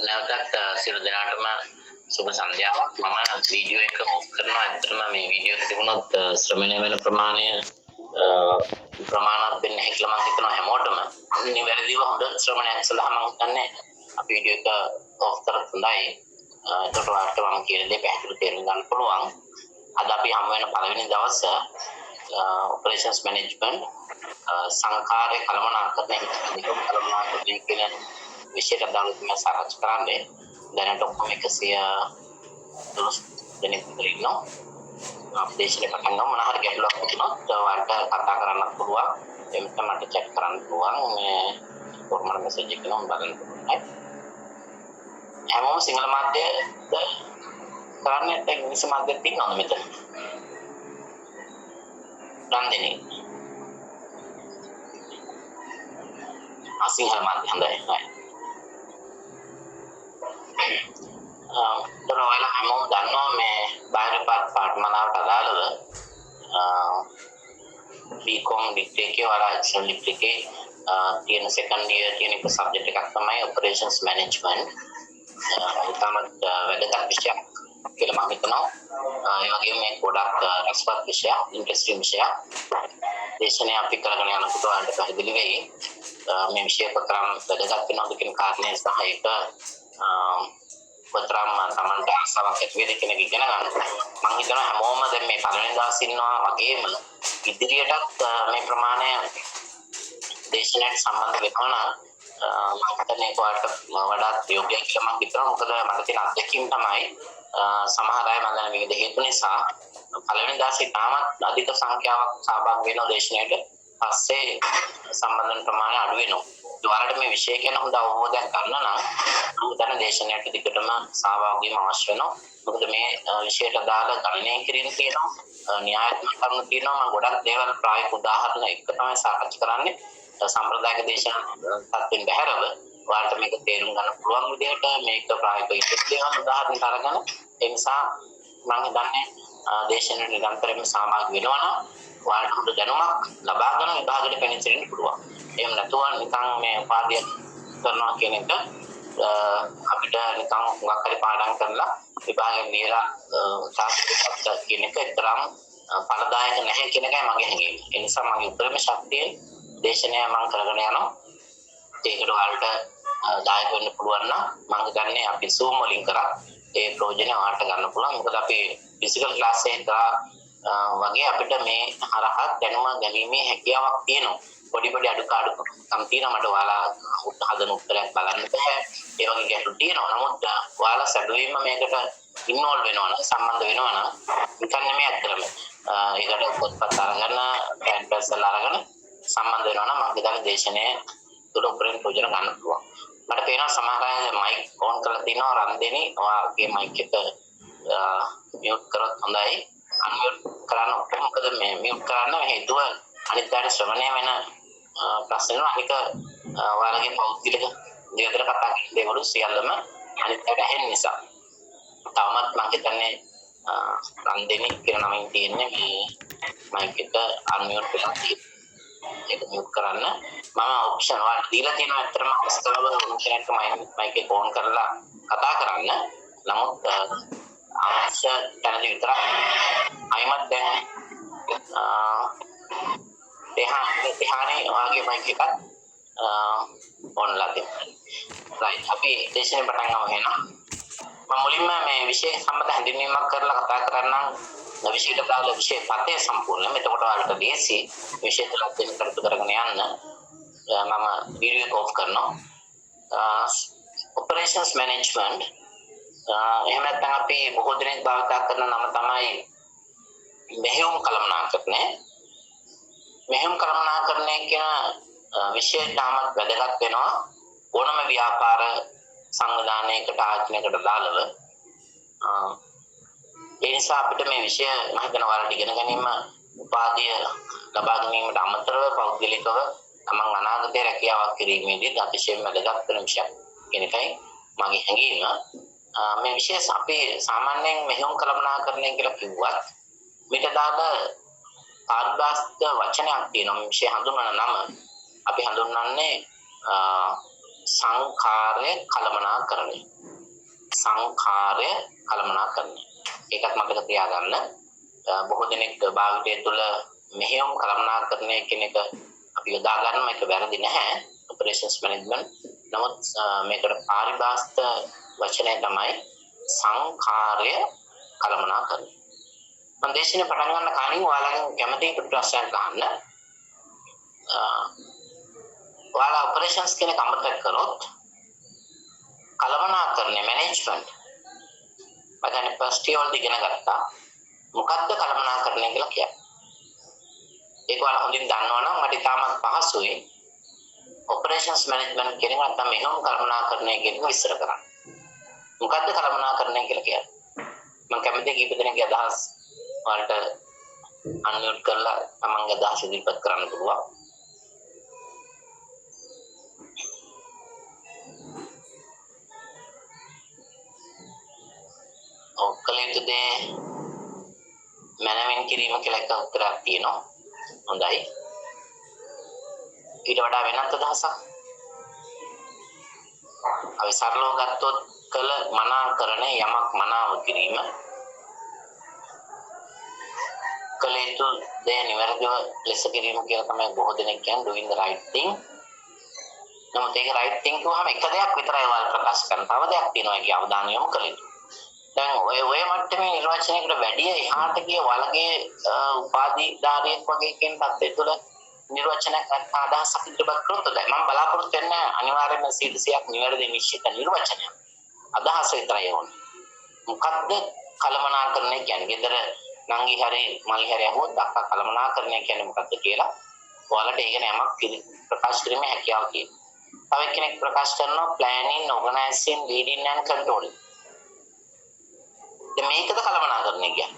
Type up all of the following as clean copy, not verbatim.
නැවතත් සියලු දෙනාටම සුබ සන්ධ්‍යාවක්. මම වීඩියෝ එක ඔෆ් කරනවා. ඇත්තටම මේ වීඩියෝ එක තිබුණොත් ශ්‍රවණය වෙන ප්‍රමාණය ප්‍රමාණවත් වෙන්නේ නැහැ කියලා මම හිතනවා හැමෝටම. නිවැරදිව හොඳ ශ්‍රවණයක් සඳහා මම හිතන්නේ අපි වීඩියෝ එක ඔෆ් කරත් හොඳයි. ඒකට වාට මම කියන දේ පැහැදිලිව තේරුම් ගන්න පුළුවන්. අද අපි හමු වෙන පළවෙනි දවස ඔපරේෂන්ස් මැනේජ්මන්ට් සංකාරය කළමනාකරණය කියන විශේෂ අදාළව මම සාකච්ඡා කරන්නේ. දැනට ඔක්කොම 112 දෙනෙක් විතර ඉන්නවා. අප්ඩේෂන් එක පටන් ගමු. මොනවා හරි ගැටලුවක් තිබුණොත් ඔයාලට කතා කරන්න පුළුවන්. එතන මට chat කරන්න පුළුවන්. මේ ෆෝර්මල් මෙසේජ් එක නම් බලන්න පුළුවන්. හැමෝම සිංහල මාධ්‍ය කරන්නේ දැන් ඉංග්‍රීසි මාධ්‍යෙත් ඉන්නවද මෙතන? නන්දිනී. සිංහල මාධ්‍ය හොඳයි. ඔයාලා හැමෝම දන්නවා මේ බාහිර පාඨමාලාවට අදාළව BCom ඩිග්‍රී එකේ ඔයාලා එක්සල් ඩිග්‍රී එකේ තියෙන සෙකන්ඩ් ඉයර් තියෙන එක සබ්ජෙක්ට් එකක් තමයි ඔපරේෂන්ස් මැනේජ්මන්ට්. ඒකමත් වැදගත් විෂයක් කියලා මම හිතනවා. ඒ වගේම මේක ගොඩක් රසවත් විෂයක්, ඉන්ටරෙස්ටිං විෂයක්. දේශනේ අපි කරගෙන යනකොට ඔයාලට පැහැදිලි වෙයි මේ විෂය කොතරම් වැදගත් වෙනවද කියන කාරණේ සහ ඒක කොතරම් තමන්ට ආසාවක් ඇති වේද කියන එක ඉගෙන ගන්න. මම හිතනවා හැමෝම දැන් මේ පළවෙනි දවස් ඉන්නවා වගේම ඉදිරියටත් මේ ප්‍රමාණය දේශනයට සම්බන්ධ වෙනවා නම් මම හිතන්නේ ඒකට වඩාත් යෝග්‍යයි කියලා මම හිතනවා. මොකද මට තියෙන අත්දැකීම් තමයි සමහර අය මම දැන විවිධ හේතු නිසා පළවෙනි දවසේ තාමත් අධික සංඛ්‍යාවක් සහභාගී වෙනවා දේශනයට. පස්සේ සම්බන්ධන ප්‍රමාණය අඩු වෙනවා. ඔයාලට මේ විෂය ගැන හොඳ අවබෝධයක් ගන්න නම් උදැන දේශනයට දිගටම සහභාගී වීම අවශ්‍ය වෙනවා. මොකද මේ විෂයට අදාළ ගණනය කිරීම තියෙනවා, න්‍යායාත්මක කරුණු තියෙනවා. මම ගොඩක් දේවල් ප්‍රායෝගික උදාහරණ එක්ක තමයි සාකච්ඡා කරන්නේ. සම්ප්‍රදායික දේශන තත්ත්වෙන් බැහැරව ඔයාලට මේක තේරුම් ගන්න පුළුවන් විදිහට මේක ප්‍රායෝගික ඉතිරියම උදාහරණ අරගෙන ඒ නිසා මම හිතන්නේ දේශනෙට නිරන්තරයෙන්ම සහභාගී වෙනවා නම් ඔයාලට හොඳ දැනුමක් ලබාගෙන විභාගයට පැමිණෙන්න පුළුවන්. එහෙම නැතුව නිකන් මේ උපාධිය කරනවා කියන එක අපිට නිකන් හුඟක් හරි පාඩම් කරලා විභාගයෙන් ලියලා සාකච්ඡා කියන එක තරම් ඵලදායක නැහැ කියන එකයි මගේ හැඟීම. ඒ නිසා මගේ උත්තරම ශක්තිය දේශනය මම කරගෙන යනවා. ඒකට ඔයාලට දායක වෙන්න පුළුවන් නම් මම හිතන්නේ අපි Zoom වලින් කරා ඒ ප්‍රයෝජන ඔයාලට ගන්න පුළුවන්. මොකද අපි ෆිසිකල් ක්ලාස් එකේ වගේ අපිට මේ හරහා දැනුම ගැනීමේ හැකියාවක් තියෙනවා. පොඩි අඩුපාඩුකම් තියෙනවා. මට ඔයාලා හදන උත්තරයක් බලන්න බෑ. ඒ වගේ ගැටලු තියෙනවා. නමුත් ඔයාලා සැදුවීම මේකට ඉන්වෝල්ව් වෙනවා නම් සම්බන්ධ වෙනවා නම් නිකන් නෙමෙයි අත්‍තරම. ඒකට පොත්පත් අරගෙන කැම්පස්වල අරගෙන සම්බන්ධ වෙනවා නම් මම හිතන්නේ දේශනයේ තුල උපරිම ප්‍රයෝජන ගන්න පුළුවන්. මට පේනවා සමහර අය මයික් ඔන් කරලා තිනවා රන්දෙනි. ඔයාගේ මයික් එක මියුට් කරොත් හොඳයි. අන්මියුට් කරන්න ඕනේ. මොකද මේ මියුට් කරන්න හේතුව අනිත් පැයට ශ්‍රවණය වෙන ප්‍රශ්න අනික ඔයාලගේ පෞද්ගලික දේවල් කතා කරන දේවල් සියල්ලම අනිත් පැයට ඇහෙන නිසා. තවමත් මම හිතන්නේ රන්දෙනි කියන නමින් තියෙන්නේ මේ මයික් එක අන්මියුට් වෙලා තියෙන්නේ. ඒක මියුට් කරන්න මම ඔප්ෂන් වලට දීලා තියෙනවා. අතරම අස්තවල ඉන්ටර්නෙට් මයික් එක ඕන් කරලා කතා කරන්න. නමුත් අවශ්‍ය තැනදී විතරක් අයිමත් දැන් දෙහානේ වාගේ මයික් එකක් ඕන්ලා තියෙනවා. රයිට් අපි දේශනේ පටන් ගමු එහෙනම්. මම මුලින්ම මේ විෂය සම්බන්ධ හැඳින්වීමක් කරලා කතා කරන්නම්. විෂයට දාලා විෂය පතේ සම්පූර්ණ. එතකොට ඔයාලට දේශි විෂය තුල අධ්‍යයනය කරගෙන යන්න මම වීඩියෝ එක ඔෆ් කරනවා. ඔපරේෂන්ස් මැනේජ්මන්ට් එහෙම නැත්නම් අපි බොහෝ දෙනෙක් භාවිත කරන නම තමයි මෙහෙයුම් කළමනාකරණය. මෙහෙයුම් කළමනාකරණය කියන විෂය තාමත් වැදගත් වෙනවා ඕනම ව්‍යාපාර සංවිධානයකට ආයතනයකට දාලව. ඒ නිසා අපිට මේ විෂය මම හිතනවා ඔයාලට ඉගෙන ගැනීම උපාධිය ලබා ගැනීමට අමතරව පෞද්ගලිකව තමන් අනාගතයේ රැකියාවක් කිරීමේදී අතිශයින් වැදගත් වෙන විෂයක් කියන එකයි මගේ හැඟීම. මේ විෂය අපි සාමාන්‍යයෙන් මෙහෙයුම් කළමනාකරණය කියලා කිව්වත් මේක දාලා පාරිභාෂික වචනයක් තියෙනවා. මේ විෂය හඳුන්වන නම අපි හඳුන්වන්නේ සංඛාරය කළමනාකරණය. සංඛාරය කළමනාකරණය. ඒකත් මතක තියාගන්න. බොහෝ දෙනෙක් භාවිතය තුළ මෙහෙයුම් කළමනාකරණය කියන එක අපි යොදා ගන්නවා. ඒක වැරදි නැහැ. Operations management. නමුත් මේකට පාරිභාෂිත වචනය තමයි සංඛාරය කළමනාකරණය. මම දේශනේ පටන් ගන්න කලින් ඔයාලගෙන් කැමති ප්‍රශ්නයක් අහන්න. ඔයාලා ඔපරේෂන්ස් කියන කමතක් කරොත් කළමනාකරණය මැනේජ්මන්ට් මම ෆස්ට් ඉයර් වලදී ඉගෙන ගත්තා. මොකක්ද කළමනාකරණය කියලා කියන්නේ? ඒක ඔයාලා හොඳින් දන්නවනම් මට ඉතාමත් පහසුයි ඔපරේෂන්ස් මැනේජ්මන්ට් කියන එක නැත්නම් මෙහෙම කළමනාකරණය කියන එක විස්තර කරන්න. මොකක්ද කළමනාකරණය කියලා කියන්නේ? මම කැමති කීප දෙනෙක්ගේ අදහස් ඔයාලට අන්මියුට් කරලා තමන්ගේ අදහස් ඉදිරිපත් කරන්න පුළුවන්. ඔක්කලෙට දේ මනමින් කිරීම කියලා එක උත්තරයක් තියෙනවා. හොඳයි. ඊට වඩා වෙනත් අදහසක්. අපි සරලව ගත්තොත් කළ මනාකරණ යමක් මනාව කිරීම. කළ යුතු දේ නිවැරදිව ලෙස කිරීම කියලා තමයි බොහෝ දෙනෙක් කියන්නේ doing the right thing. නමුත් ඒක right thing කියවහම එක දෙයක් විතරයි ඔයාලා ප්‍රකාශ කරන්න. තව දෙයක් තියෙනවා ඒකේ අවධානය යොමු කළ යුතු. දැන් ඔය මට්ටමේ නිර්වචනයකට වැඩිය එහාට ගිය වලගේ උපාධිධාරියෙක් වගේ කෙනෙක් තත්ත්වය තුළ නිර්වචනයක් අදහසක් ඉදිරිපත් කරොත් හොඳයි. මම බලාපොරොත්තු වෙන්නේ අනිවාර්යයෙන්ම 100%ක් නිවැරදි නිශ්චිත නිර්වචනයක්. අදහස විතරයි ඕනේ. මොකද්ද කළමනාකරණය කියන්නේ? ගෙදර නංගි හරි මල්ලි හරි අහුවොත් අක්කා කළමනාකරණය කියන්නේ මොකද්ද කියලා ඔයාලට ඒක නමක් ප්‍රකාශ කිරීමේ හැකියාව තියෙනවා. තව කෙනෙක් ප්‍රකාශ කරනවා planning, organizing, leading and controlling. මේකද කළමනාකරණය කියන්නේ.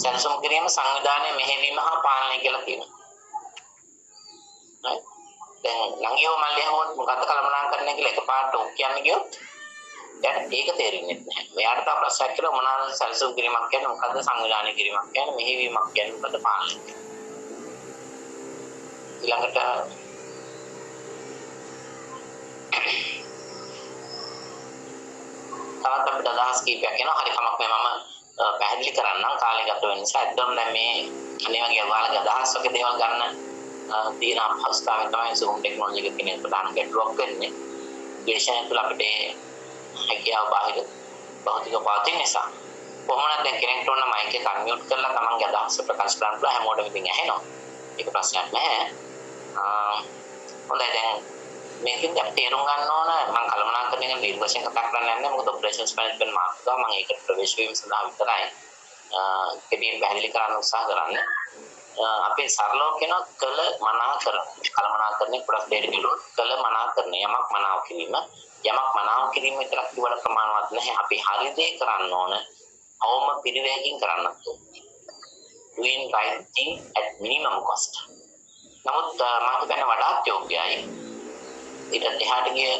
සැලසුම් කිරීම, සංවිධානය, මෙහෙයවීම හා පාලනය කියලා තියෙනවා. right? දැන් නංගියෝ මල්ලියෝ හොත් මොකද්ද කළමනාකරණය කියලා එකපාරට ඔක් කියන්න ගියොත් දැන් ඒක තේරෙන්නේ නැහැ. මෙයාට තව ප්‍රශ්නයක් කියලා මොනවාද සැලසුම් කිරීමක් කියන්නේ, මොකද්ද සංවිධානය කිරීමක් කියන්නේ, මෙහෙයවීමක් කියන්නේ, මොකද්ද පාලනය කියන්නේ. ඊළඟට තවත් අපිට අදහස් කීපයක් එනවා. හරි කමක් නෑ මම පැහැදිලි කරන්නම් කාලය ගත වෙන නිසා. ඇත්තටම දැන් මේ අනේ වගේ ඔයාලගේ අදහස් වගේ දේවල් ගන්න තියෙන අවස්ථාවෙ තමයි Zoom ටෙක්නොලොජි එක කියන ප්‍රධාන ගැටලුවක් වෙන්නේ. දේශනය තුළ අපිට හැකියාව බාහිර භෞතික පාතින් නිසා කොහොමද දැන් කෙනෙක්ට ඕන මයික් එක අන්මියුට් කරලා තමන්ගේ අදහස් ප්‍රකාශ කරන්න පුළුවන්. හැමෝටම ඉතින් ඇහෙනවා. ඒක ප්‍රශ්නයක් නැහැ. හොඳයි දැන් මේකෙන් අපි තේරුම් ගන්න ඕන මම කළමනාකරණය ගැන දීර්ඝවශයෙන් කතා කරන්න යන්නේ මොකද ඔපරේෂන්ස් මැනේජ්මන්ට් මාතෘකාව මම ඒකට ප්‍රවේශ වීම සඳහා විතරයි කෙටියෙන් පැහැදිලි කරන්න උත්සාහ කරන්නේ. අපි සරලව කියනවා කළ මනාකරණ කළමනාකරණය ගොඩක් දෙයක් කිව්වොත් කළ මනාකරණ යමක් මනාව කිරීම විතරක් කිව්වට ප්‍රමාණවත් නැහැ. අපි හරි දේ කරන්න ඕන අවම පිළිවෙලකින් කරන්නත් ඕනේ. doing right thing at minimum cost. නමුත් මම හිතන්නේ වඩාත් යෝග්‍යයි ඊට එහාට ගිය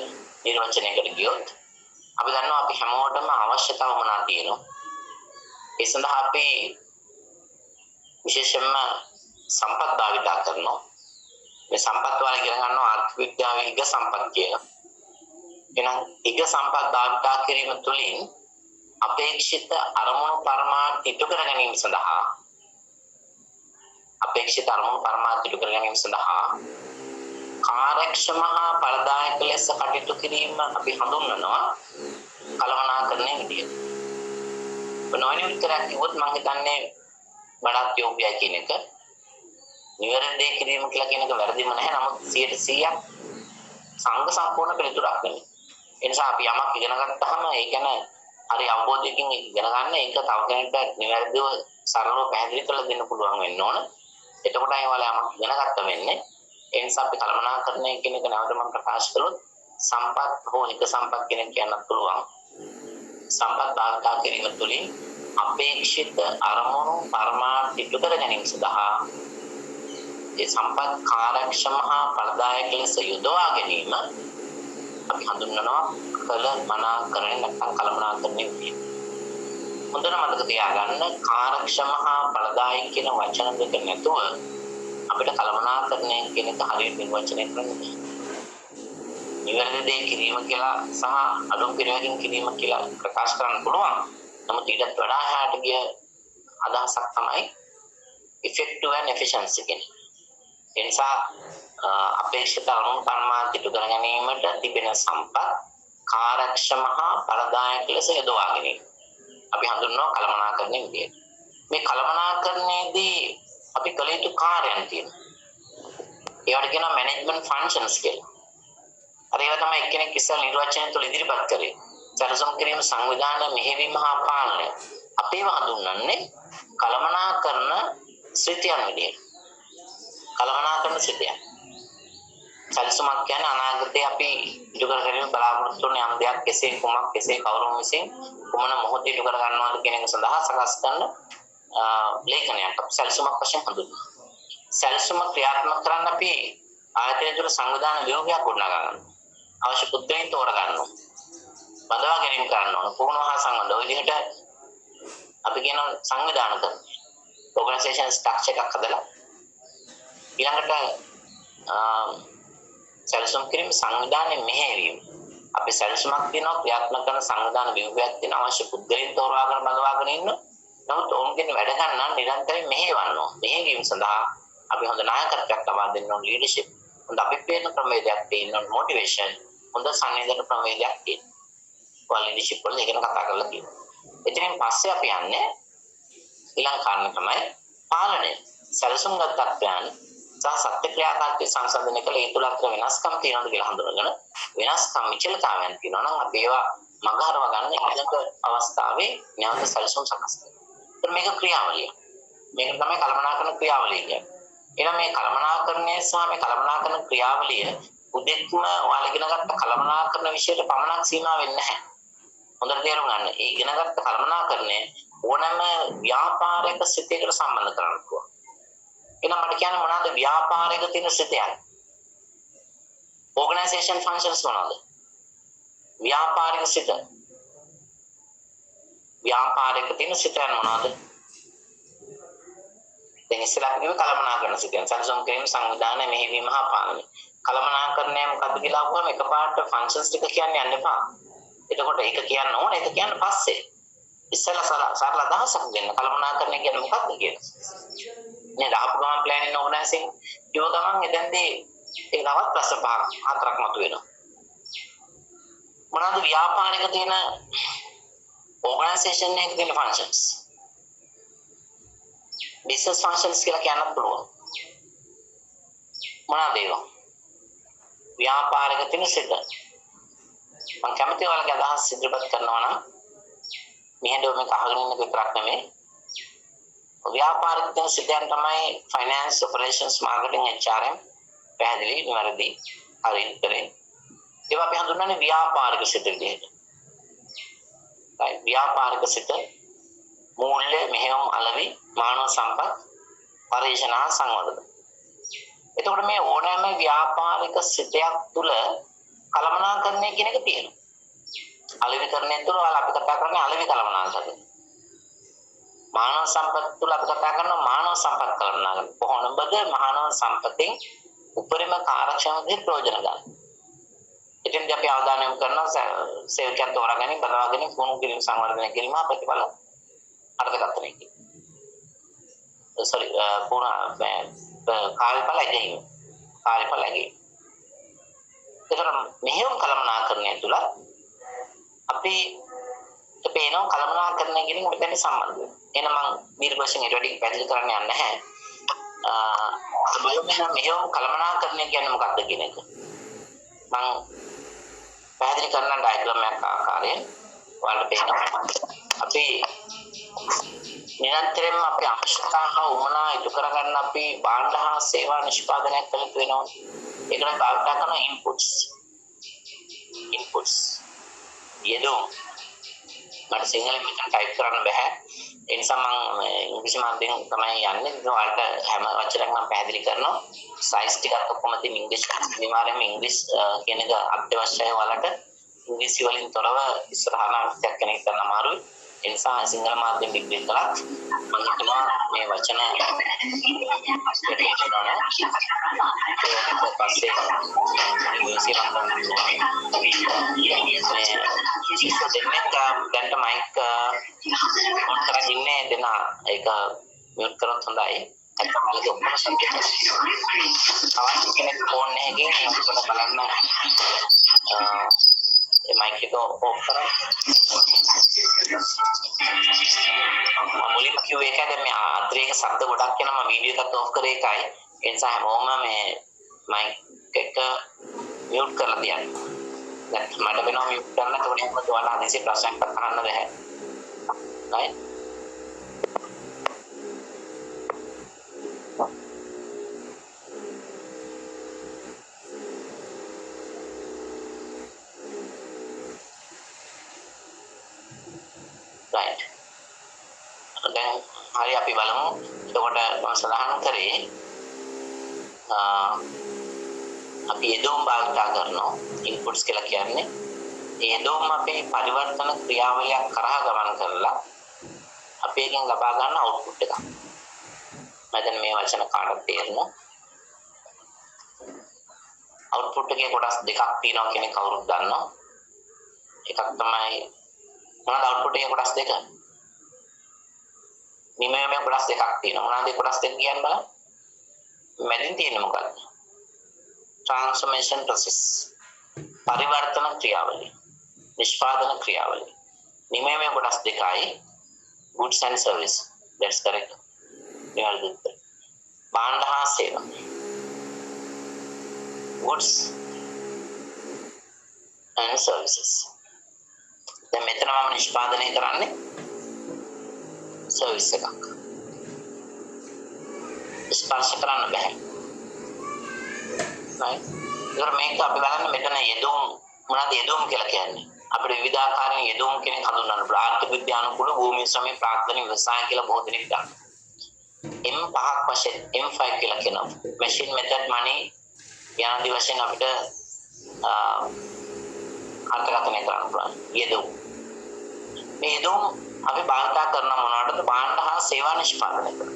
නිර්වචනයකට ගියොත් අපි දන්නවා අපි හැමෝටම අවශ්‍යතාව මොනවා තියෙනවා. ඒ සඳහා අපි විශේෂයෙන්ම සම්පත් භාවිතා කරනවා. මේ සම්පත් වල ඉගෙන ගන්නවා ආර්ථික විද්‍යාවේ හිග සම්පත් කියලා. එහෙනම් හිග සම්පත් භාවිතා කිරීම තුළින් අපේක්ෂිත අරමුණු පරමාර්ථ ඉටු කර ගැනීම සඳහා කාර්යක්ෂම හා ඵලදායක ලෙස කටයුතු කිරීම අපි හඳුන්වනවා කළමනාකරණය විදියට. මොනවැනි උත්තරයක් කිව්වොත් මම හිතන්නේ වඩාත් යෝග්‍යයි කියන එක. නිවැරදි දේ කිරීම කියලා කියන එක වැරදිම නැහැ. නමුත් 100% සංඝ සම්පූර්ණ පිළිතුරක් නෙමෙයි. ඒ නිසා අපි යමක් ඉගෙන ගත්තාම ඒ කියන්නේ හරි අවබෝධයකින් ඉගෙන ගන්න ඒක තව කෙනෙක්ට නිවැරදිව සරලව පැහැදිලි කරලා දෙන්න පුළුවන් වෙන්න ඕන. එතකොටයි ඔයාලා යමක් ඉගෙන ගත්ත වෙන්නේ. ඒ නිසා අපි කළමනාකරණය කියන එක නැවත මම ප්‍රකාශ කළොත් සම්පත් හෝ හිත සම්පත් කියන කියන්නත් පුළුවන්. සම්පත් භාවිතා කිරීම තුළින් අපේක්ෂිත අරමුණු පරමාර්ථ ඉටු කර ගැනීම සඳහා ඒ සම්පත් කාර්යක්ෂම හා ඵලදායක ලෙස යොදවා ගැනීම අපි හඳුන්වනවා කළමනාකරණය නැත්නම් කළමනාකරණය විදියට. හොඳට මතක තියාගන්න කාර්යක්ෂම හා ඵලදායක කියන වචන දෙක නැතුව අපිට කළමනාකරණය කියන එක හරියට නිර්වචනය කරන්න බැහැ. නිවැරදි දේ කිරීම කියලා සහ අඩුම් පිළිවෙකින් කිරීම කියලා ප්‍රකාශ කරන්න පුළුවන්. නමුත් ඊටත් වඩා එහාට ගිය අදහසක් තමයි effective and efficiency කියන්නේ. ඒ නිසා අපේක්ෂිත අනුන් කර්මාන්ත ඉටු කර ගැනීමට තිබෙන සම්පත් කාර්යක්ෂම හා ඵලදායක ලෙස යොදවා ගැනීම. අපි හඳුන්වනවා කළමනාකරණය විදියට. මේ කළමනාකරණයේදී අපි කළ යුතු කාර්යයන් තියෙනවා. ඒවට කියනවා මැනේජ්මන්ට් ෆන්ක්ෂන්ස් කියලා. අර ඒවා තමයි එක්කෙනෙක් ඉස්සෙල් නිර්වචනය තුළ ඉදිරිපත් කරේ. සැලසුම් කිරීම සංවිධාන මෙහෙයවීම හා පාලනය. අපේව හඳුන්වන්නේ කළමනාකරණ ශ්‍රිතයන් විදියට. කළමනාකරණ ශ්‍රිතයන්. සැලසුමක් කියන්නේ අනාගතයේ අපි ඉටු කර ගැනීම බලාපොරොත්තු වන යම් දෙයක් කෙසේ කුමක් කෙසේ කවුරුන් විසින් කුමන මොහොතේ ඉටු කර ගන්නවද කියන එක සඳහා සකස් කරන ලේඛනයක් අපි සැලසුමක් වශයෙන් හඳුන්වනවා. සැලසුම ක්‍රියාත්මක කරන්න අපි ආයතනය තුළ සංවිධාන ව්‍යුහයක් ගොඩනගා ගන්නවා. අවශ්‍ය පුද්ගලයන් තෝරා ගන්නවා. බඳවා ගැනීම කරන්න ඕන. පුහුණුව හා සංවර්ධන. ඔය විදිහට අපි කියන සංවිධාන කරන ඕගනයිසේෂන් ස්ට්‍රක්චර් එකක් හදලා ඊළඟට සැලසුම් කිරීම සංවිධානයේ මෙහෙයවීම. අපි සැලසුමක් තියෙනවා ක්‍රියාත්මක කරන සංවිධාන ව්‍යුහයක් තියෙනවා අවශ්‍ය පුද්ගලයන් තෝරාගෙන බඳවාගෙන ඉන්න. නමුත් ඔවුන්ගෙන් වැඩ ගන්න නිරන්තරයෙන් මෙහෙයවන්න ඕන. මෙහෙයවීම සඳහා අපි හොඳ නායකත්වයක් ලබා දෙන්න ඕන ලීඩර්ෂිප්. හොඳ අපිපේන ක්‍රමවේදයක් තියෙන්න ඕන මොටිවේෂන්. හොඳ සංවේදන ක්‍රමවේදයක් තියෙන්න. ඔය ලීඩර්ෂිප් වල ඒකන කතා කරලා තියෙනවා. එතනින් පස්සේ අපි යන්නේ ඊළඟ කාරණා තමයි පාලනය. සැලසුම්ගත තත්ත්වයන් සහ සත්‍ය ක්‍රියාකාරීත්වය සංසන්දනය කළ ඒ තුළ අතර වෙනස්කම් තියෙනවද කියලා හඳුනගෙන වෙනස්කම් විචලතාවයන් තියෙනවා නම් අපි ඒවා මගහරව ගන්න ඊළඟ අවස්ථාවේ නැවත සැලසුම් සකස් කරනවා. මේක ක්‍රියාවලිය. මේක තමයි කළමනාකරන ක්‍රියාවලිය කියන්නේ. එහෙනම් මේ කළමනාකරණය සහ මේ කළමනාකරන ක්‍රියාවලිය උදෙක්ම ඔයාලා ඉගෙනගත්ත කළමනාකරන විෂයට පමණක් සීමා වෙන්නේ නැහැ. හොඳට තේරුම් ගන්න. ඒ ඉගෙනගත්ත කළමනාකරණය ඕනෑම ව්‍යාපාරයක සිතේකට සම්බන්ධ කරන්න පුළුවන්. එහෙනම් මට කියන්න මොනවාද ව්‍යාපාරයක තියෙන සිතයන්? ඕගනයිසේෂන් ෆන්ක්ෂන්ස් මොනවාද? ව්‍යාපාරික සිත. ව්‍යාපාරයක තියෙන සිතයන් මොනවාද? දැන් ඉස්සෙල්ලා අපි කිව්වේ කළමනාකරණ සිතයන්. සැලසුම් කිරීම සංවිධානය මෙහෙයවීම හා පාලනය. කළමනාකරණය මොකක්ද කියලා අහුවම එකපාරට ෆන්ක්ෂන්ස් ටික කියන්න යන්න එපා. එතකොට ඒක කියන්න ඕනේ ඒක කියන්න පස්සේ. ඉස්සෙල්ලා සරල අදහසක් දෙන්න. කළමනාකරණය කියන්නේ මොකක්ද කියලා. නේ දාපු ගමන් ප්ලෑනින් ඕගනයිසින් කිව්ව ගමන් එතෙන්දී ඒ තවත් ප්‍රශ්න පහක් හතරක් මතුවෙනවා. මොනවාද ව්‍යාපාරික තියෙන ඕගනයිසේෂන් එකේ තියෙන ෆන්ක්ෂන්ස්? බිස්නස් ෆන්ක්ෂන්ස් කියලා කියන්නත් පුළුවන්. මොනවාද ඒවා? ව්‍යාපාරික තියෙන සිත. මම කැමති ඔයාලගේ අදහස් ඉදිරිපත් කරනවා නම් මෙහෙන්දෝ මේක අහගෙන ඉන්න විතරක් නෙමෙයි ව්‍යාපාරික තියෙන සිතයන් තමයි ෆයිනෑන්ස් ඔපරේෂන්ස් මාකටිං HRM පැහැදිලි නිවැරදි හරියට කරේ ඒවා අපි හඳුන්වන්නේ ව්‍යාපාරික සිත විදිහට. ව්‍යාපාරික සිත මූල්‍ය මෙහෙයුම් අලෙවි මානව සම්පත් පරිශන සංවර්ධන. එතකොට මේ ඕනෑම ව්‍යාපාරික සිතයක් තුළ කළමනාකරණය කියන එක තියෙනවා. අලෙවිකරණය තුළ අපි කතා කරන්නේ අලෙවි කළමනාකරණය. මානව සම්පත් තුළ අපි කතා කරනවා මානව සම්පත් කළමනාකරණය. කොහොමද මානව සම්පතෙන් උපරිම කාර්යක්ෂමතාවයෙන් ප්‍රයෝජන ගන්න. ඉතින් අපි අවධානය යොමු කරනවා සේවකයන් තෝරාගැනීම, බදවා ගැනීම, පුහුණු කිරීම, සංවර්ධනය කිරීම, ප්‍රතිඵල අර්ථකථනය කියන. කාර්යඵල ඇගීම. කාර්යඵල ඇගීම. ඒතර මෙහෙයුම් කළමනාකරණය තුළ අපි පේනවා කළමනාකරණය කියන එක මෙතන සම්බන්ධ වෙනවා. එහෙනම් මම දීර්ඝ වශයෙන් ඊට වැඩි පැහැදිලි කරන්න යන්නේ නැහැ. මෙහෙයුම් කළමනාකරණය කියන්නේ මොකක්ද කියන එක. මම පැහැදිලි කරන ඩයග්‍රෑම් එකක් ආකාරයෙන් ඔයාලට පේනවා. අපි නිරන්තරයෙන්ම අපි අවශ්‍යතා හා උමනා ඉටු කරගන්න අපි භාණ්ඩ හා සේවා නිෂ්පාදනයක් කළ යුතු වෙනවා. ඒකට භාවිත කරන ඉන්පුට්ස් යෙදෝ මට සිංහලෙන් මෙතන ටයිප් කරන්න බෑ. ඒ නිසා මම ඉංග්‍රීසි මාධ්‍යයෙන් තමයි යන්නේ. ඒක ඔයාලට හැම වචනයක්ම මම පැහැදිලි කරනවා. සයිස් ටිකක් ඔක්කොම තියෙන ඉංග්‍රීසි අනිවාර්යයෙන්ම ඉංග්‍රීසි කියන එක අත්‍යවශ්‍යයි ඔයාලට. ඉංග්‍රීසි වලින් තොරව ඉස්සරහට අර්ථයක් කෙනෙක් ගන්න අමාරුයි. ඒ නිසා සිංහල මාධ්‍යෙන් විග්‍රහ කළා මම හිතනවා මේ වචන පස්සේ දෙන්නෙක් දැන්ට මයික් ඔන් කරගෙන ඉන්නේ දෙන ඒක මියුට් කරොත් හොඳයි නැත්නම් මලක ඔක්කොම සම්පූර්ණ අවශ්‍ය කෙනෙක් ෆෝන් එකකින් ඔක්කොම බලන්න ඒ මයික් එක ඔෆ් කරා මුලින්ම කිව්ව එක දැන් මේ අත්‍රේක ශබ්ද ගොඩක් එනවා මම වීඩියෝ එකත් ඔෆ් කරේ එකයි ඒ නිසා හැමෝම මේ මයික් එක මියුට් කරලා තියන්න දැන් මට වෙනවා මියුට් කරන්න එතකොට මොකද ඔයාලා හදිසි ප්‍රශ්නයක් අහන්න බැහැ right right දැන් හරි අපි බලමු එතකොට මම සඳහන් කරේ අපි යෙදවුම් භාවිත කරනවා ඉන්පුට්ස් කියලා කියන්නේ ඒ යෙදවුම් අපේ පරිවර්තන ක්‍රියාවලියක් කරා ගමන් කරලා අපි එකෙන් ලබා ගන්න අවුට්පුට් එක. මම දැන් මේ වචන කාටද තේරෙනවා? අවුට්පුට් එකේ කොටස් දෙකක් තියෙනවා කියන කවුරුත් දන්නවා. එකක් තමයි මොනවාද අවුට්පුට් එකේ කොටස් දෙක? නිමයමේ කොටස් දෙකක් තියෙනවා. මොනවාද ඒ කොටස් දෙක කියන්නේ බලන්න. මැදින් තියෙන්නේ මොකක්ද? ट्रांसफॉर्मेशन प्रोसेस परिवर्तन क्रियावली निष्पादन क्रियावली निमय में कोटस दिखाई goods and service that's correct बांधा सेवा गुड्स एंड सर्विसेस දැන් මෙතන මම නිෂ්පාදනය කරන්නේ සර්විස් එකක් ස්පර්ශ කරන්න බෑ right ඉතින් මේක අපි බලන්න මෙතන යෙදුම් මොනවද යෙදුම් කියලා කියන්නේ අපිට විවිධාකාරයෙන් යෙදුම් කෙනෙක් හඳුන්වන්න පුළුවන් ආර්ථික විද්‍යානුකූල භූමි ශ්‍රමය ප්‍රාග්ධන ව්‍යවසාය කියලා බොහෝ දෙනෙක් ගන්න M5ක් වශයෙන් M5 කියලා කියනවා machine method money යනාදී වශයෙන් අපිට අර්ථකථනය කරන්න පුළුවන් යෙදුම් මේ යෙදුම් අපි භාවිත කරන මොනවටද භාණ්ඩ හා සේවා නිෂ්පාදනය කරන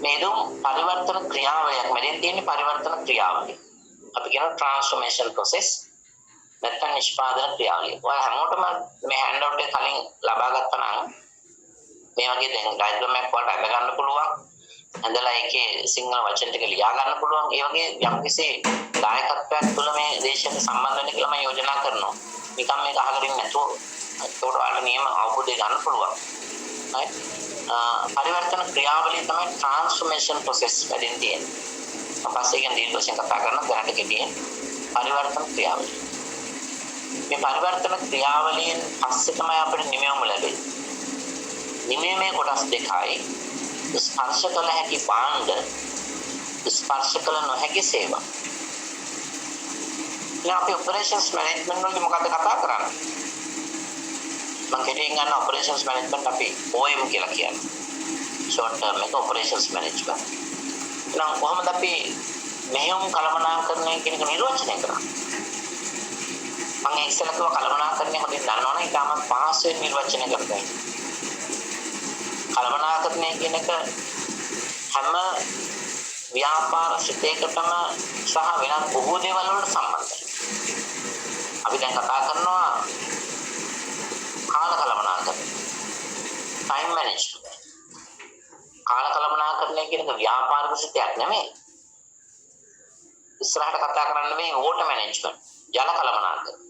මේ යෙදුම් පරිවර්තන ක්‍රියාවලියක් මෙතෙන් තියෙන පරිවර්තන ක්‍රියාවලිය අපි කියන ट्रांसफॉर्मेशन प्रोसेस නැත්නම් නිෂ්පාදන ක්‍රියාවලිය. ඔයාලා හැමෝටම මේ හෑන්ඩ් අවුට් එක කලින් ලබා ගත්තා නම් මේ වගේ දැන් ඩයග්‍රෑම් එකක් වලට අඳ ගන්න පුළුවන්. ඇඳලා ඒකේ සිංහල වචන ටික ලියා ගන්න පුළුවන්. ඒ වගේ යම්කිසි දායකත්වයක් තුළ මේ දේශයට සම්බන්ධ වෙන්න කියලා මම යෝජනා කරනවා. නිකම් මේක අහගෙන නැතුව ඒකට ඔයාලට නියම අවබෝධය ගන්න පුළුවන්. right පරිවර්තන ක්‍රියාවලිය තමයි ट्रांसफॉर्मेशन प्रोसेस වැඩින් තියෙන්නේ. අපස්සේ කියන දීර්ඝ වශයෙන් කතා කරන දැනට කෙටියෙන් පරිවර්තන ක්‍රියාවලිය. මේ පරිවර්තන ක්‍රියාවලියෙන් පස්සේ තමයි අපිට නිමයුම ලැබෙන්නේ. නිමයමේ කොටස් දෙකයි ස්පර්ශ කළ හැකි භාණ්ඩ ස්පර්ශ කළ නොහැකි සේවා. දැන් අපි ඔපරේෂන්ස් මැනේජ්මන්ට් වලදී මොකද්ද කතා කරන්නේ? මම කෙටියෙන් ගන්න ඔපරේෂන්ස් මැනේජ්මන්ට් අපි OM කියලා කියන්නේ. short term එක ඔපරේෂන්ස් මැනේජ්මන්ට්. නම් කොහොමද අපි මෙහෙයුම් කළමනාකරණය කියන එක නිර්වචනය කරන්නේ? මම එක්සෙල් එකව කළමනාකරණය හොඳින් දන්නවනේ ඊටම පහසුවෙන් නිර්වචනය කරගන්න. කළමනාකරණය කියන එක හැම ව්‍යාපාර ශිතයකටම සහ වෙනත් බොහෝ දේවල් වලට සම්බන්ධයි. අපි දැන් කතා කරනවා කාල කළමනාකරණය. time management. කාල කළමනාකරණය කියන එක ව්‍යාපාරික ශිතයක් නෙමෙයි. ඉස්සරහට කතා කරන්න මේ water management. ජල කළමනාකරණය.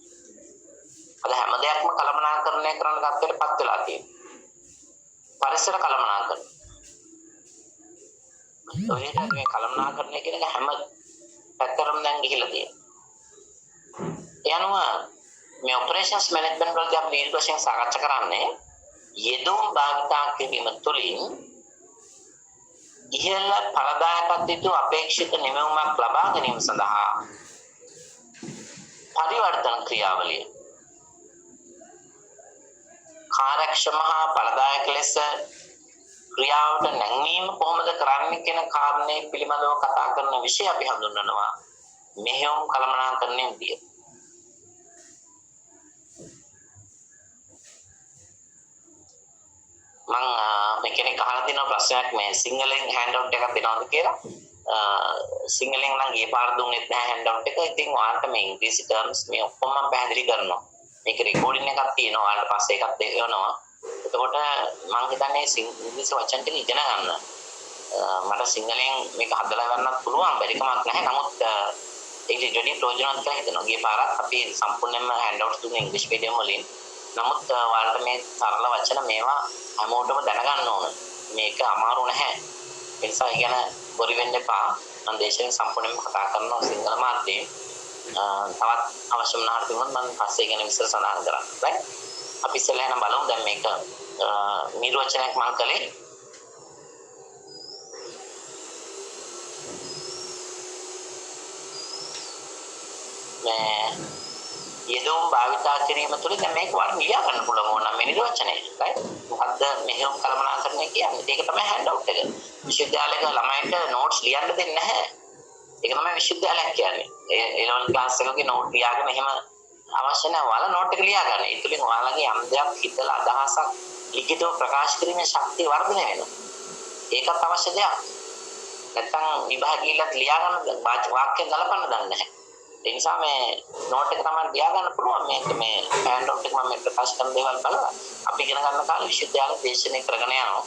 අද හැම දෙයක්ම කළමනාකරණය කරන්න ගත්තටපත් වෙලා තියෙනවා. පරිසර කළමනාකරණය. ඔය විදිහට මේ කළමනාකරණය කියන එක හැම පැත්තටම දැන් ගිහිලා තියෙනවා. ඒ අනුව මේ ඔපරේෂන්ස් මැනේජ්මන්ට් වලදී අපි දීර්ඝ වශයෙන් සාකච්ඡා කරන්නේ යෙදුම් භාවිතා කිරීම තුළින් ඉහළ ඵලදායකත්වයට අපේක්ෂිත නිමවුමක් ලබා ගැනීම සඳහා පරිවර්තන ක්‍රියාවලිය කාර්යක්ෂම හා ඵලදායක ලෙස ක්‍රියාවට නැංවීම කොහොමද කරන්නේ කියන කාරණේ පිළිබඳව කතා කරන විෂය අපි හඳුන්වනවා මෙහෙයුම් කළමනාකරණය විදියට. මං මේ කෙනෙක් අහලා තියෙන ප්‍රශ්නයක් මේ සිංහලෙන් හෑන්ඩ් අවුට් එකක් දෙනවද කියලා. සිංහලෙන් නම් ගිය පාර දුන්නෙත් නැහැ හෑන්ඩ් අවුට් එක. ඉතින් ඔයාලට මේ ඉංග්‍රීසි ටර්ම්ස් මේ ඔක්කොම මම පැහැදිලි කරනවා. මේක රෙකෝඩින් එකක් තියෙනවා. ඔයාලට පස්සේ එකක් දෙනවා. එතකොට මං හිතන්නේ ඉංග්‍රීසි වචන ටික ඉගෙන ගන්න. මට සිංහලෙන් මේක හදලා ගන්නත් පුළුවන්. බැරි කමක් නැහැ. නමුත් ඒක ඩෙඩි ප්‍රයෝජනවත් කියලා හිතනවා. ගිය පාරත් අපි සම්පූර්ණයෙන්ම හෑන්ඩ් අවුට්ස් දුන්නේ ඉංග්‍රීසි මීඩියම් වලින්. නමුත් ඔයාලට මේ සරල වචන මේවා හැමෝටම දැනගන්න ඕන. මේක අමාරු නැහැ. ඒ නිසා ඉගෙන බොරි වෙන්න එපා. මම දේශයෙන් සම්පූර්ණයෙන්ම කතා කරනවා සිංහල මාධ්‍යයෙන්. තවත් අවශ්‍ය වුණාට තිබුණොත් මම පස්සේ ඉගෙන විස්තර සඳහන් කරන්න. right? අපි ඉස්සෙල්ලා යන බලමු දැන් මේක නිර්වචනයක් මම කළේ. මේ යෙදුම් භාවිතා කිරීම තුළ දැන් මේක වලින් ලියා ගන්න පුළුවන් ඕන නම් මේ නිර්වචනය. right? මොකද්ද මෙහෙම කළමනාකරණය කියන්නේ? ඒක තමයි හෑන්ඩ් අවුට් එක. විශ්වවිද්‍යාලයක ළමයින්ට නෝට්ස් ලියන්න දෙන්නේ නැහැ. ඒක තමයි විශ්වවිද්‍යාලයක් කියන්නේ. ඒ ලෙවල් ක්ලාස් එකකගේ නෝට් ලියාගෙන එහෙම අවශ්‍ය නැහැ. ඔයාලා නෝට් එක ලියා ගන්න. ඒ තුලින් ඔයාලගේ යම් දෙයක් හිතලා අදහසක් ලිඛිතව ප්‍රකාශ කිරීමේ ශක්තිය වර්ධනය වෙනවා. ඒකත් අවශ්‍ය දෙයක්. නැත්තම් විභාගීලත් ලියා ගන්න වාක්‍ය ගලපන්න දන්නේ නැහැ. ඒ නිසා මේ නෝට් එක තමයි ලියා ගන්න පුළුවන්. මේක මේ හෑන්ඩ් අවුට් එක මම මේ ප්‍රකාශ කරන දේවල් බලලා අපි ඉගෙන ගන්න කාලේ විශ්වවිද්‍යාලේ දේශනය කරගෙන යනවා.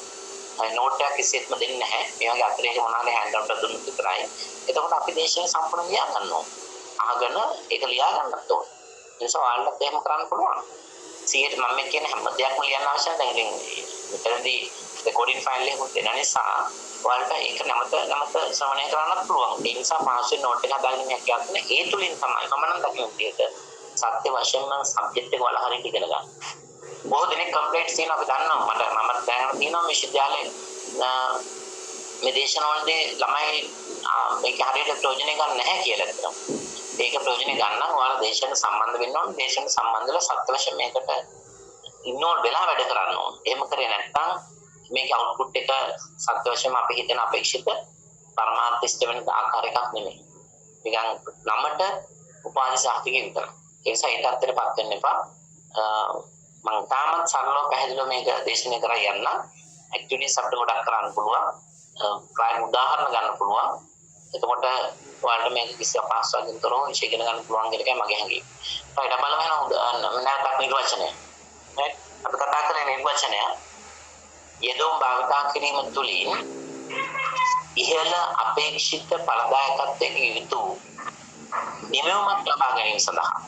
නෝට් එකක් කිසිසේත්ම දෙන්නේ නැහැ. මේ වගේ අතරේක මොනවාරි හෑන්ඩ් අවුට් එකක් දුන්නොත් විතරයි. එතකොට අපි දේශනය සම්පූර්ණ ලියා ගන්නවා. අහගෙන ඒක ලියා ගන්නත් ඕනේ. ඒ නිසා ඔයාලට එහෙම කරන්න පුළුවන්. 100ට මම මේ කියන හැම දෙයක්ම ලියන්න අවශ්‍ය නැහැ. දැන් මෙතනදී රෙකෝඩින් ෆයිල් එකක් දෙන නිසා ඔයාලට ඒක නැවත ශ්‍රවණය කරන්නත් පුළුවන්. ඒ නිසා පාස්වෙන් නෝට් එක හදාගෙන යන්න කියන්නේ ඒ තුලින් තමයි මම නම් දකින විදිහට සත්‍ය වශයෙන්ම සබ්ජෙක්ට් එක වල හරියට ඉගෙන ගන්න. බොහෝ දෙනෙක් කම්ප්ලීට් තියෙනවා අපි දන්නවා. මම දැනගෙන තියෙනවා විශ්වවිද්‍යාලේ මේ දේශනවලදී ළමයි මේක හරියට ප්‍රයෝජන ගන්න නැහැ කියලා හිතනවා. ඒක ප්‍රයෝජන ගන්න ඔයාලා දේශන සම්බන්ධ වෙන්න ඕනේ. දේශන සම්බන්ධලා සත්‍ය වශයෙන් මේකට ඉන්නෝල් වෙලා වැඩ කරන්න ඕනේ. එහෙම කරේ නැත්නම් මේකේ අවුට්පුට් එක සත්‍ය වශයෙන්ම අපි හිතන අපේක්ෂිත පරමාර්ථ ඉෂ්ට වෙන ආකාර එකක් නෙමෙයි. නිකන් නමට උපාධි සාහිතික විතරයි. ඒ නිසා ඒකට අත්‍යවශ්‍යපත් වෙන්න එපා. මම තාමත් සරලව පැහැදිලිව මේක දේශනය කරා යන්න. ඇක්ටිවිටිස් අපිට ගොඩක් කරන්න පුළුවන්. ප්‍රායෝගික උදාහරණ ගන්න පුළුවන්. එතකොට ඔයාලට මේක කිසි අපහසුතාවකින් තොරව විශේෂ ඉගෙන ගන්න පුළුවන් කියන එකයි මගේ හැඟීම. ඊට බලමු නැවතත් නිර්වචනය. right? අපි කතා කරන්නේ නිර්වචනය. යෙදුම් භාවිතා කිරීම තුළින් ඉහළ අපේක්ෂිත ඵලදායකත්වයක යුතු නිමවමක් ලබා ගැනීම සඳහා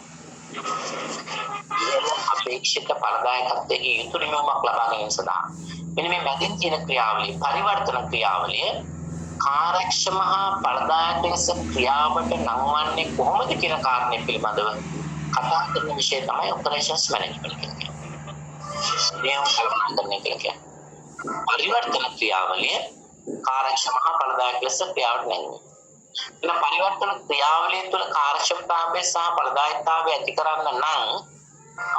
ඉහළ අපේක්ෂිත ඵලදායකත්වයක යුතු නිමවමක් ලබා ගැනීම සඳහා මෙන්න මේ මැදින් තියෙන ක්‍රියාවලිය පරිවර්තන ක්‍රියාවලිය කාර්යක්ෂම හා ඵලදායක ලෙස ක්‍රියාවට නංවන්නේ කොහොමද කියන කාරණය පිළිබඳව කතා කරන විෂය තමයි ඔපරේෂන්ස් මැනේජ්මන්ට් කියන්නේ. මේව කල්පනා කියන්නේ පරිවර්තන ක්‍රියාවලිය කාර්යක්ෂම හා ඵලදායක ලෙස ක්‍රියාවට නැංවීම. එන පරිවර්තන ක්‍රියාවලිය තුළ කාර්යක්ෂමතාවය සහ ඵලදායීතාවය ඇති කරන්න නම්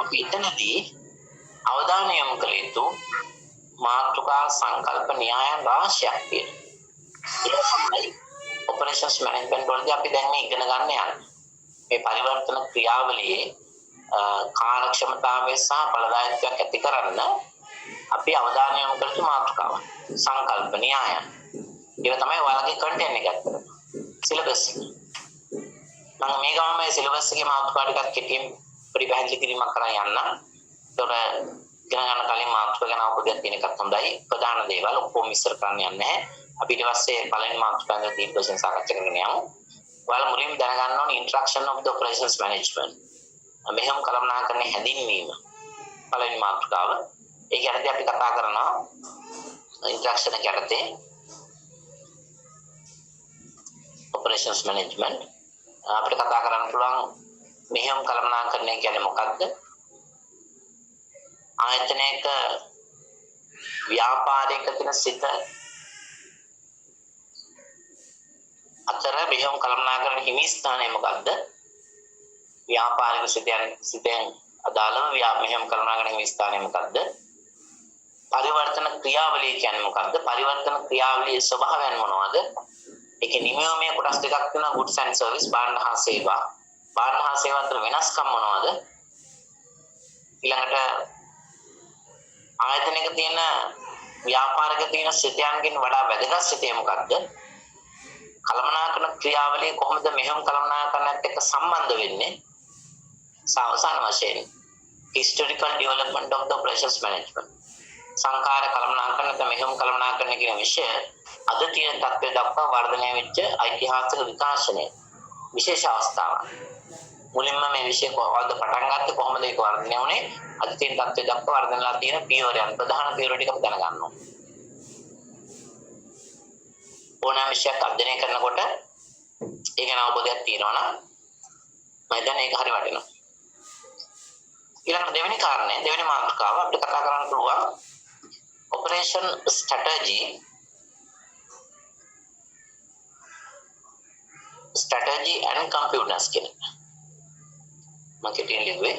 අපි එතනදී අවධානය යොමු කළ යුතු මාතෘකා සංකල්ප න්‍යායන් රාශියක් තියෙනවා. ඒ තමයි ඔපරේෂන්ස් මැනේජ්මන්ට් වලදී අපි දැන් මේ ඉගෙන ගන්න යන්නේ. මේ පරිවර්තන ක්‍රියාවලියේ කාර්යක්ෂමතාවය සහ ඵලදායීත්වයක් ඇති කරන්න අපි අවධානය යොමු කළ යුතු මාතෘකාව සංකල්ප න්‍යායන්. ඒක තමයි ඔයාලගේ කන්ටෙන්ට් එක ඇත්තට. සිලබස් එක. මම මේ ගමම සිලබස් එකේ මාතෘකා ටිකක් කෙටියෙන් පරිපැහැදිලි කිරීමක් කරන් යන්න. ඒතකොට ඉගෙන ගන්න කලින් මාතෘකාව ගැන අවබෝධයක් තියෙන එකත් හොඳයි. ප්‍රධාන දේවල් ඔක්කොම විස්තර කරන්න යන්නේ නැහැ. අපි ඊට පස්සේ පළවෙනි මාතෘකාවෙන් දීප් වශයෙන් සාකච්ඡා කරගෙන යමු. ඔයාලා මුලින්ම දැනගන්න ඕනේ introduction of the operations management. මෙහෙම කළමනාකරණයේ හැඳින්වීම. පළවෙනි මාතෘකාව. ඒක යටතේ අපි කතා කරනවා introduction එක යටතේ operations management අපිට කතා කරන්න පුළුවන් මෙහෙම කළමනාකරණය කියන්නේ මොකක්ද? ආයතනයක ව්‍යාපාරයක තියෙන සිත අතර මෙහෙම කළමනාකරණ හිමි ස්ථානය මොකක්ද? ව්‍යාපාරික සිතෙන් අදාළව මෙහෙම කළමනාකරණ හිමි ස්ථානය මොකක්ද? පරිවර්තන ක්‍රියාවලිය කියන්නේ මොකක්ද? පරිවර්තන ක්‍රියාවලියේ ස්වභාවයන් මොනවද? ඒකේ නිමවමේ කොටස් දෙකක් තියෙනවා goods and service භාණ්ඩ හා සේවා. භාණ්ඩ හා සේවා අතර වෙනස්කම් මොනවද? ඊළඟට ආයතනයක තියෙන ව්‍යාපාරික තියෙන සිතයන්ගෙන් වඩා වැදගත් සිතේ මොකක්ද? කළමනාකරන ක්‍රියාවලිය කොහොමද මෙහෙම කළමනාකරනත් එක්ක සම්බන්ධ වෙන්නේ? අවසාන වශයෙන් historical development of the process management. සංඛාර කළමනාකරන නැත්නම් මෙහෙම කළමනාකරන කියන විෂය අද තියෙන තත්ත්වය දක්වා වර්ධනය වෙච්ච ඓතිහාසික විකාශනය විශේෂ අවස්ථාවක්. මුලින්ම මේ විෂය කොහොමද පටන් ගත්තේ, කොහොමද ඒක වර්ධනය වුනේ, අද තියෙන තත්ත්වය දක්වා වර්ධනලා තියෙන පියවරයන්, ප්‍රධාන පියවර ටික අපි දැනගන්න ඕනේ. ඕනෑම විෂයක් අධ්‍යයනය කරනකොට ඒක ගැන අවබෝධයක් තියෙනවා නම් මම දැන් ඒක හරි වටිනවා. ඊළඟ දෙවෙනි කාරණය, දෙවෙනි මාතෘකාව අපිට කතා කරන්න පුළුවන් operation strategy and computers කියන එක. මම කෙටියෙන් ලිව්වේ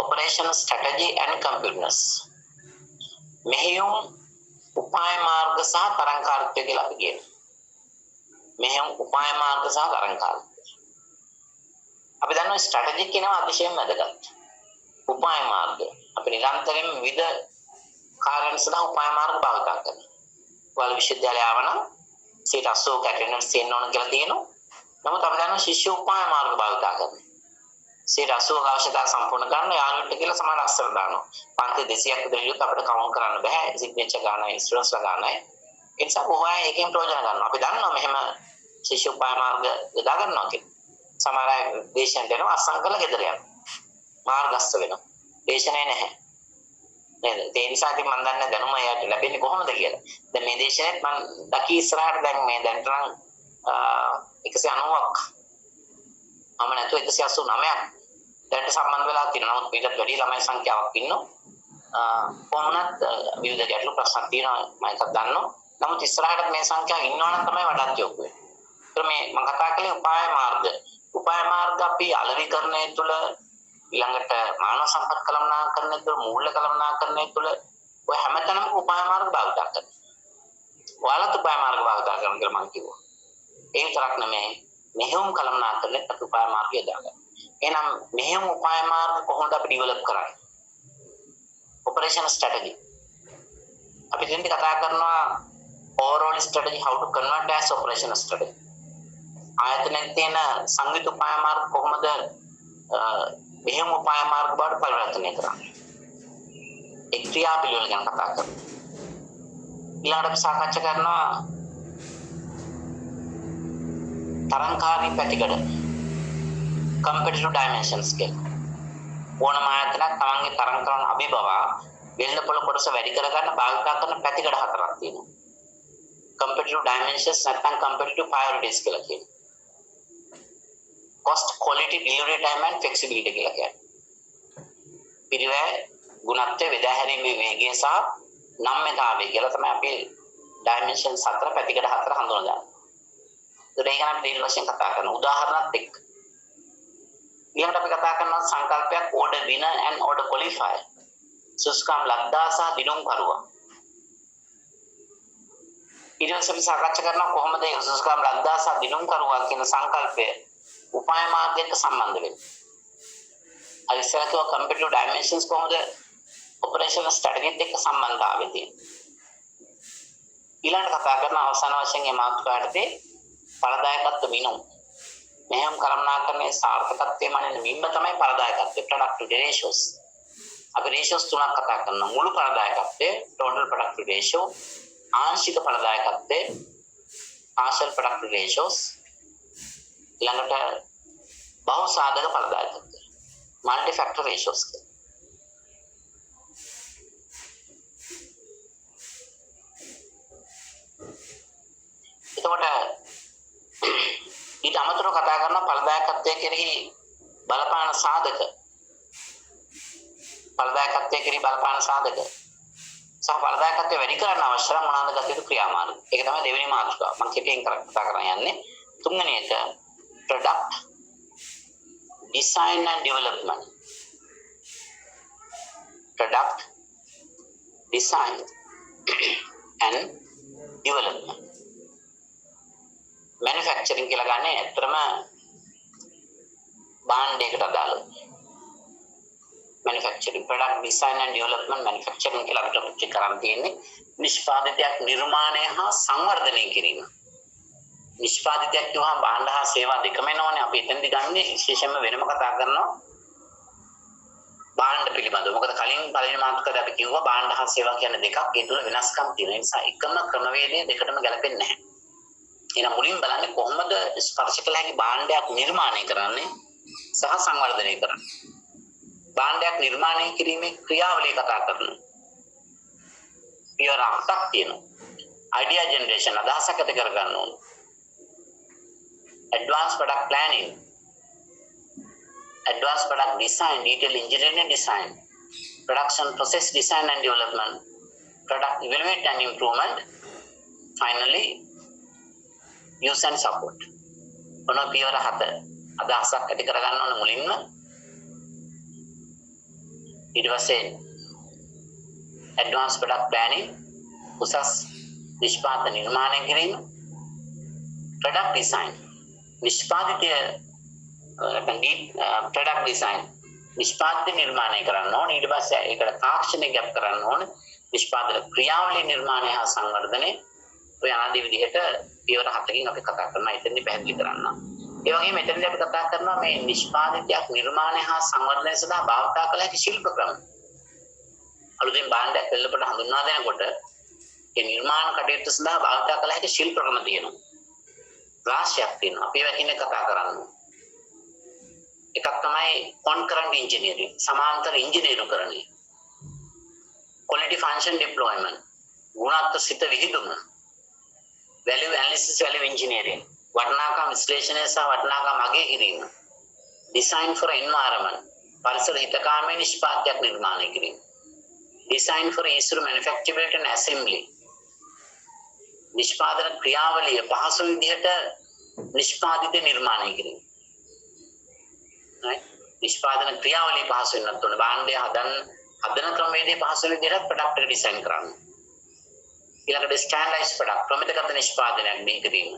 operation strategy and computers. මෙහෙයුම් උපාය මාර්ග සහ තරංකාරීත්වය කියලා අපි කියනවා. මෙහෙයුම් උපාය මාර්ග සහ තරංකාරීත්වය. අපි දන්නවා ස්ට්‍රැටජි කියනවා අතිශයින්ම වැදගත්. උපාය මාර්ග අපි නිරන්තරයෙන් විවිධ කාර්යයන් සඳහා උපාය මාර්ග භාවිත කරනවා. ඔයාලා විශ්වවිද්‍යාලය ආවනම් 80% ඇටෙන්ඩන්ස් තියෙන්න ඕන කියලා තියෙනවා. නමුත් අපි දන්නවා ශිෂ්‍ය උපාය මාර්ග භාවිත කරනවා. 80% අවශ්‍යතාව සම්පූර්ණ කරන්න යාළුවෙක්ට කියලා සමාන අක්ෂර දානවා. පන්ති 200ක් විතර ඉලියොත් අපිට කවුන්ට් කරන්න බෑ. සිග්නේචර් ගන්නයි, ඉන්ස්ට්‍රක්ෂන්ස් ගන්නයි. ඒ නිසා කොහොමද එකෙන් ප්‍රයෝජන ගන්නවා. අපි දන්නවා මෙහෙම ශිෂ්‍ය උපාය මාර්ග යොදා ගන්නවා කියලා. සමහර අය දේශනට එනවා අස්සම් කරලා ගෙදර යනවා. මාර්ගස්ත වෙනවා. දේශනේ නැහැ. නේද? ඒ නිසා ඉතින් මම දන්නේ දැනුම එයාට ලැබෙන්නේ කොහොමද කියලා. දැන් මේ දේශනෙත් මම දකි ඉස්සරහට දැන් මේ දැන්ට නම් 190ක් මම නැතුව 189ක් දැන්ට සම්බන්ධ වෙලා තියෙනවා. නමුත් මේකට වැඩි ළමයි සංඛ්‍යාවක් ඉන්නවා. කොහොමවත් විවිධ ගැටලු ප්‍රශ්න තියෙනවා මම එකක් දන්නවා. නමුත් ඉස්සරහට මේ සංඛ්‍යාව ඉන්නවා නම් තමයි වඩාත් යොගු වෙන්නේ. ඒත් මේ මම කතා කළේ උපාය මාර්ග. උපාය මාර්ග අපි අලෙවිකරණය තුළ ඊළඟට මානව සම්පත් කළමනාකරණය තුළ මූල්‍ය කළමනාකරණය තුළ ඔය හැමතැනම උපාය මාර්ග භාවිත කරනවා. ඔයාලත් උපාය මාර්ග භාවිත කරනවා කියලා මම කිව්වා. ඒ විතරක් නෙමෙයි මෙහෙයුම් කළමනාකරණයට අපි උපාය මාර්ගය දාගන්න. එහෙනම් මෙහෙයුම් උපාය මාර්ග කොහොමද අපි ඩෙවලොප් කරන්නේ? Operation strategy. අපි දැන් කතා කරනවා overall strategy how to convert as operation strategy. ආයතනයේ තියෙන සංයුක්ත උපාය මාර්ග කොහොමද මෙහෙම උපාය මාර්ග බවට පරිවර්තනය කරන්නේ? ඒ ක්‍රියාපිළිවෙල ගැන කතා කරමු. ඊළඟට අපි සාකච්ඡා කරනවා තරංකාරී පැතිකඩ competitive dimensions කියලා. ඕනම ආයතනයක් තමන්ගේ තරං කරන අභිබව වෙළඳපොළ කොටස වැඩි කරගන්න භාවිත කරන පැතිකඩ හතරක් තියෙනවා. competitive dimensions නැත්නම් competitive priorities කියලා කියනවා. cost, quality, delivery time and flexibility කියලා කියනවා. පිරිවැය, ගුණත්වය, වෙදාහැරීමේ වේගය සහ නම්‍යතාවය කියලා තමයි අපි dimensions හතර පැතිකඩ හතර හඳුනගන්නේ. ඒක ගැන අපි දීර්ඝ වශයෙන් කතා කරනවා. උදාහරණයක් එක්ක. ඊළඟට අපි කතා කරනවා සංකල්පයක් order winner and order qualifier. සුස්කම් ලද්දා සහ දිනුම් කරුවා. ඊළඟට අපි සාකච්ඡා කරනවා කොහොමද සුස්කම් ලද්දා සහ දිනුම් කරුවා කියන සංකල්පය උපාය මාර්ගයට සම්බන්ධ වෙන්නේ. අර ඉස්සරහ කිව්ව competitive dimensions කොහොමද operational strategy එක්ක සම්බන්ධතාවය තියෙන්නේ. ඊළඟට කතා කරන අවසාන වශයෙන් මේ මාතෘකාවටදී ඵලදායකත්ව මිනුම්. මෙහෙම කළමනාකරණයේ සාර්ථකත්වයේ මනින මිම්ම තමයි ඵලදායකත්වය, productivity ratios. අපි ratios තුනක් කතා කරනවා. මුළු ඵලදායකත්වය total productivity ratio, ආංශික ඵලදායකත්වය partial productivity ratios, ඊළඟට බහු සාධක ඵලදායකත්වය multi factor ratios. එතකොට ඊට අමතරව කතා කරන ඵලදායකත්වයේ කෙරෙහි බලපාන සාධක සහ ඵලදායකත්වය වැඩි කරන්න අවශ්‍ය නම් මොනවාද ගත යුතු ක්‍රියාමාර්ග. ඒක තමයි දෙවෙනි මාතෘකාව. මම කෙටියෙන් කතා කරන්න යන්නේ. තුන්වෙනි එක product design and development. product design and development. manufacturing කියලා ගන්න ඇත්තටම භාණ්ඩයකට අදාළයි. manufacturing, product design and development, manufacturing කියලා අපිට ඔබ්ජෙක්ට් කරන් තියෙන්නේ නිෂ්පාදිතයක් නිර්මාණය හා සංවර්ධනය කිරීම. නිෂ්පාදිතයක් කියවහම භාණ්ඩ හා සේවා දෙකම එනවනේ. අපි එතෙන්දි ගන්නේ විශේෂයෙන්ම වෙනම කතා කරනවා භාණ්ඩ පිළිබඳව. මොකද කලින් පළවෙනි මාතෘකාවේ අපි කිව්වා භාණ්ඩ හා සේවා කියන්නේ දෙකක්. ඒ තුල වෙනස්කම් තියෙන නිසා එකම ක්‍රමවේදය දෙකටම ගැලපෙන්නේ නැහැ. එහෙනම් මුලින් බලන්නේ කොහොමද ස්පර්ශ කළ හැකි භාණ්ඩයක් නිර්මාණය කරන්නේ සහ සංවර්ධනය කරන්නේ. භාණ්ඩයක් නිර්මාණය කිරීමේ ක්‍රියාවලිය කතා කරනවා. පියවර 8ක් තියෙනවා. idea generation අදහසක් ඇති කර ගන්න ඕන. advanced product planning, advanced product design, detail engineering design, production process design and development, product evaluate and improvement, finally use and support. ඔන්න පියවර 7 අදහසක් ඇති කර ගන්න ඕන මුලින්ම. ඊට පස්සේ advanced product planning උසස් නිෂ්පාදන නිර්මාණය කිරීම, product design නිෂ්පාදිතය product design නිෂ්පාදිත නිර්මාණය කරන්න ඕන. ඊට පස්සේ ඒකට තාක්ෂණික ගැප් කරන්න ඕන. නිෂ්පාදන ක්‍රියාවලිය නිර්මාණය හා සංවර්ධනය ඔය ආදී විදිහට පියවර 7කින් අපි කතා කරනවා. එතෙන්දි පැහැදිලි කරන්න. ඒ වගේම එතෙන්දී අපි කතා කරනවා මේ නිෂ්පාදිතයක් නිර්මාණය හා සංවර්ධනය සඳහා භාවිත කළ හැකි ශිල්ප ක්‍රම. අලුතෙන් භාණ්ඩයක් එල්ලපට හඳුන්වා දෙනකොට ඒ නිර්මාණ කටයුතු සඳහා භාවිත කළ හැකි ශිල්ප ක්‍රම තියෙනවා. රාශියක් තියෙනවා. අපි ඒවා කියන්නේ කතා කරන්නේ. එකක් තමයි concurrent engineering, සමාන්තර ඉංජිනේරුකරණය. quality function deployment, ගුණාත්මක සිත විහිදුම. value analysis, value engineering, වටිනාකම් විශ්ලේෂණය සහ වටිනාකම් අගය කිරීම. design for environment, පරිසර හිතකාමී නිෂ්පාදනයක් නිර්මාණය කිරීම. design for easy manufacturability and assembly, නිෂ්පාදන ක්‍රියාවලිය පහසු විදිහට නිෂ්පාදිත නිර්මාණය කිරීම. right? නිෂ්පාදන ක්‍රියාවලිය පහසු වෙන්නත් ඕනේ. භාණ්ඩය හදන ක්‍රමවේදයේ පහසු විදිහට ප්‍රොඩක්ට් එක ඩිසයින් කරන්න. ඊළඟට ස්ටෑන්ඩර්ඩයිස් ප්‍රොඩක්ට් ප්‍රමිතගත නිෂ්පාදනයක් බිහි කිරීම.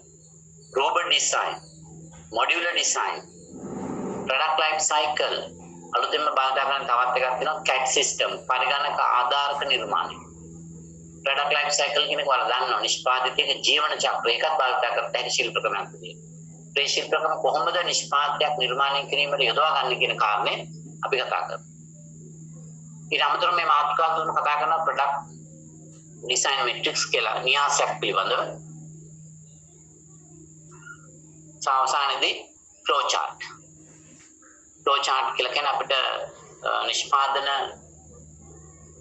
Robot design, modular design, product life cycle, අලුතෙන්ම භාවිත කරන තවත් එකක් තියෙනවා CAD සිස්ටම්, පරිගණක ආධාරක නිර්මාණය. ප්‍රොඩක්ට් ලයිෆ් සයිකල් කියන එක ඔයාලා දන්නවා. නිෂ්පාදිතයක ජීවන චක්‍රය එකක් භාවිත කරලා හැකි ශිල්ප ක්‍රමයක් තියෙනවා. මේ ශිල්ප ක්‍රම කොහොමද නිෂ්පාදනයක් නිර්මාණය කිරීමට යොදවා ගන්න කියන කාරණේ අපි කතා කරමු. ඊට අමතරව මේ මාතෘකාව තුන කතා කරන ප්‍රොඩක්ට් ඩිසයින් මෙට්‍රික්ස් කියලා න්‍යාසයක් පිළිබඳව. සාවසානයේදී ෆ්ලෝ chart. ෆ්ලෝ chart කියලා කියන්නේ අපිට නිෂ්පාදන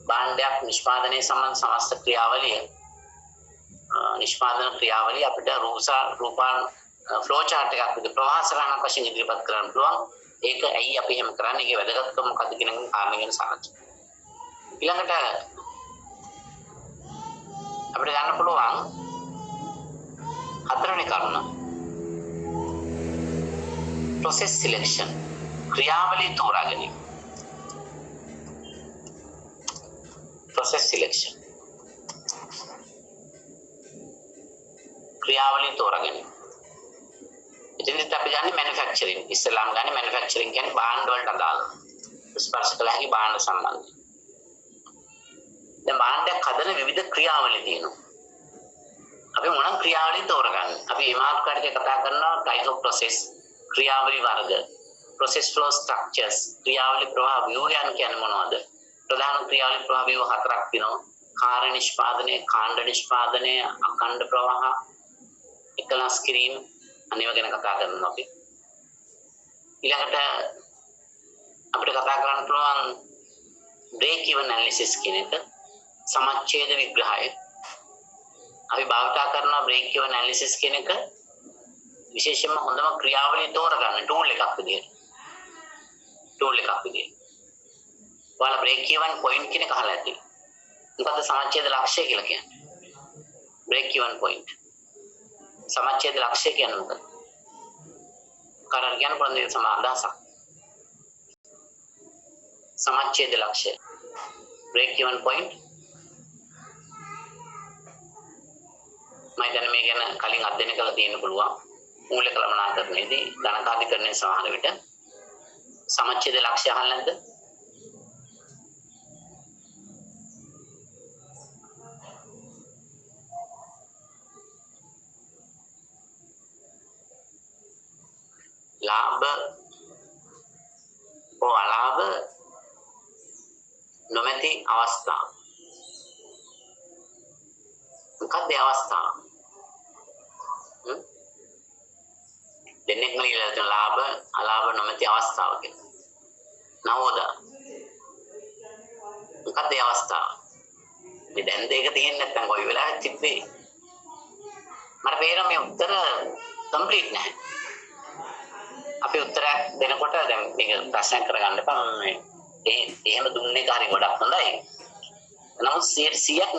භාණ්ඩයක් නිෂ්පාදනයේ සම්බන්ධ සමස්ත ක්‍රියාවලිය නිෂ්පාදන ක්‍රියාවලිය අපිට රූපාන් ෆ්ලෝ chart එකක් විදිහට ප්‍රවාහසරණක් වශයෙන් ඉදිරිපත් කරන්න පුළුවන්. ඒක ඇයි අපි එහෙම කරන්නේ? ඒකේ වැදගත්කම මොකක්ද කියන කාරණේ ගැන සාකච්ඡා. ඊළඟට අපිට ගන්න පුළුවන් හතරවෙනි කරුණ process selection, ක්‍රියාවලිය තෝරා ගැනීම. process selection, ක්‍රියාවලිය තෝරා ගැනීම. ඉතින් අපි ගන්නේ manufacturing. ඉස්සෙල්ලාම ගන්නේ manufacturing කියන්නේ භාණ්ඩ වලට අදාළ ස්පර්ශ කළ හැකි භාණ්ඩ සම්බන්ධයි. දැන් භාණ්ඩයක් හදන විවිධ ක්‍රියාවලි තියෙනවා. අපි මොන ක්‍රියාවලිය තෝරගන්නේ? අපි මේ මාතෘකාවේ කතා කරනවා type of process, ක්‍රියාවලි වර්ග, process flow structures, ක්‍රියාවලි ප්‍රවාහ ව්‍යුහයන් කියන්නේ මොනවද? ප්‍රධාන ක්‍රියාවලි ප්‍රවාහ ව්‍යුහ හතරක් තියෙනවා. කාර්ය නිෂ්පාදනය, කාණ්ඩ නිෂ්පාදනය, අඛණ්ඩ ප්‍රවාහ, එකලස් කිරීම, අනිව ගැන කතා කරනවා අපි. ඊළඟට අපිට කතා කරන්න පුළුවන් break even analysis කියන එක, සමච්ඡේද විග්‍රහය. අපි භාවිත කරන break even analysis කියන එක විශේෂයෙන්ම හොඳම ක්‍රියාවලිය තෝරගන්න tool එකක් විදියට. ඔයාලා break even point කියන එක අහලා ඇති. මොකද්ද සමච්ඡේද ලක්ෂ්‍ය කියලා කියන්නේ? break even point. සමච්ඡේද ලක්ෂ්‍ය කියන්නේ මොකක්ද? කරන්න කියන පොරොන්දු සමාදාසක්. සමච්ඡේද ලක්ෂ්‍ය. break even point. මම දැන් මේ ගැන කලින් අධ්‍යයනය කරලා තියෙන්න පුළුවන්. මූලික කළමනාකරණයේදී ධනකාධිකරණයේ සමහර විට සමච්ඡේද ලක්ෂ්‍ය අහලා නැද්ද? ලාභ හෝ අලාභ නොමැති අවස්ථා. මොකක්ද ඒ අවස්ථාව? දෙන්නෙක් මලියලා තියෙන ලාභ අලාභ නොමැති අවස්ථාව කියලා. නවෝද? මොකක්ද ඒ අවස්ථාව? මේ දැන් දෙක තියෙන්නේ නැත්නම් කොයි වෙලාවෙත් තිබ්බේ? මට පේනවා මේ උත්තර කම්ප්ලීට් නැහැ. අපි උත්තරයක් දෙනකොට දැන් මේක ප්‍රශ්නයක් කරගන්න එපා. මේ එහෙම දුන්නේ කාරි ගොඩක් හොඳයි. නමුත් 100ක්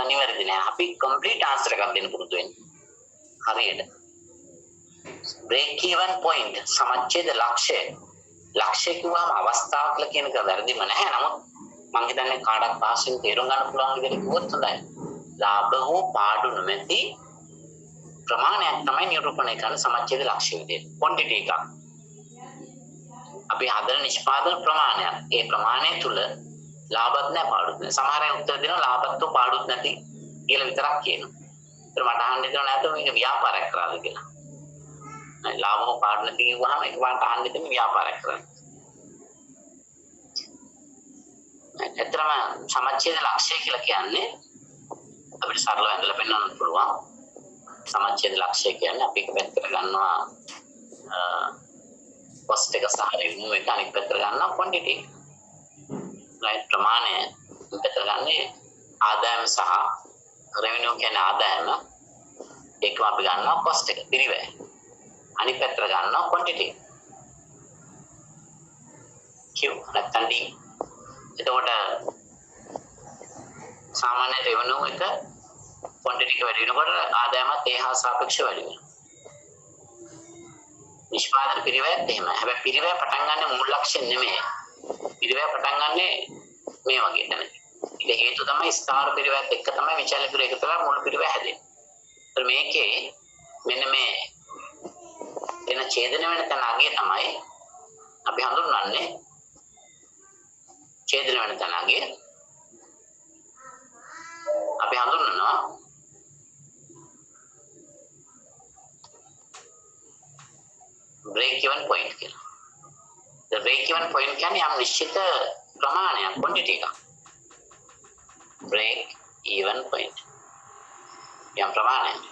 නිවැරදි නෑ. අපි කම්ප්ලීට් ආන්සර් එකක් දෙන්න පුරුදු වෙන්න. හරියට. break even point සමච්ඡේද ලක්ෂ්‍ය. ලක්ෂ්‍ය කිව්වම අවස්ථාව කියලා කියන එක වැරදිම නැහැ. නමුත් මම හිතන්නේ කාටවත් පාසෙන් තේරුම් ගන්න පුළුවන් විදිහට කිව්වොත් හොඳයි. ලාභ හෝ පාඩු නොමැති ප්‍රමාණයක් තමයි නිරූපණය කරන සමච්ඡේද ලක්ෂ්‍ය විදිහට. quantity එකක්. අපි හදන නිෂ්පාදන ප්‍රමාණයක්. ඒ ප්‍රමාණය තුල ලාභත් නැහැ පාඩුත් නැහැ. සමහර අය උත්තර දෙනවා ලාභත් පාඩුත් නැති කියලා විතරක් කියනවා. ඒතර මට අහන්න දෙනවා නැත්නම් මේක ව්‍යාපාරයක් කරාද කියලා. ලාභ හෝ පාඩු නැති කිව්වහම එකපාරට අහන්න දෙන්නේ ව්‍යාපාරයක් කරන්නේ. ඇත්තටම සමච්ඡේද ලක්ෂ්‍ය කියලා කියන්නේ අපිට සරලව ඇඳලා පෙන්වන්න පුළුවන්. සමච්ඡේද ලක්ෂ්‍ය කියන්නේ අපි එක පැත්තකට ගන්නවා cost එක සහ revenue එක අනිත් පැත්තට ගන්නවා quantity. right ප්‍රමාණය පැත්තට ගන්නේ ආදායම සහ revenue කියන්නේ ආදායම ඒකම අපි ගන්නවා cost එක පිරිවැය. අනිත් පැත්තට ගන්නවා quantity. Q නැත්නම් D. එතකොට සාමාන්‍ය revenue එක quantity එක වැඩි වෙනකොට ආදායමත් ඒ හා සාපේක්ෂව වැඩි වෙනවා. නිෂ්පාදන පිරිවැයත් එහෙමයි. හැබැයි පිරිවැය පටන් ගන්න මුල් ලක්ෂ්‍ය නෙමෙයි. පිරිවැය පටන් ගන්න මේ වගේ තමයි. ඒක හේතු තමයි ස්ථාවර පිරිවැයත් එක්ක තමයි විචල්‍ය පිරිවැය එකතු කරලා මුල් පිරිවැය හැදෙන්නේ. ඒත් මේකේ මෙන්න මේ එන ඡේදන වෙන තැන අගය තමයි අපි හඳුන්වන්නේ ඡේදන වෙන තැන අගය අපි හඳුන්වනවා break even point කියලා. The break even point කියන්නේ යම් නිශ්චිත ප්‍රමාණයක් quantity එකක්. break even point. යම් ප්‍රමාණයක්.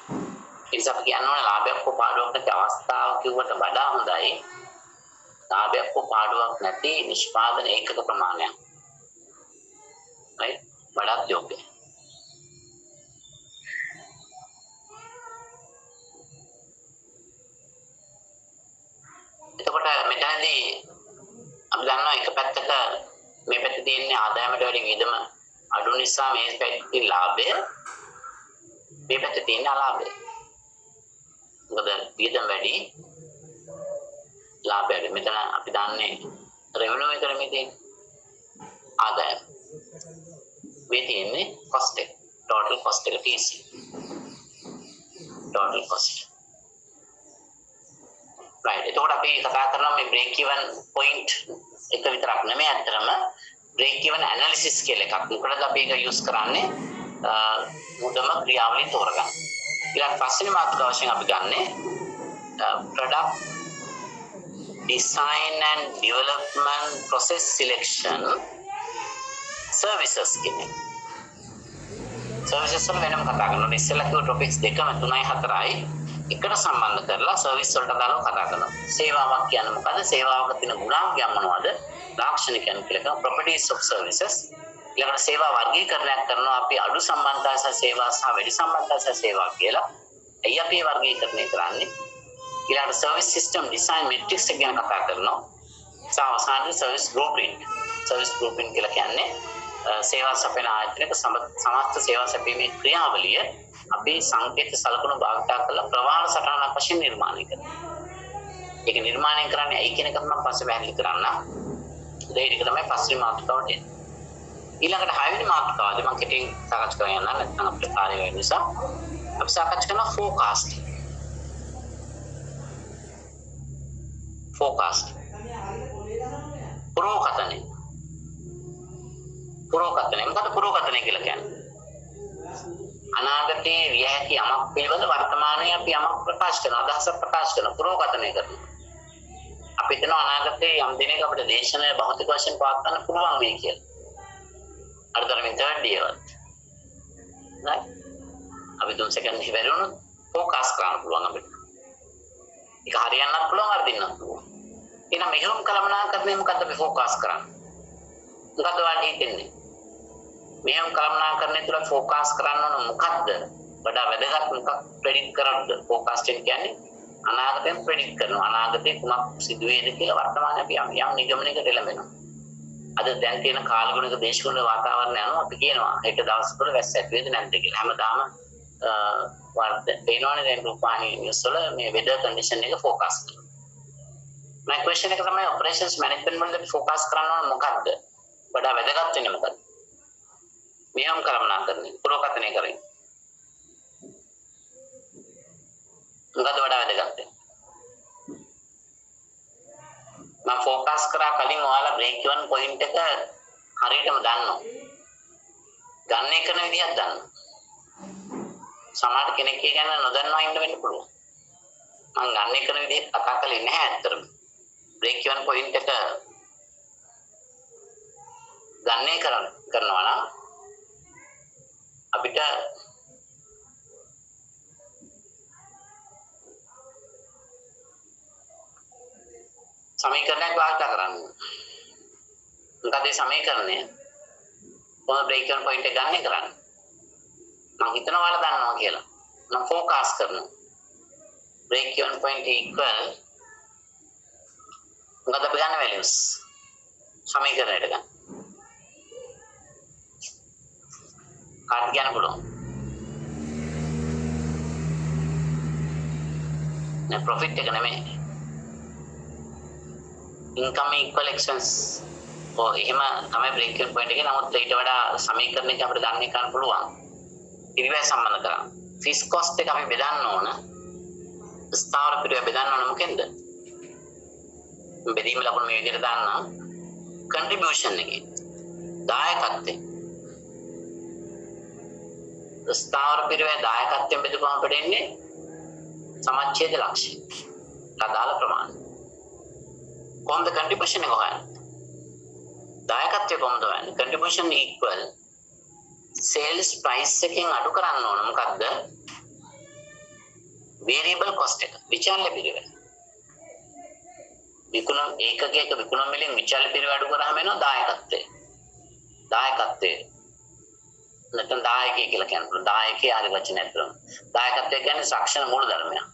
ඉතින් අපි කියනවා ලාභයක් හෝ පාඩුවක් නැති අවස්ථාව කිව්වට වඩා හොඳයි. ලාභයක් හෝ පාඩුවක් නැති නිෂ්පාදන ඒකක ප්‍රමාණයක්. right? වඩාත් යෝග්‍යයි. එතකොට මෙතනදී අපි දන්නවා එක පැත්තක මේ පැත්තේ තියෙන ආදායමට වැඩි වියදම අඩු නිසා මේ පැත්තේ ලාභය මේ පැත්තේ තියෙන අලාභය. මොකද වියදම වැඩි ලාභය වැඩි. මෙතන අපි දන්නේ revenue එක නෙමෙයි තියෙන්නේ ආදායම. මේ තියෙන්නේ cost එක. total cost එක TC. total cost. right. එතකොට අපි කතා කරනවා මේ break even point එක විතරක් නෙමෙයි අතරම break even analysis කියලා එකක්. මොකද අපි ඒක use කරන්නේ මුදම ක්‍රියාවලිය තෝරගන්න. ඊළඟ පස්වෙනි මාතෘකාව වශයෙන් අපි ගන්නේ product design and development process selection services කියන්නේ. services වල වෙනම කතා කරනවා. ඉස්සෙල්ලා කිව්ව topics දෙකම 3යි 4යි එකට සම්බන්ධ කරලා සර්විස් වලට දාලා කතා කරනවා. සේවාවක් කියන්නේ මොකද්ද? සේවාවක තියෙන ගුණාංගයන් මොනවද? ලාක්ෂණිකයන් කියලා properties of services. ඊළඟට සේවා වර්ගීකරණයක් කරනවා අපි අඩු සම්බන්ධතා සහ සේවා සහ වැඩි සම්බන්ධතා සහ සේවා කියලා. එයි අපි වර්ගීකරණය කරන්නේ. ඊළඟට service system design metrics එක ගැන කතා කරනවා. සහ අවසානයේ service blueprint. service blueprint කියලා කියන්නේ සේවා සපයන ආයතනයක සමස්ත සේවා සැපීමේ ක්‍රියාවලිය අපි සංකේත සලකුණු භාවිතා කරලා ප්‍රවාහ සටහනක් වශයෙන් නිර්මාණය කරනවා. ඒක නිර්මාණය කරන්නේ ඇයි කියන එක මම පස්සේ පැහැදිලි කරන්න. ඒක තමයි පස්වෙනි මාතෘකාව දෙන්නේ. ඊළඟට 6 වෙනි මාතෘකාවදී මම කෙටියෙන් සාකච්ඡා කරන්න යනවා. නැත්නම් අපිට කාලය වෙන නිසා අපි සාකච්ඡා කරනවා forecasting. forecast. පුරෝකතනය. පුරෝකතනය. මොකද පුරෝකතනය කියලා කියන්නේ? අනාගතයේ විය හැකි යමක් පිළිබඳ වර්තමානයේ අපි යමක් ප්‍රකාශ කරන අදහසක් ප්‍රකාශ කරන පුරෝකතනය කරනවා. අපි හිතන අනාගතයේ යම් දිනයක අපිට දේශනය භෞතික වශයෙන් පවත්වන්න පුළුවන් වෙයි කියලා. අරතරමින් third year. right? අපි 3 සෙකන්ඩ් ඉවර වුණොත් ફોකස් කරන්න පුළුවන් අපිට. ඒක හරියන්නත් පුළුවන් අරදින්නත් පුළුවන්. එහෙනම් මෙහෙම කළමනාකරණය මොකද්ද අපි ફોකස් කරන්නේ? මොකද්ද ඔයාලට හිතෙන්නේ? මෙහෙම කළමනාකරණය තුළ ફોකස් කරන්න ඕන මොකද්ද? වඩා වැදගත් මොකක් ප්‍රෙඩික්ට් කරන්නද? ફોකාස්ටිං කියන්නේ අනාගතයෙන් ප්‍රෙඩික්ට් කරනවා. අනාගතේ කුමක් සිදු වේද කියලා වර්තමානයේ අපි යම් නිගමනයකට එළඹෙනවා. අද දැන් තියෙන කාලගුණික දේශගුණික වාතාවරණය අනුව අපි කියනවා හෙට දවස් වල වැස්ස ඇති වේද නැද්ද කියලා. හැමදාම පේනවනේ දැන් රූපවාහිනී නිවුස් වල මේ වෙදර් කන්ඩිෂන් එක ફોකස් කරනවා. මම ක්වෙස්චන් එක තමයි ඔපරේෂන්ස් මැනේජ්මන්ට් වලදී අපි ફોකස් කරන්න ඕන මොකද්ද? වඩා වැදගත් වෙන්නේ මොකද්ද? මෙහෙම කළමනාකරණය පුරෝකථනය කරන්නේ. මොකද්ද වඩා වැදගත් වෙන්නේ? මම ફોකස් කරා කලින් ඔයාලා බ්‍රේක් ඉවන් පොයින්ට් එක හරියටම දන්නවා. ගන්න කරන විදිහක් දන්නවා. සමහර කෙනෙක් කියන නොදන්නවා ඉන්න වෙන්න පුළුවන්. මම ගන්න කරන විදිහ කතා කළේ නැහැ ඇත්තටම. බ්‍රේක් ඉවන් පොයින්ට් එක ගන්නේ කරනවා නම් අපිට සමීකරණයක් වාර්තා කරන්න. මොකද මේ සමීකරණය කොහොමද බ්‍රේක් ඉවන් පොයින්ට් එක ගන්න කරන්නේ? මම හිතනවා ඔයාලා දන්නවා කියලා. මම ફોකස් කරනවා. බ්‍රේක් ඉවන් පොයින්ට් equal මොකද අපි ගන්න values සමීකරණයට ගන්න. කාට කියන්න පුළුවන්? නෑ ප්‍රොෆිට් එක නෙමෙයි. income equal expense. එහෙම තමයි බ්‍රේක් ඉවන් පොයින්ට් එකේ. නමුත් ඊට වඩා සමීකරණයක අපිට ගන්න කරන්න පුළුවන්. පිරිවැය සම්බන්ධ කරා. ෆික්ස් කොස්ට් එක අපි බෙදන්න ඕන. ස්ථාවර පිරිවැය බෙදන්න ඕන මොකෙන්ද? බෙදීම ලකුණු මේ විදිහට දාන්න. contribution එකේ දායකත්වය. ස්ථාවර පිරිවැය දායකත්වයෙන් බෙදපුවම අපිට එන්නේ සමච්ඡේද ලක්ෂ්‍ය. අදාළ ප්‍රමාණය. කොහොමද contribution එක හොයන්නේ? දායකත්වය කොහොමද හොයන්නේ? contribution equal sales price එකෙන් අඩු කරන්න ඕන මොකද්ද? variable cost එක. විචාල්‍ය පිරිවැය. විකුණන ඒකකයක විකුණන මිලෙන් විචාල්‍ය පිරිවැය අඩු කරාම එනවා දායකත්වය. දායකත්වය. නැත්නම් දායකය කියලා කියනවා. දායකයේ හරි වචනයක් තමයි. දායකත්වය කියන්නේ රක්ෂණ මූලධර්මයක්.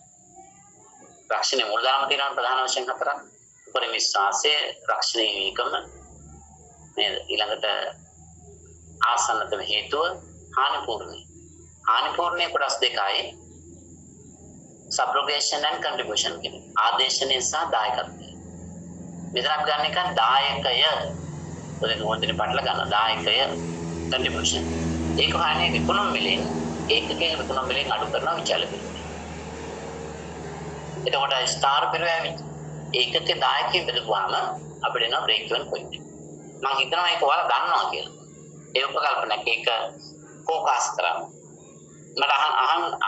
රක්ෂණයේ මූලධර්ම තියෙනවා ප්‍රධාන වශයෙන් හතරක්. උපරිම විශ්වාසය, රක්ෂණීය වීකම, නේද? ඊළඟට ආසන්නතම හේතුව හානිපූර්ණයි. හානිපූර්ණයේ කොටස් දෙකයි subrogation and contribution කියන්නේ. ආදේශනය සහ දායකත්වය. මෙතන අපි ගන්න එක දායකය. ඔතන මොන්දේ පටල ගන්න දායකය contribution. ඒක හානේ විකුණුම් මිලෙන් ඒකකයේ විකුණුම් මිලෙන් අඩු කරනවා විචාල පිරිවැය. එතකොට ස්ටාර් පිරිවැය ඒකකේ දායකයෙක් බෙදුවාම අපිට එනවා බ්‍රේක් ඉවන් පොයින්ට්. මම හිතනවා ඒක ඔයාලා දන්නවා කියලා. ඒ උපකල්පනයක් ඒක ફોකස් කරා. මට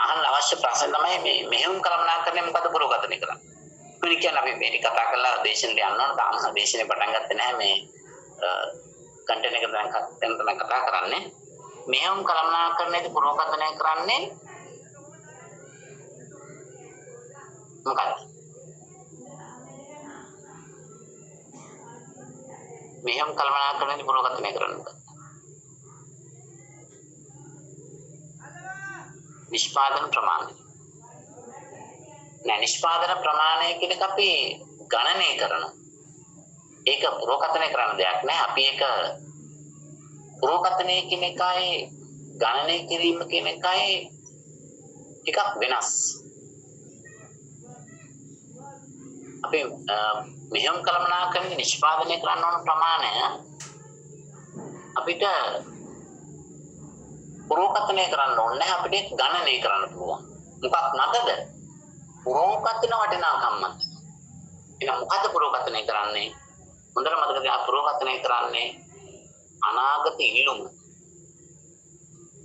අහන්න අවශ්‍ය ප්‍රශ්න තමයි මේ මෙහෙම කළමනාකරණය මොකද පුරෝගතනය කරන්නේ. මොකද කියන්නේ අපි මේක කතා කරලා දේශනෙට යන්න ඕන. තාම දේශනේ පටන් ගත්තේ නැහැ මේ කන්ටෙන්ට් එක දැන් තමයි කතා කරන්නේ. මෙහෙම කළමනාකරණයේදී පුරෝගතනය කරන්නේ මොකක්ද? මෙහෙම කළමනාකරණයේදී පුරෝගතනය කරන්නේ නිෂ්පාදන ප්‍රමාණය. නෑ නිෂ්පාදන ප්‍රමාණය කියන එක අපි ගණනය කරනවා. ඒක පුරෝකථනය කරන දෙයක් නෑ. අපි ඒක පුරෝකථනය කියන එකයි ගණනය කිරීම කියන එකයි ටිකක් වෙනස්. අපි මෙහෙම කළමනාකරණය නිෂ්පාදනය කරන්න ඕන ප්‍රමාණය අපිට පුරෝකථනය කරන්න ඕනේ නැහැ. අපිට ගණනය කරන්න පුළුවන්. මොකක් මතද? පුරෝකථන වටිනාකම් මත. එහෙනම් මොකද පුරෝකථනය කරන්නේ? හොඳට මතක තියාගන්න පුරෝකථනය කරන්නේ අනාගත ඉල්ලුම.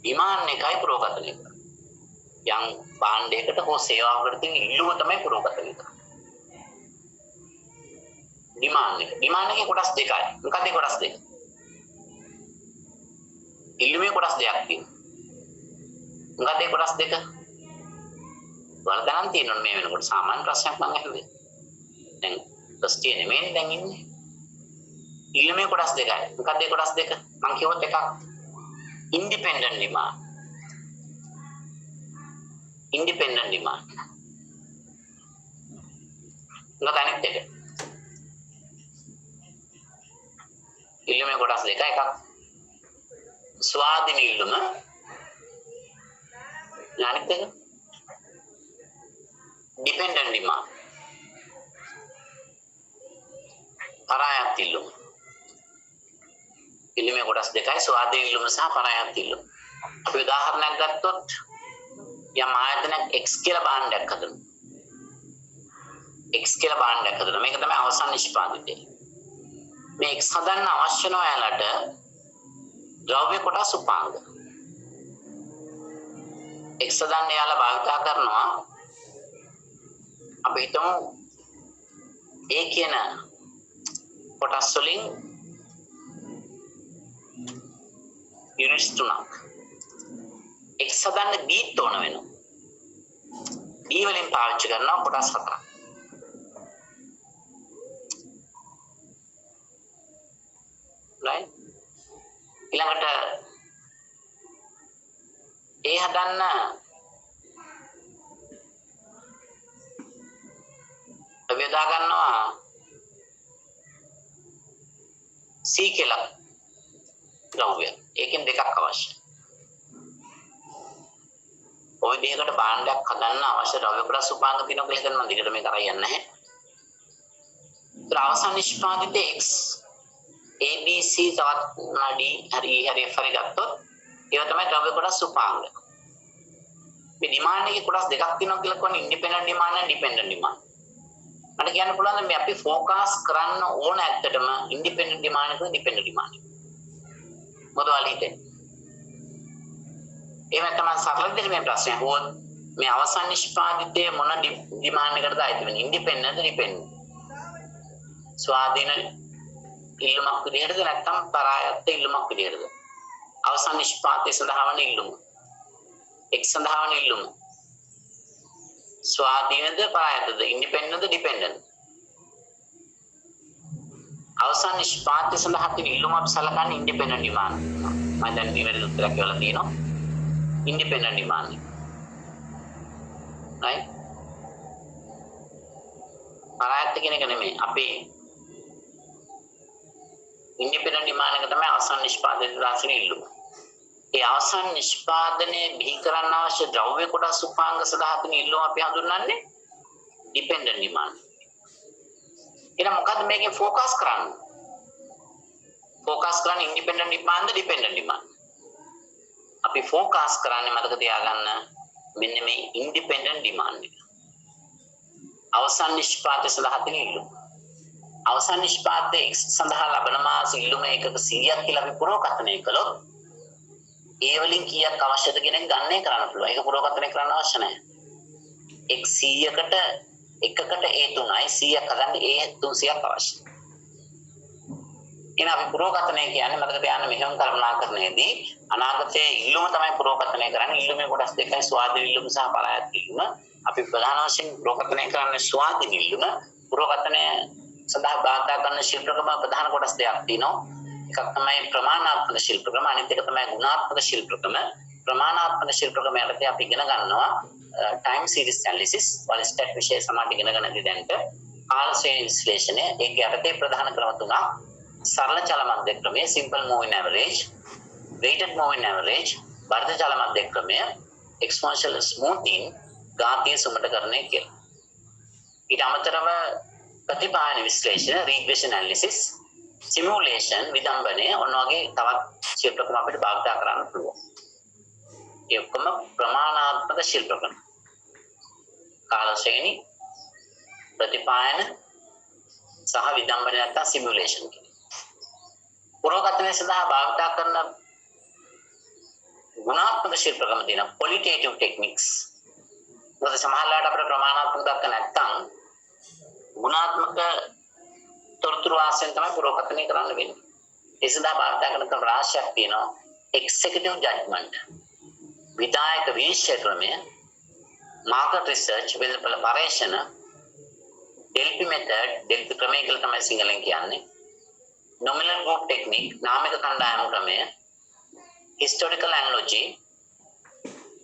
ඩිමාන්ඩ් එකයි පුරෝකථනය කරන්නේ. යම් භාණ්ඩයකට හෝ සේවාවකට තියෙන ඉල්ලුම තමයි පුරෝකථනය කරන්නේ. ඩිමාන්ඩ් එක. ඩිමාන්ඩ් එකේ කොටස් දෙකයි. මොකක්ද ඒ කොටස් දෙක? ඉල්ලුමේ කොටස් දෙකක් තියෙනවා. මොකක්ද ඒ කොටස් දෙක? වල ගණන් තියෙනවා මේ වෙනකොට සාමාන්‍ය ප්‍රශ්නයක් මම අහුවේ. දැන් ප්‍රශ්නේ නෙමෙයි දැන් ඉන්නේ. ඉල්ලුමේ කොටස් දෙකයි. මොකක්ද ඒ කොටස් දෙක? මම කිව්වොත් එකක් ඉන්ඩිපෙන්ඩන්ට් ඩිමාන්ඩ්. Independent demand. මොකද අනිත් එක? ඉල්ලුමේ කොටස් දෙක එකක් ස්වාධීන ඉල්ලුම අනිත් එක ඩිපෙන්ඩන්ට් ඩිමාන්ඩ් පරායත් ඉල්ලුම. ඉල්ලුමේ කොටස් දෙකයි ස්වාධීන ඉල්ලුම සහ පරායත් ඉල්ලුම. අපි උදාහරණයක් ගත්තොත් යම් ආයතනයක් X කියලා භාණ්ඩයක් හදනවා. X කියලා භාණ්ඩයක් හදනවා. මේක තමයි අවසන් නිෂ්පාදිතය. මේ X හදන්න අවශ්‍ය නොයාලට ද්‍රව්‍ය කොටස් උපාංග. X හදන්න යාලා භාවිතා කරනවා අපි හිතමු A කියන කොටස් වලින් යුනිට්ස් 3ක්. X හදන්න B තෝරන වෙනවා. B වලින් පාවිච්චි කරනවා කොටස් 4ක්. right ඊළඟට A හදන්න බෙදා ගන්නවා C කියලා ද්‍රව්‍ය. ඒකෙන් දෙකක් අවශ්‍යයි. ඔය දෙයකට භාණ්ඩයක් හදන්න අවශ්‍ය ද්‍රව්‍ය කොටස් උපාංග තියෙනවා කියලා හිතන්න මම දිගට මේක අරන් යන්නේ නැහැ. ඒතර අවසන් නිෂ්පාදිතේ X ABC තවත් D හරි F හරි ගත්තොත් ඒවා තමයි ද්‍රව්‍ය කොටස් උපාංග. මේ ඩිමාන්ඩ් එකේ කොටස් දෙකක් තියෙනවා කියලා කියන්නේ independent demand and dependent demand. මට කියන්න පුළුවන් මේ අපි ફોකස් කරන්න ඕන ඇත්තටම ඉන්ඩිපෙන්ඩන්ට් ඩිමාන්ඩ් එකද ඩිපෙන්ඩන්ට් ඩිමාන්ඩ් එකද? මොකද වලිතේ? එහෙම තමයි සරල දෙයක් මේ ප්‍රශ්නේ. හොත් මේ අවසන් නිෂ්පාදිතයේ මොන ඩිමාන්ඩ් එකකටද ආйти වෙන්නේ? Independent dependent. ස්වාධීන ඉල්ලුමක් විදිහටද නැත්නම් පරායත්ත ඉල්ලුමක් විදිහටද? අවසන් නිෂ්පාදනය සඳහා වන ඉල්ලුම. X සඳහා වන ඉල්ලුම. ස්වාධීනද පරායත්තද? ඉන්ඩිපෙන්ඩන්ට්ද ඩිපෙන්ඩන්ට්? අවසන් නිෂ්පාදනය සඳහා තියෙන ඉල්ලුම අපි සලකන්නේ ඉන්ඩිපෙන්ඩන්ට් ඩිමාන්ඩ්. මම දැන් නිවැරදි උත්තරයක් කියලා තියෙනවා. Independent demand. right? පරායත්ත කියන එක නෙමෙයි. අපි ඉන්ඩිපෙන්ඩන්ට් ඩිමාන්ඩ් එක තමයි අවසන් නිෂ්පාදනයේ දාසින ඉල්ලුම. ඒ අවසන් නිෂ්පාදනයේ බිහි කරන්න අවශ්‍ය ද්‍රව්‍ය කොටස් උපාංග සඳහා තියෙන ඉල්ලුම අපි හඳුන්වන්නේ ඩිපෙන්ඩන්ට් ඩිමාන්ඩ්. එහෙනම් මොකද්ද මේකේ ફોකස් කරන්නේ? ફોකස් කරන්නේ ඉන්ඩිපෙන්ඩන්ට් ඩිමාන්ඩ්ද ඩිපෙන්ඩන්ට් ඩිමාන්ඩ්? අපි ફોකස් කරන්නේ මතක තියාගන්න මෙන්න මේ ඉන්ඩිපෙන්ඩන්ට් ඩිමාන්ඩ් එක. අවසන් නිෂ්පාදනය සඳහා තියෙන ඉල්ලුම. අවසන් නිෂ්පාදනයේ X සඳහා ලබන මාස ඉල්ලුම එකක 100ක් කියලා අපි පුරෝකථනය කළොත් ඒ වලින් කීයක් අවශ්‍යද කියන එක ගණනය කරන්න පුළුවන්. ඒක පුරෝකථනය කරන්න අවශ්‍ය නැහැ. X 100කට එකකට A 3යි 100ක් හදන්න A 300ක් අවශ්‍යයි. එහෙනම් අපි පුරෝකථනය කියන්නේ මතක තියාගන්න මෙහෙම කල්පනා කරන්නේදී අනාගතයේ ඉල්ලුම තමයි පුරෝකථනය කරන්නේ. ඉල්ලුමේ කොටස් දෙකයි ස්වාධීන ඉල්ලුම සහ පරායත් ඉල්ලුම. අපි ප්‍රධාන වශයෙන් පුරෝකථනය කරන්නේ ස්වාධීන ඉල්ලුම. පුරෝකථනය සඳහා භාවිත කරන ශිල්පක්‍රම ප්‍රධාන කොටස් දෙකක් තියෙනවා. එකක් තමයි ප්‍රමාණාත්මක ශිල්පක්‍රම, අනිත් එක තමයි ගුණාත්මක ශිල්පක්‍රම. ප්‍රමාණාත්මක ශිල්පක්‍රම යටතේ අපි ඉගෙන ගන්නවා ටයිම් සීරීස් ඇනලිසිස්, වලිස්ටැට් විෂය සමාඩ ඉගෙන ගන්න දිදැන්ට කාල ශ්‍රේණි විශ්ලේෂණය. ඒක යටතේ ප්‍රධාන ක්‍රම තුනක්: සරල චල මධ්‍ය ක්‍රමය, simple moving average, weighted moving average, වර්ධ චල මධ්‍ය ක්‍රමය, exponential smoothing, ඝාතීය සුමටකරණය කියලා. ඊට අමතරව ප්‍රතිපායන විශ්ලේෂණ, regression analysis, simulation, විදම්බනය ඔන්න වගේ තවත් ශිල්පක්‍රම අපිට භාවිත කරන්න පුළුවන්. ඒ ඔක්කොම ප්‍රමාණාත්මක ශිල්පක්‍රම. කාල ශ්‍රේණි, ප්‍රතිපායන සහ විදම්බනය නැත්නම් simulation කියන. පුරෝකථනය සඳහා භාවිත කරන ගුණාත්මක ශිල්පක්‍රම තියෙනවා qualitative techniques. මොකද සමහරවිට අපිට ප්‍රමාණාත්මක දක්ක නැත්නම් ගුණාත්මක තොරතුරු ආශ්‍රයෙන් තමයි පුරෝකථනය කරන්න වෙන්නේ. ඒ සඳහා භාවිත කරන ක්‍රම රාශියක් තියෙනවා. එක්සිකියුටිව් ජජ්මන්ට් විධායක විනිශ්චය ක්‍රමය, මාකට් රිසර්ච් වෙළඳපොළ පරීක්ෂණ, ඩෙල්ෆි මෙතඩ් ඩෙල්ෆි ක්‍රමය කියලා තමයි සිංහලෙන් කියන්නේ, nominal group technique නාමික කණ්ඩායම ක්‍රමය, historical analogy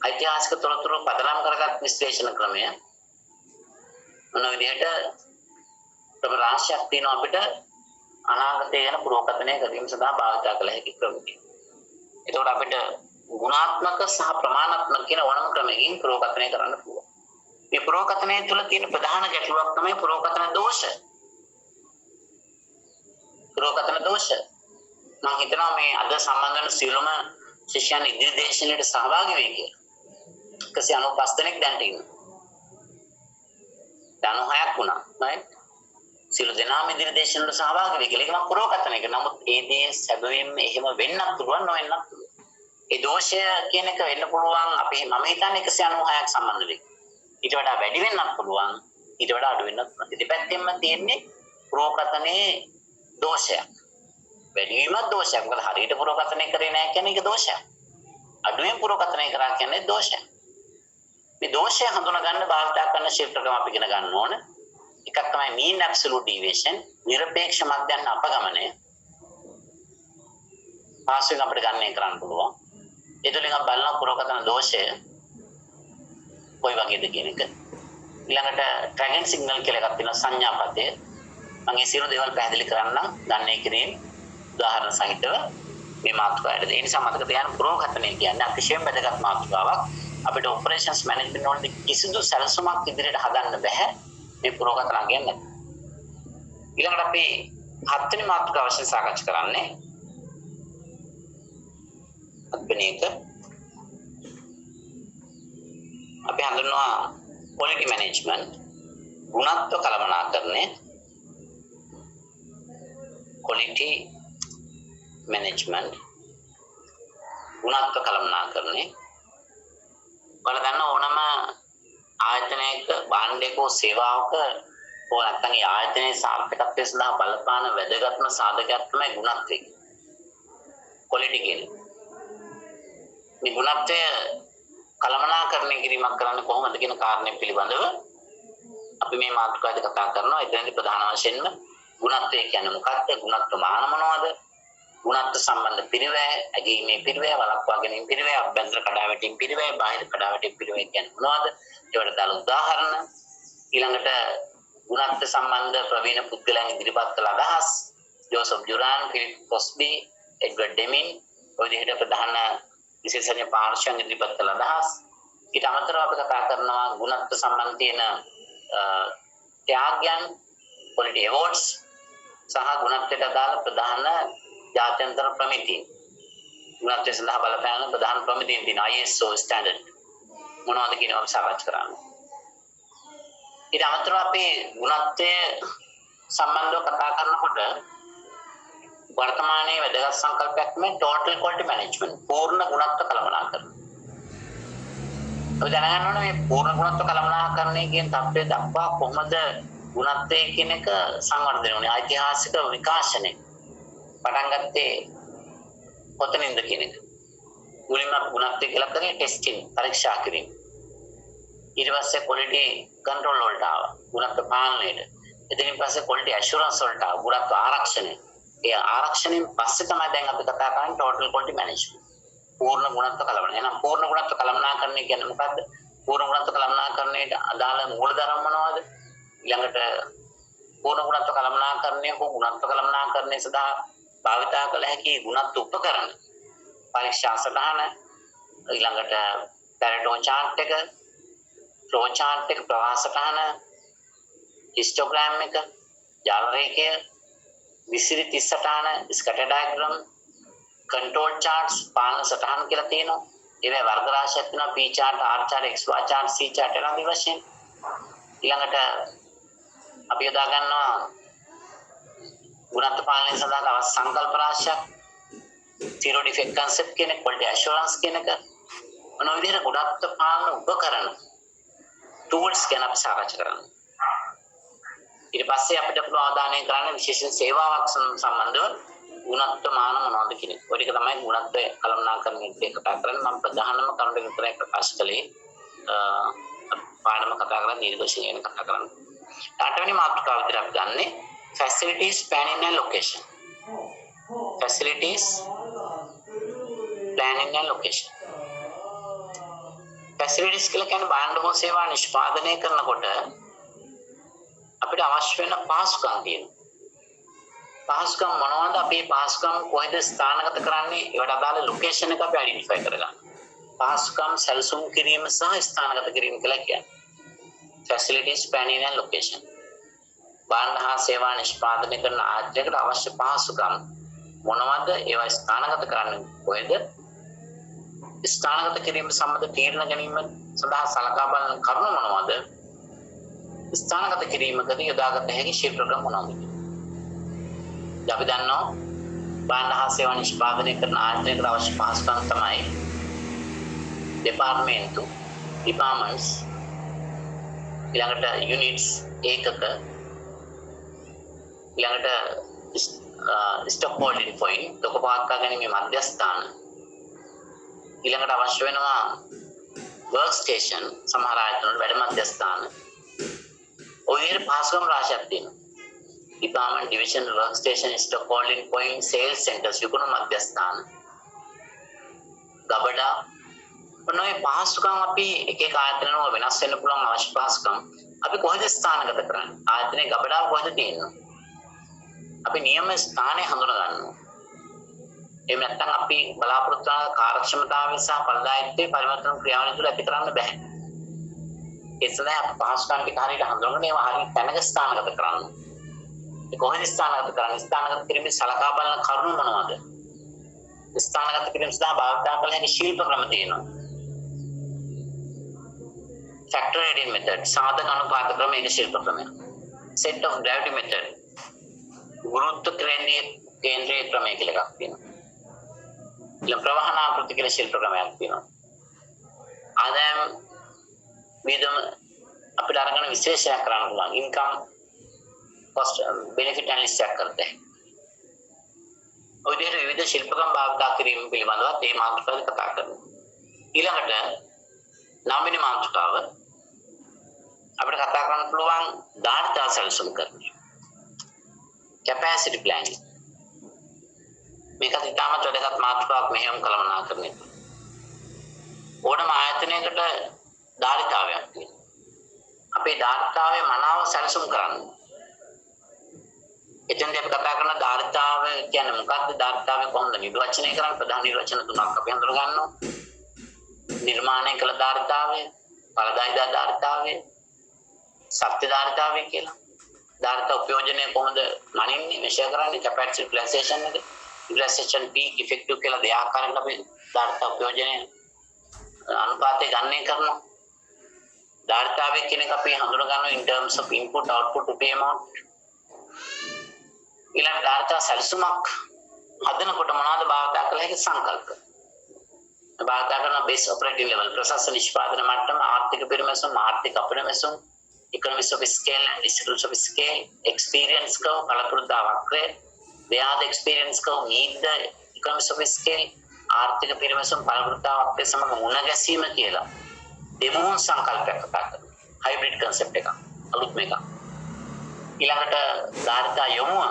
ඓතිහාසික තොරතුරු පදනම් කරගත් විශ්ලේෂණ ක්‍රමය. මොන විදිහට ක්‍රම රාශියක් තියෙනවා අපිට අනාගතය ගැන පුරෝකථනය කිරීම සඳහා භාවිත කළ හැකි ක්‍රම. එතකොට අපිට ගුණාත්මක සහ ප්‍රමාණාත්මක කියන ඕනම ක්‍රමයකින් පුරෝකථනය කරන්න පුළුවන්. මේ පුරෝකථනය තුළ තියෙන ප්‍රධාන ගැටලුවක් තමයි පුරෝකථන දෝෂ. පුරෝකථන දෝෂ. මම හිතනවා මේ අද සම්බන්ධ වෙන සියලුම ශිෂ්‍යයන් ඉදිරි දේශනෙට සහභාගී වෙයි කියලා. 195 දෙනෙක් දැන් ඉන්නවා. 96ක් වුණා. right? සියලු දෙනාම ඉදිරි දේශනෙට සහභාගී වෙයි කියලා. ඒක මම පුරෝකථනය කරනවා. නමුත් ඒ දේ සැබවින්ම එහෙම වෙන්නත් පුළුවන් නොවෙන්නත් පුළුවන්. ඒ දෝෂය කියන එක වෙන්න පුළුවන් අපි මම හිතන්නේ 196ක් සම්බන්ධ වෙයි. ඊට වඩා වැඩි වෙන්නත් පුළුවන්. ඊට වඩා අඩු වෙන්නත් පුළුවන්. දෙපැත්තෙන්ම තියෙන්නේ පුරෝකථනයේ දෝෂයක්. වැඩිවීමක් දෝෂයක්. මොකද හරියට පුරෝකථනය කරේ නැහැ කියන්නේ ඒක දෝෂයක්. අඩුවෙන් පුරෝකථනය කරා කියන්නේ දෝෂයක්. මේ දෝෂය හඳුනා ගන්න භාවිත කරන ශිල්පකම අපි ඉගෙන ගන්න ඕන. එකක් තමයි mean absolute deviation, නිරපේක්ෂ මධ්‍යස්ථ අපගමනය. පාසෙන් අපිට ගන්න කරන්න පුළුවන්. ඒ තුලින් අපි බලන පුරෝකථන දෝෂය කොයි වගේද කියන එක. ඊළඟට ට්‍රැගන් සිග්නල් කියලා එකක් තියෙනවා සංඥාපතය. මම මේ සියලු දේවල් පැහැදිලි කරන්නම් ගන්නේ කිරීම උදාහරණ සහිතව මේ මාතෘකාවට. ඒ නිසා මතක තියාගන්න පුරෝකථනය කියන්නේ අතිශයින් වැදගත් මාතෘකාවක්. අපිට ඔපරේෂන්ස් මැනේජ්මන්ට් වලදී කිසිදු සැලසුමක් ඉදිරියට හදන්න බෑ මේ පුරෝකථන කියන්නේ. ඊළඟට අපි හත්වෙනි මාතෘකාව වශයෙන් සාකච්ඡා කරන්නේ අත්පනේක අපි හඳුන්වනවා quality management ගුණත්ව කළමනාකරණය quality management ගුණත්ව කළමනාකරණය වල ගන්න ඕනම ආයතනයක භාණ්ඩයක සේවාවක ඕන නැත්නම් ඒ ආයතනයේ සාර්ථකත්වය සඳහා බලපාන වැදගත්ම සාධකයක් තමයි ගුණත්වය. quality කියන්නේ. මේ ගුණත්වය කළමනාකරණය කිරීමක් කරන්න කොහොමද කියන කාරණය පිළිබඳව අපි මේ මාතෘකාවේදී කතා කරනවා. එතනදී ප්‍රධාන වශයෙන්ම ගුණත්වය කියන්නේ මොකක්ද? ගුණත්ව මාන මොනවද? ගුණත්ව සම්බන්ධ පිරිවැය, ඇගීමේ පිරිවැය, වළක්වා ගැනීම පිරිවැය, අභ්‍යන්තර කඩාවැටීම් පිරිවැය, බාහිර කඩාවැටීම් පිරිවැය කියන්නේ මොනවද? ඒවට දාන උදාහරණ. ඊළඟට ගුණත්ව සම්බන්ධ ප්‍රවීණ පුද්ගලයන් ඉදිරිපත් කළ අදහස්, ජෝසප් ජුරාන්, ෆිලිප් කොස්බි, එඩ්වර්ඩ් ඩෙමින් ඔය විදිහට ප්‍රධාන විශේෂඥ පාර්ශ්වයන් ඉදිරිපත් කළ අදහස්. ඊට අමතරව අපි කතා කරනවා ගුණත්ව සම්බන්ධ තියෙන ත්‍යාගයන්, quality awards සහ ගුණත්වයට අදාළ ප්‍රධාන ජාත්‍යන්තර ප්‍රමිතීන්. ගුණත්වය සඳහා බලපාන ප්‍රධාන ප්‍රමිතීන් තියෙන ISO ස්ටෑන්ඩඩ් මොනවද කියනවා අපි සාකච්ඡා කරන්නේ. ඊට අමතරව අපි ගුණත්වය සම්බන්ධව කතා කරනකොට වර්තමානයේ වැදගත් සංකල්පයක් තමයි total quality management පූර්ණ ගුණත්ව කළමනාකරණය. අපි දැනගන්න ඕනේ මේ පූර්ණ ගුණත්ව කළමනාකරණය කියන තත්ත්වය දක්වා කොහොමද ගුණත්වය කියන එක සංවර්ධනය වුනේ ඓතිහාසික විකාශනය පටන් ගත්තේ කොතනින්ද කියන එක. මුලින්ම ගුණත්වය කියලා කරේ ටෙස්ටිං පරීක්ෂා කිරීම. ඊට පස්සේ quality control වලට ආවා ගුණත්ව පාලනයට. එතනින් පස්සේ quality assurance වලට ආවා ගුණත්ව ආරක්ෂණය. ඒ ආරක්ෂණයෙන් පස්සේ තමයි දැන් අපි කතා කරන්නේ total quality management. පූර්ණ ගුණත්ව කළමනාකරණය. එහෙනම් පූර්ණ ගුණත්ව කළමනාකරණය කියන්නේ මොකද්ද? පූර්ණ ගුණත්ව කළමනාකරණයට අදාළ මූලධර්ම මොනවද? ඊළඟට පූර්ණ ගුණත්ව කළමනාකරණය හෝ ගුණත්ව කළමනාකරණය සඳහා භාවිතා කළ හැකි ගුණත්ව උපකරණ පරීක්ෂා සටහන ඊළඟට පැරටෝ chart එක flow chart එක ප්‍රවාහ සටහන histogram එක ජාල රේඛය විසිරි 30 සටහන scatter diagram control charts පාලන සටහන් කියලා තියෙනවා. ඒවැ වර්ග රාශියක් තියෙනවා p chart r chart x y chart c chart යන වශයෙන්. ඊළඟට අපි යොදා ගන්නවා ගුණත්ව පාලනය සඳහා අවශ්‍ය සංකල්ප රාශියක් zero defect concept කියන quality assurance කියන එක මොන විදිහට ගුණත්ව පාලන උපකරණ tools ගැන අපි සාකච්ඡා කරනවා. ඊට පස්සේ අපිට පුළුවන් අවධානය කරන්න විශේෂයෙන් සේවාවක් සම්බන්ධව ගුණත්ව මාන මොනවද කියන එක. ඔය ටික තමයි ගුණත්වය කළමනාකරණය කියලා කතා කරන්නේ. මම ප්‍රධානම කරුණු ටික විතරයි ප්‍රකාශ කළේ. පාඩම කතා කරලා දීර්ඝවශයෙන් ගැන කතා කරන්න. 8 වෙනි මාතෘකාව විතර අපි ගන්නෙ facilities planning and location. Facilities planning and location. Facilities කියලා කියන්නේ භාණ්ඩ හෝ සේවා නිෂ්පාදනය කරනකොට අපිට අවශ්‍ය වෙන පහසුකම් තියෙනවා. පහසුකම් මොනවද? අපි පහසුකම් කොහෙද ස්ථානගත කරන්නේ? ඒවට අදාළ ලොකේෂන් එක අපි අයිඩෙන්ටිෆයි කරගන්න. පහසුකම් සැලසුම් කිරීම සහ ස්ථානගත කිරීම කියලා කියන්නේ. Facilities planning and location. භාණ්ඩ හා සේවා නිෂ්පාදනය කරන ආයතනයකට අවශ්‍ය පහසුකම් මොනවද? ඒවා ස්ථානගත කරන්නේ කොහෙද? ස්ථානගත කිරීම සම්බන්ධ තීරණ ගැනීම සඳහා සලකා බලන කරුණු මොනවද? ස්ථානගත කිරීමකදී යොදාගත හැකි ශිල්ප ක්‍රම මොනවද? අපි දන්නවා භාණ්ඩ හා සේවා නිෂ්පාදනය කරන ආයතනයකට අවශ්‍ය පහසුකම් තමයි departments ඊළඟට units ඒකක ඊළඟට stock holding point තොග පවත්වා ගැනීමේ මධ්‍යස්ථාන ඊළඟට අවශ්‍ය වෙනවා work station සමහර ආයතන වල වැඩ මධ්‍යස්ථාන ඔය විදිහට පහසුකම් රාශියක් තියෙනවා. department division work station stock holding point sales centers විකුණු මධ්‍යස්ථාන ගබඩා මොනවායි පහසුකම් අපි එක එක ආයතන වල වෙනස් වෙන්න පුළුවන් අවශ්‍ය පහසුකම් අපි කොහෙද ස්ථානගත කරන්නේ? ආයතනයේ ගබඩාව කොහෙද තියෙන්නේ? අපි නියම ස්ථානය හඳුනා ගන්නවා. එහෙම නැත්නම් අපි බලාපොරොත්තු වන කාර්යක්ෂමතාවය සහ ඵලදායීත්වයේ පරිවර්තන ක්‍රියාවලිය තුළ ඇති කරන්න බෑ. ඒ සඳහා අපි පහසුකම් ටික හරියට හඳුනගෙන ඒවා හරියට තැනක ස්ථානගත කරන්න. ඒ කොහෙද ස්ථානගත කරන්නේ? ස්ථානගත කිරීමේ සලකා බලන කරුණු මොනවද? ස්ථානගත කිරීම සඳහා භාවිත කළ හැකි ශිල්ප ක්‍රම තියෙනවා. factor aiding method සාධක අනුපාත ක්‍රම එක ශිල්ප ක්‍රමයක්. set of gravity method ගුරුත්ව කේන්ද්‍රීය ක්‍රමය කියලා එකක් තියෙනවා. ඊළඟ ප්‍රවාහන ආකෘති කියලා ශිල්ප ක්‍රමයක් තියෙනවා. ආදායම් වියදම අපිට අරගෙන විශ්ලේෂණය කරන්න පුළුවන්. income cost benefit analysis එකක් කරද්දී ඔය විදිහට විවිධ ශිල්ප ක්‍රම භාවිත කිරීම පිළිබඳව මේ මාතෘකාවේ කතා කරනවා. ඊළඟට 9 වෙනි මාතෘකාව අපිට කතා කරන්න පුළුවන් ධාරිතා සැලසුම් කරන capacity planning. මේක ඉතාමත් වැදගත් මාතෘකාවක් මෙහෙයුම් කළමනාකරණය. ඕනම ආයතනයකට ධාරිතාවයක් තියෙනවා. අපේ ධාරිතාවය මනාව සැලසුම් කරන්න. එතෙන්දී අපි කතා කරන ධාරිතාවය කියන්නේ මොකක්ද? ධාරිතාවය කොහොමද නිර්වචනය කරන්නේ? ප්‍රධාන නිර්වචන තුනක් අපි හඳුනා ගන්නවා. නිර්මාණය කළ ධාරිතාවය, ඵලදායී ධාරිතාවය, සත්‍ය ධාරිතාවය කියලා. ධාරිතා උපයෝජනය කොහොමද මනින්නේ, මෙෂර් කරන්නේ, capacity utilization එක, utilization peak effective කියලා දෙආකාරයකට අපි ධාරිතා උපයෝජනය අනුපාතය ගණනය කරනවා. ධාරිතාවය කියන එක අපි හඳුනා ගන්නවා in terms of input output to amount. ඊළඟ ධාරිතා සැලසුමක් හදනකොට මොනවද භාවිත කළ හැකි සංකල්ප? භාවිත කරන බේස් ඔපරේටිව් ලෙවල් ප්‍රසස් නිෂ්පාදන මට්ටම ආර්ථික පිරිමැසුම් ආර්ථික අපිරිමැසුම් economies of scale and distributions of scale experience curve පළපුරුදා වක්‍රය where the experience curve meet the economies of scale ආර්ථික පිරිමැසුම් පළපුරුදා වක්‍රය සමග මුණ ගැසීම කියලා දෙමෝන් සංකල්පයක් කතා කරනවා. හයිබ්‍රිඩ් concept එකක් අලුත් මේක. ඊළඟට ධාරිතා යොමුව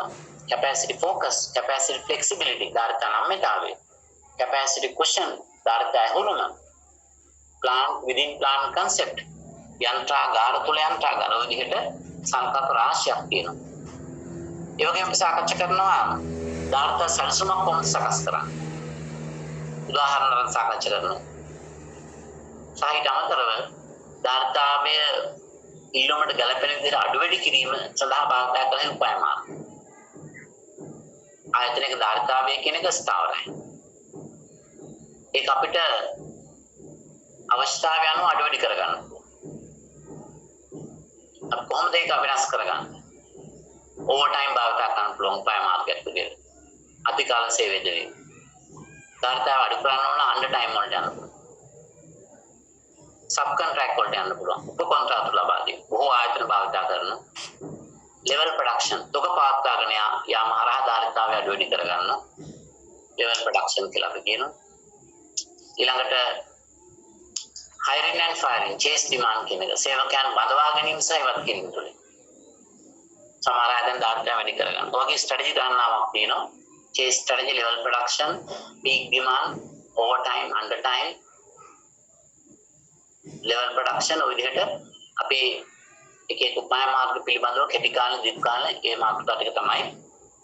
capacity focus capacity flexibility ධාරිතා නම්‍යතාවය capacity cushion ධාරිතා ඇහුරුම plant within plant concept යන්ත්‍රාගාර තුල යන්ත්‍රාගාර ඔය විදිහට සංකල්ප රාශියක් තියෙනවා. ඒ වගේම අපි සාකච්ඡා කරනවා ධාරිතා සැලසුමක් කොහොමද සකස් කරන්නේ? උදාහරණයක් සාකච්ඡා කරනවා. සාහිත්‍ය අමතරව ධාරිතාවය ඊළමට ගැලපෙන විදිහට අඩු වැඩි කිරීම සඳහා භාවිත කළ හැකි උපාය මාර්ග. ආයතනයක ධාරිතාවය කියන එක ස්ථාවරයි. ඒක අපිට අවශ්‍යතාවය අනුව අඩු වැඩි කරගන්න පුළුවන්. අපි කොහොමද ඒක වෙනස් කරගන්නේ? ඕවර් ටයිම් භාවිත කරන්න පුළුවන් උපාය මාර්ගයක් විදිහට. අධිකාල සේවය දෙවීම. ධාරිතාව අඩු කරන්න ඕන අන්ඩර් ටයිම් වලට යන්න පුළුවන්. සබ් කොන්ට්‍රැක්ට් වලට යන්න පුළුවන්. උප කොන්ත්‍රාත් ලබා දීම. බොහෝ ආයතන භාවිත කරන level production තොග පවත්වාගෙන යාම හරහා ධාරිතාවය අඩු වැඩි කරගන්න level production කියලා අපි කියනවා. ඊළඟට hiring and firing chase demand කියන එක සේවකයන් බඳවා ගැනීම සහ ඉවත් කිරීම තුළින් සමහර අය දැන් ධාරිතාවය වැඩි කරගන්න. ඔයගේ ස්ට්‍රැටජි ගණනාවක් තියෙනවා. chase strategy, level production, peak demand, overtime, undertime, level production ඔය විදිහට අපි එක එක උපාය මාර්ග පිළිබඳව කෙටි කාලේ දීර්ඝ කාලේ ඒ මාතෘකා ටික තමයි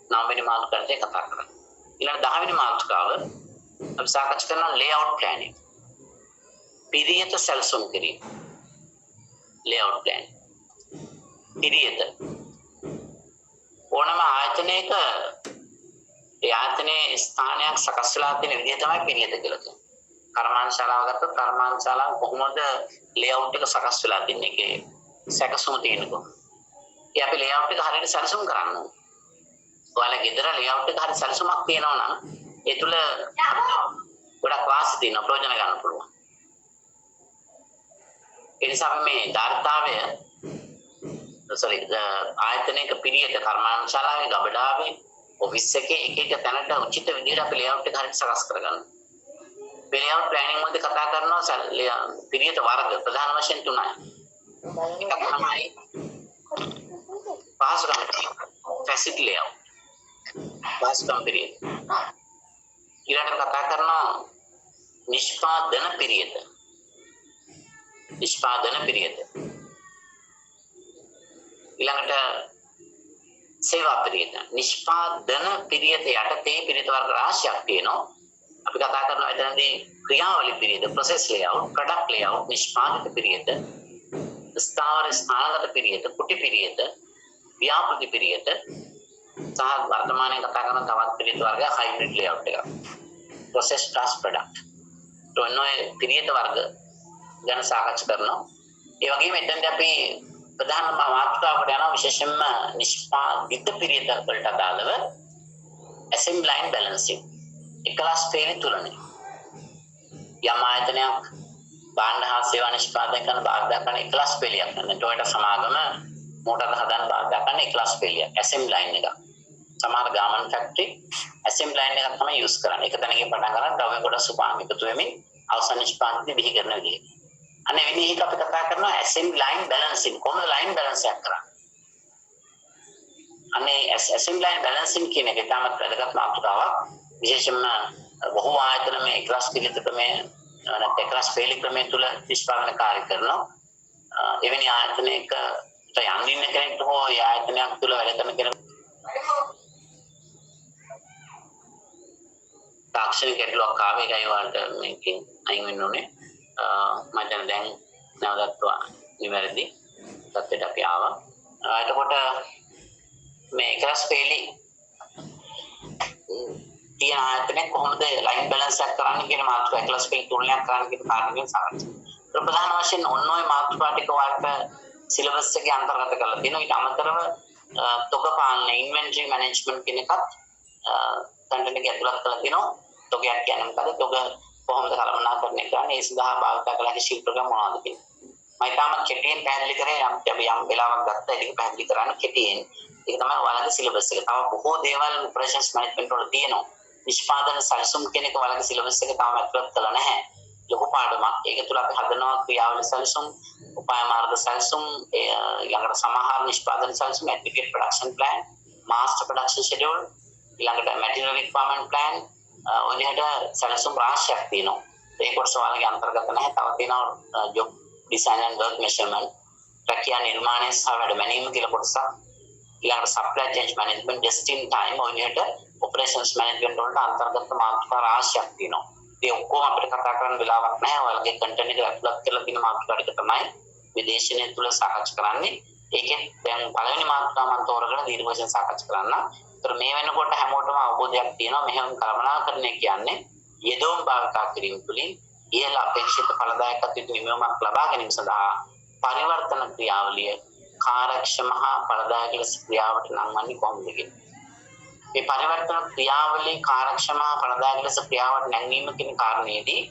9 වෙනි මාතෘකාවේ කතා කරන්නේ. ඊළඟ 10 වෙනි මාතෘකාව අපි සාකච්ඡා කරන layout planning. පිරියත සැලසුම් කිරීම. layout plan. පිරියත ඕනම ආයතනයක ඒ ආයතනයේ ස්ථානයක් සකස් වෙලා තියෙන විදිහ තමයි පිරියත කියලා කියන්නේ. කර්මාන්තශාලාව ගත්තොත් කර්මාන්තශාලාව කොහොමද layout එක සකස් වෙලා තින්නේ ඒකේ සැකසුම තියෙනකො. ඒ අපි layout එක හරියට සැලසුම් කරන්න ඕනේ. ඔයාලා ගෙදර layout එක හරියට සැලසුමක් තියෙනවා නම් ඒ තුල ගොඩක් වාසි තියෙනවා ප්‍රයෝජන ගන්න පුළුවන්. ඒ නිසා මේ ධාරිතාවය ආයතනයක පිරියත කර්මාන්තශාලාවේ ගබඩාවේ ඔෆිස් එකේ එක එක තැනට උචිත විදිහට අපි layout එක හරියට සකස් කරගන්න. මේ layout planning වලදී කතා කරනවා පිරියත වර්ග ප්‍රධාන වශයෙන් තුනයි. එකක් තමයි පහසුකම් facility layout. පහසුකම් පිරියත. ඊළඟට කතා කරනවා නිෂ්පාදන පිරියත. නිෂ්පාදන පිරියත. ඊළඟට සේවා පිරියත. නිෂ්පාදන පිරියත යටතේ පිරියත වර්ග රාශියක් තියෙනවා. අපි කතා කරනවා එතනදී ක්‍රියාවලි පිරියත, process layout, product layout, නිෂ්පාදිත පිරියත, ස්ථාවර ස්ථානගත පිරියත, කුටි පිරියත, ව්‍යාපෘති පිරියත සහ වර්තමානයේ කතා කරන තවත් පිරියත වර්ග hybrid layout එක. process plus product. තොනෝයි පිරියත වර්ග ගැන සාකච්ඡා කරනවා. ඒ වගේම එතනදී අපි ප්‍රධානම මාතෘකාවකට යනවා විශේෂයෙන්ම නිෂ්පාදිත පිරියත වලට අදාළව assembly line balancing. එකලස් පේන තුලනේ. යම් ආයතනයක් භාණ්ඩ හා සේවා නිෂ්පාදනය කරන භාගයක් කරන එකලස් පෙළියක් ගන්න. ටොයෝටා සමාගම මෝටර හදන භාගයක් කරන එකලස් පෙළියක්. assembly line එක. සමහර ගාමන් ෆැක්ටරි assembly line එකක් තමයි යූස් කරන්නේ. එක තැනකින් පටන් ගන්න ද්‍රව්‍ය කොටස් උපාංග එකතු වෙමින් අවසන් නිෂ්පාදනය බිහි කරන විදිහ. අනේ විදිහට අපි කතා කරනවා assembly line balancing. කොහොමද line balance එකක් කරන්නේ? අනේ assembly line balancing කියන එක තමයි වැදගත් මාතෘකාවක්. විශේෂයෙන්ම බොහෝ ආයතන මේ එකලස් පිළිත ක්‍රමයේ නැත්නම් එකලස් පෙළ ක්‍රමයේ තුල නිෂ්පාදන කාර්ය කරනවා. එවැනි ආයතනයක යන්නින්න කෙනෙක්ට හෝ ඒ ආයතනයක් තුල වැඩ කරන කෙනෙක් තාක්ෂණික ගැටලුවක් ආවේ ඒකයි වලට මේකෙන් අයින් වෙන්න ඕනේ. මම දැන් නැවතත් නිවැරදි තත්ත්වයට අපි ආවා. එතකොට මේ එකලස් පෙළ තියන ආයතනයක් කොහොමද ලයින් බැලන්ස් එකක් කරන්නේ කියන මාතෘකාව එකලස් පෙළ තුනක් කරන්න කියන කාරණයෙන් සාකච්ඡා. ප්‍රධාන වශයෙන් ඔන්නෝයි මාතෘකා ටික වලට සිලබස් එකේ අන්තර්ගත කරලා තියෙනවා. ඊට අමතරව තොග පාලන ඉන්වෙන්ටරි මැනේජ්මන්ට් කියන එකත් කන්ටෙන්ට් එකේ ඇතුළත් කරලා තියෙනවා. තොගයක් කියන්නේ මොකද? තොග කොහොමද කළමනාකරණය කරන්නේ? ඒ සඳහා භාවිත කළ හැකි ශිල්ප ක්‍රම මොනවද කියන්නේ? මම තාමත් කෙටියෙන් පැහැදිලි කරේ යම් වෙලාවක් ගත්තා ඒක පැහැදිලි කරන්න කෙටියෙන්. ඒක තමයි ඔයාලගේ සිලබස් එක. තව බොහෝ දේවල් ඔපරේෂන්ස් මැනේජ්මන්ට් වල තියෙනවා. නිෂ්පාදන සැලසුම් කියන එක ඔයාලගේ සිලබස් එකේ තාම ඇතුළත් කරලා නැහැ. ලොකු පාඩමක්. ඒක තුල අපි හදනවා ක්‍රියාවල සැලසුම්, උපාය මාර්ග සැලසුම්, ඊළඟට සමාහාර නිෂ්පාදන සැලසුම්, aggregate production plan, master production schedule, ඊළඟට material requirement plan, ඔය විදිහට සැලසුම් රාශියක් තියෙනවා. ඒක කොටස ඔයාලගේ අන්තර්ගත නැහැ. තව තියෙනවා job design and work measurement, ප්‍රක්‍රියා නිර්මාණය සහ වැඩ මැනීම කියලා කොටසක්. ඊළඟට supply chain management, just in time, ඔය විදිහට operations management වලට අන්තර්ගත මාතෘකා රාශියක් තියෙනවා. ඒ ඔක්කොම අපිට කතා කරන්න වෙලාවක් නැහැ. ඔයාලගේ කන්ටෙන්ට් එක ඇතුළත් කරලා තියෙන මාතෘකා ටික තමයි විදේශනය තුල සාකච්ඡා කරන්නේ. ඒකෙන් දැන් පළවෙනි මාතෘකාව මම තෝරගෙන දීර්ඝ වශයෙන් සාකච්ඡා කරන්න. ඒතර මේ වෙනකොට හැමෝටම අවබෝධයක් තියෙනවා මෙහෙම කළමනාකරණය කියන්නේ යෙදවුම් භාවිතා කිරීම තුළින් ඉහළ අපේක්ෂිත ඵලදායකත්වයට නිමවීමක් ලබා ගැනීම සඳහා පරිවර්තන ක්‍රියාවලිය කාර්යක්ෂම හා ඵලදායක ලෙස ක්‍රියාවට නංවන්නේ කොහොමද කියන්නේ. මේ පරිවර්තන ක්‍රියාවලිය කාර්යක්ෂම හා ඵලදායක ලෙස ක්‍රියාවට නැංවීම කියන කාරණේදී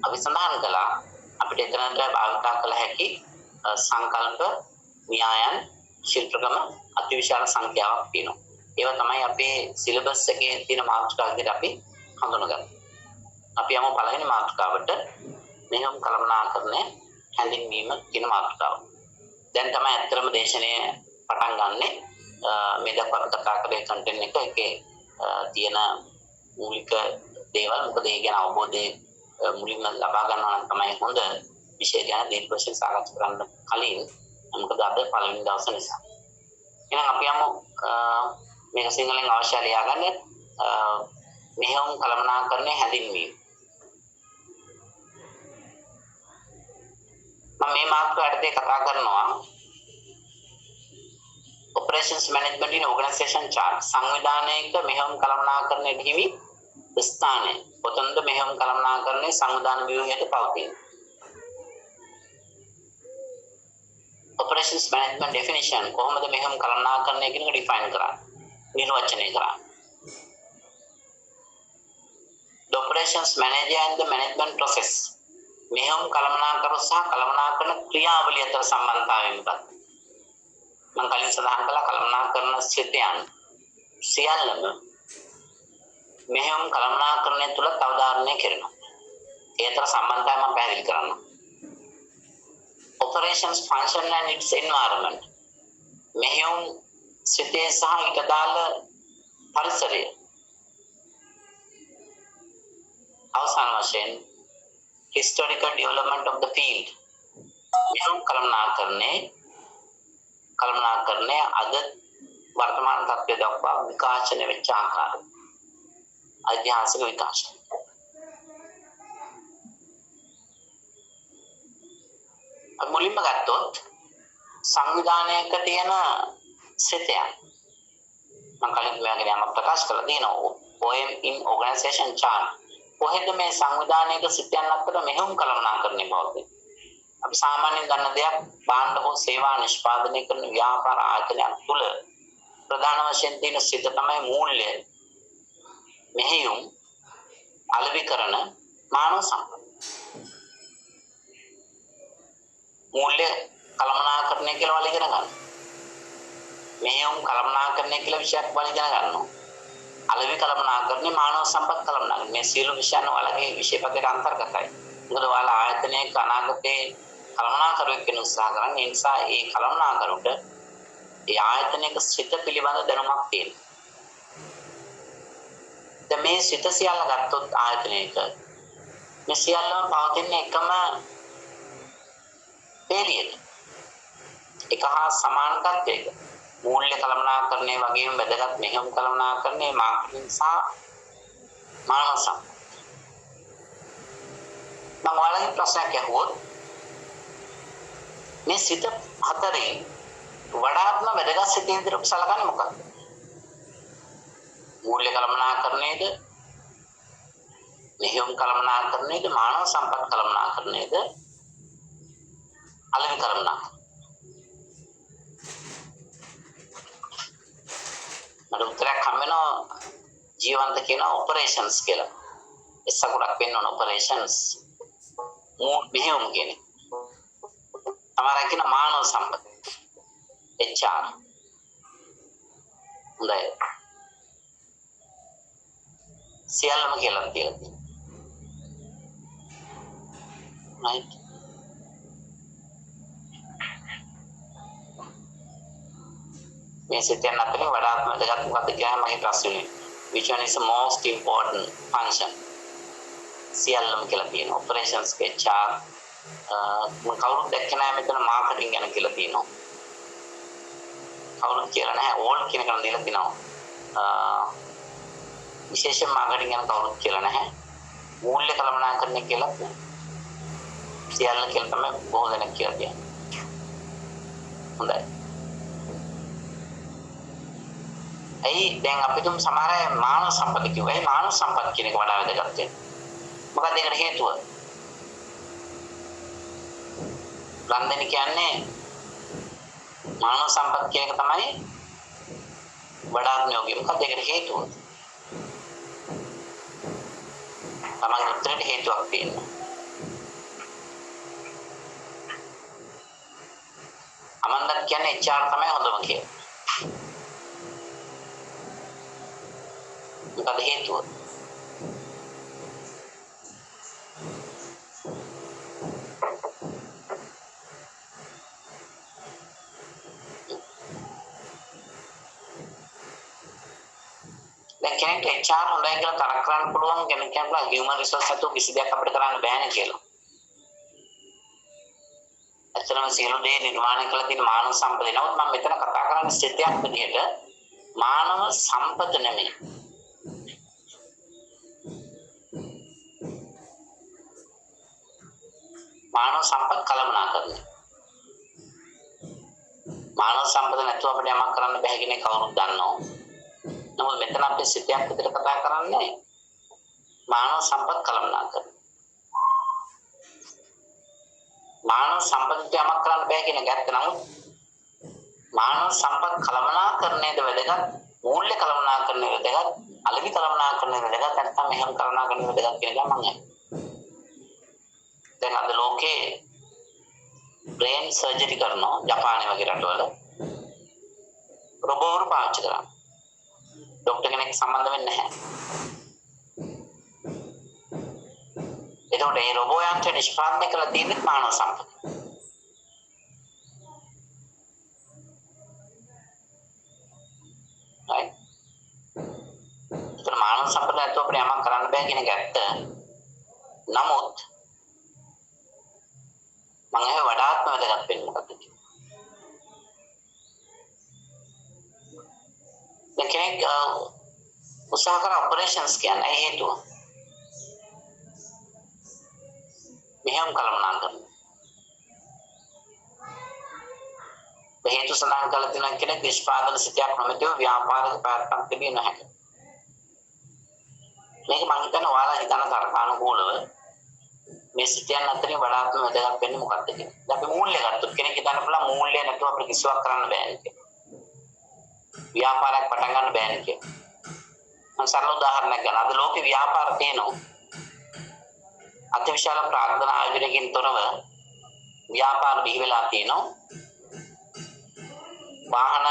අපි සඳහන් කළා අපිට එතනට භාවිතා කළ හැකි සංකල්ප න්‍යායන් ශිල්පකම අතිවිශාල සංඛ්‍යාවක් තියෙනවා. ඒවා තමයි අපේ සිලබස් එකේ තියෙන මාතෘකා විදිහට අපි හඳුනගන්නේ. අපි යමු පළවෙනි මාතෘකාවට මෙහෙයුම් කළමනාකරණය හැඳින්වීම කියන මාතෘකාව. දැන් තමයි ඇත්තටම දේශනය පටන් ගන්නෙ. මේ දක්වා අපි කතා කරේ කන්ටෙන්ට් එක එකේ තියෙන මූලික දේවල් මොකද ඒ ගැන අවබෝධය මුලින්ම ලබා ගන්නවා නම් තමයි හොඳ විෂය ගැන දීර්ඝ වශයෙන් සාකච්ඡා කරන්න කලින් මොකද අද පළවෙනි දවස නිසා. එහෙනම් අපි යමු මේක සිංහලෙන් අවශ්‍ය ලියාගන්න මෙහෙයුම් කළමනාකරණය හැඳින්වීම. මම මේ මාතෘකාවට කතා කරනවා operations management in organization chart සංවිධානයක මෙහෙයුම් කළමනාකරණයට හිමි ස්ථානය. කොතනද මෙහෙයුම් කළමනාකරණය සංවිධාන ව්‍යුහයට පවතින. operations management definition කොහොමද මෙහෙයුම් කළමනාකරණය කියන එක define කරන්නේ? නිර්වචනය කරන්නේ. The operations manager and the management process මෙහෙයුම් කළමනාකරන සහ කළමනාකරන ක්‍රියාවලිය අතර සම්බන්ධතාවය මොකක්ද? මම කලින් සඳහන් කළා කළමනාකරන සිතයන් සියල්ලම මෙහෙයුම් කළමනාකරණය තුළ අවධාරණය කරනවා. ඒ අතර සම්බන්ධතාවය මම පැහැදිලි කරනවා. operations function and its environment මෙහෙයුම් සිතේ සහ ඊට දාල පරිසරය. අවසාන වශයෙන් historical development of the field මෙහෙයුම් කළමනාකරණය අද වර්තමාන තත්ත්වයට දක්වා විකාශනය වෙච්ච ආකාරය. ඓතිහාසික විකාශනය. මුලින්ම ගත්තොත් සංවිධානයක තියෙන සිතයන් මම කලින් මෙයාගෙන යමක් ප්‍රකාශ කළා තියෙනවා OM in organization chart කොහෙද මේ සංවිධානයක සිතයන් අතර මෙහෙයුම් කළමනාකරණය පවතින්නේ. අපි සාමාන්‍යයෙන් ගන්න දෙයක් භාණ්ඩ හෝ සේවා නිෂ්පාදනය කරන ව්‍යාපාර ආයතනයක් තුළ ප්‍රධාන වශයෙන් තියෙන සිත තමයි මූල්‍ය මෙහෙයුම් අලෙවිකරණ මානව සම්පත්. මූල්‍ය කළමනාකරණය කියලා වල ඉගෙන ගන්න. මෙහෙයුම් කළමනාකරණය කියලා විෂයක් වල ඉගෙන ගන්නවා. අලෙවි කළමනාකරණය මානව සම්පත් කළමනාකරණය මේ සියලු විෂයන් වලගේ විෂය පදයට අන්තර්ගතයි. මොකද ඔයාලා ආයතනයක අනාගතයේ කළමනාකරුවෙක් වෙන උත්සාහ කරන්නේ ඒ නිසා ඒ කළමනාකරුට ඒ ආයතනයක සිත පිළිබඳ දැනුමක් තියෙනවා. දැන් මේ සිත සියල්ල ගත්තොත් ආයතනයක මේ සියල්ලම පවතින එකම පේළියට එක හා සමාන තත්ත්වයක මූල්‍ය කළමනාකරණය වගේම වැදගත් මෙහෙයුම් කළමනාකරණය මාර්කටිං සහ මානව සම්පත්. මම ඔයාලගේ ප්‍රශ්නයක් අහුවොත් මේ සිත හතරෙන් වඩාත්ම වැදගත් සිතේ විදිහට සලකන්නේ මොකක්ද? මූල්‍ය කළමනාකරණයද මෙහෙයුම් කළමනාකරණයද මානව සම්පත් කළමනාකරණයද අලෙවි කළමනාකරණය. මට උත්තරයක් හම් වෙනවා ජීවන්ත කියන ඔපරේෂන්ස් කියලා. එස්සකුඩක් වෙන්න ඕන ඔපරේෂන්ස් මෙහෙයුම් කියන්නේ. තමයි කියන මානව සම්පත් HR. හොඳයි. සියල්ලම කියලා තියෙනවා. right. මේ සිතෙන් අතරින් වඩාත්ම වැදගත් මොකක්ද කියලා මගේ ප්‍රශ්නේ. Which one is the most important function? සියල්ලම කියලා තියෙනවා. operations HR මම කවුරුත් දැක්කේ නැහැ මෙතන මාකටිං ගැන කියලා තියෙනවා. කවුරුත් කියලා නැහැ ඕල් කියන කෙනා දීලා තිනවා. විශේෂයෙන් මාකටිං ගැන කවුරුත් කියලා නැහැ. මූල්‍ය කළමනාකරණය කියලා සියල්ල කියලා තමයි බොහෝ දෙනෙක් කියලා කියන්නේ. හොඳයි. ඇයි දැන් අපි තුම් සමහර අය මානව සම්පත් කිව්වා. ඒ මානව සම්පත් කියන එක වඩා වැදගත් වෙනවා. මොකක්ද ඒකට හේතුව? ලන්දන කියන්නේ මානව සම්පත් කියන එක තමයි වඩාත්ම යෝග්‍ය. මොකක්ද ඒකට හේතුව? තමන්ගේ උත්තරේට හේතුවක් තියෙනවා. අමන්දක් කියන්නේ HR තමයි හොඳම කියලා. මොකද හේතුව? දැන් කෙනෙක්ට HR හොඳයි කියලා තරක් කරන්න පුළුවන් කෙනෙක් කියනවා human resource නැතුව කිසි දෙයක් අපිට කරන්න බෑනේ කියලා. ඇත්තටම සියලු දේ නිර්මාණය කළ තියෙන මානව සම්පද. නමුත් මම මෙතන කතා කරන්නේ සිතයක් විදිහට මානව සම්පද නෙමෙයි. මානව සම්පත් කළමනාකරණය. මානව සම්පද නැතුව අපිට යමක් කරන්න බැහැ කියන එක කවුරුත් දන්නවා. නමුත් මෙතන අපි සිතයක් විදිහට කතා කරන්නේ මානව සම්පත් කළමනාකරණය. මානව සම්පදට යමක් කරන්න බෑ කියන එක ඇත්ත. නමුත් මානව සම්පත් කළමනාකරණයද වැදගත්, මූල්‍ය කළමනාකරණය වැදගත්, අලෙවි කළමනාකරණය වැදගත්, නැත්නම් මෙහෙම කළමනාකරණය වැදගත් කියන එක මම කියන්නේ. දැන් අද ලෝකේ බ්‍රේන් සර්ජරි කරනවා ජපානයේ වගේ රටවල රොබෝවරු පාවිච්චි කරනවා. ડોක්ටර් කෙනෙක් සම්බන්ධ වෙන්නේ නැහැ. එතකොට මේ රොබෝ යන්ත්‍ර නිෂ්පාදනය කරලා තියෙන්නේ මානව සම්පත. right? ඒතර මානව සම්පත නැතුව අපිට යමක් කරන්න බෑ කියන එක ඇත්ත. නමුත් මම එහෙම වඩාත්ම වැදගත් වෙන්නේ මොකක්ද කියන්නේ? දැන් කෙනෙක් උත්සාහ කරන ඔපරේෂන්ස් කියන්නේ හේතුව. මෙහෙම කළමනාකරණය. හේතු සඳහන් කළ තියෙන කෙනෙක් නිෂ්පාදන සිතයක් නොමැතිව ව්‍යාපාරික පැවැත්මක් තිබිය නොහැක. මේක මම හිතන්නේ ඔයාලා හිතන තරකානුකූලව මේ සිතයන් අතරින් වඩාත්ම වැදගත් වෙන්නේ මොකක්ද කියන්නේ. දැන් අපි මූල්‍ය ගත්තොත් කෙනෙක් හිතන්න පුළුවන් මූල්‍ය නැතුව අපිට කිසිවක් කරන්න බෑනේ කියලා. ව්‍යාපාරයක් පටන් ගන්න බෑනේ කියලා. මම සරල උදාහරණයක් ගන්නවා. අද ලෝකේ ව්‍යාපාර තියෙනවා. අතිවිශාල ප්‍රාග්ධන ආයෝජනයකින් තොරව ව්‍යාපාර බිහි වෙලා තියෙනවා. වාහන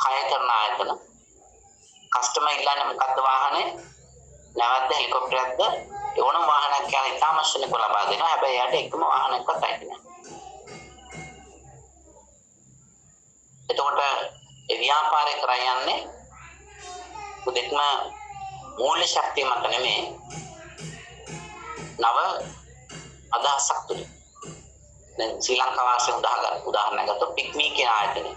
හය කරන ආයතන. කස්ටමර් ඉල්ලන්නේ මොකද්ද වාහනේ? නැවත හෙලිකොප්ටරයක්ද ඕනම වාහනයක් කියලා ඉතාම ශ්‍රේණික ලබා දෙනවා. හැබැයි යාට එකම වාහනයක්වත් ඇති නැහැ. එතකොට ඒ ව්‍යාපාරය කරා යන්නේ උදෙක්ම මූල්‍ය ශක්තිය මත නෙමෙයි නව අදහසක් තුළ. දැන් ශ්‍රී ලංකාව ආශ්‍රය උදාහරණයක් ගත්තොත් පික්මී කියන ආයතනය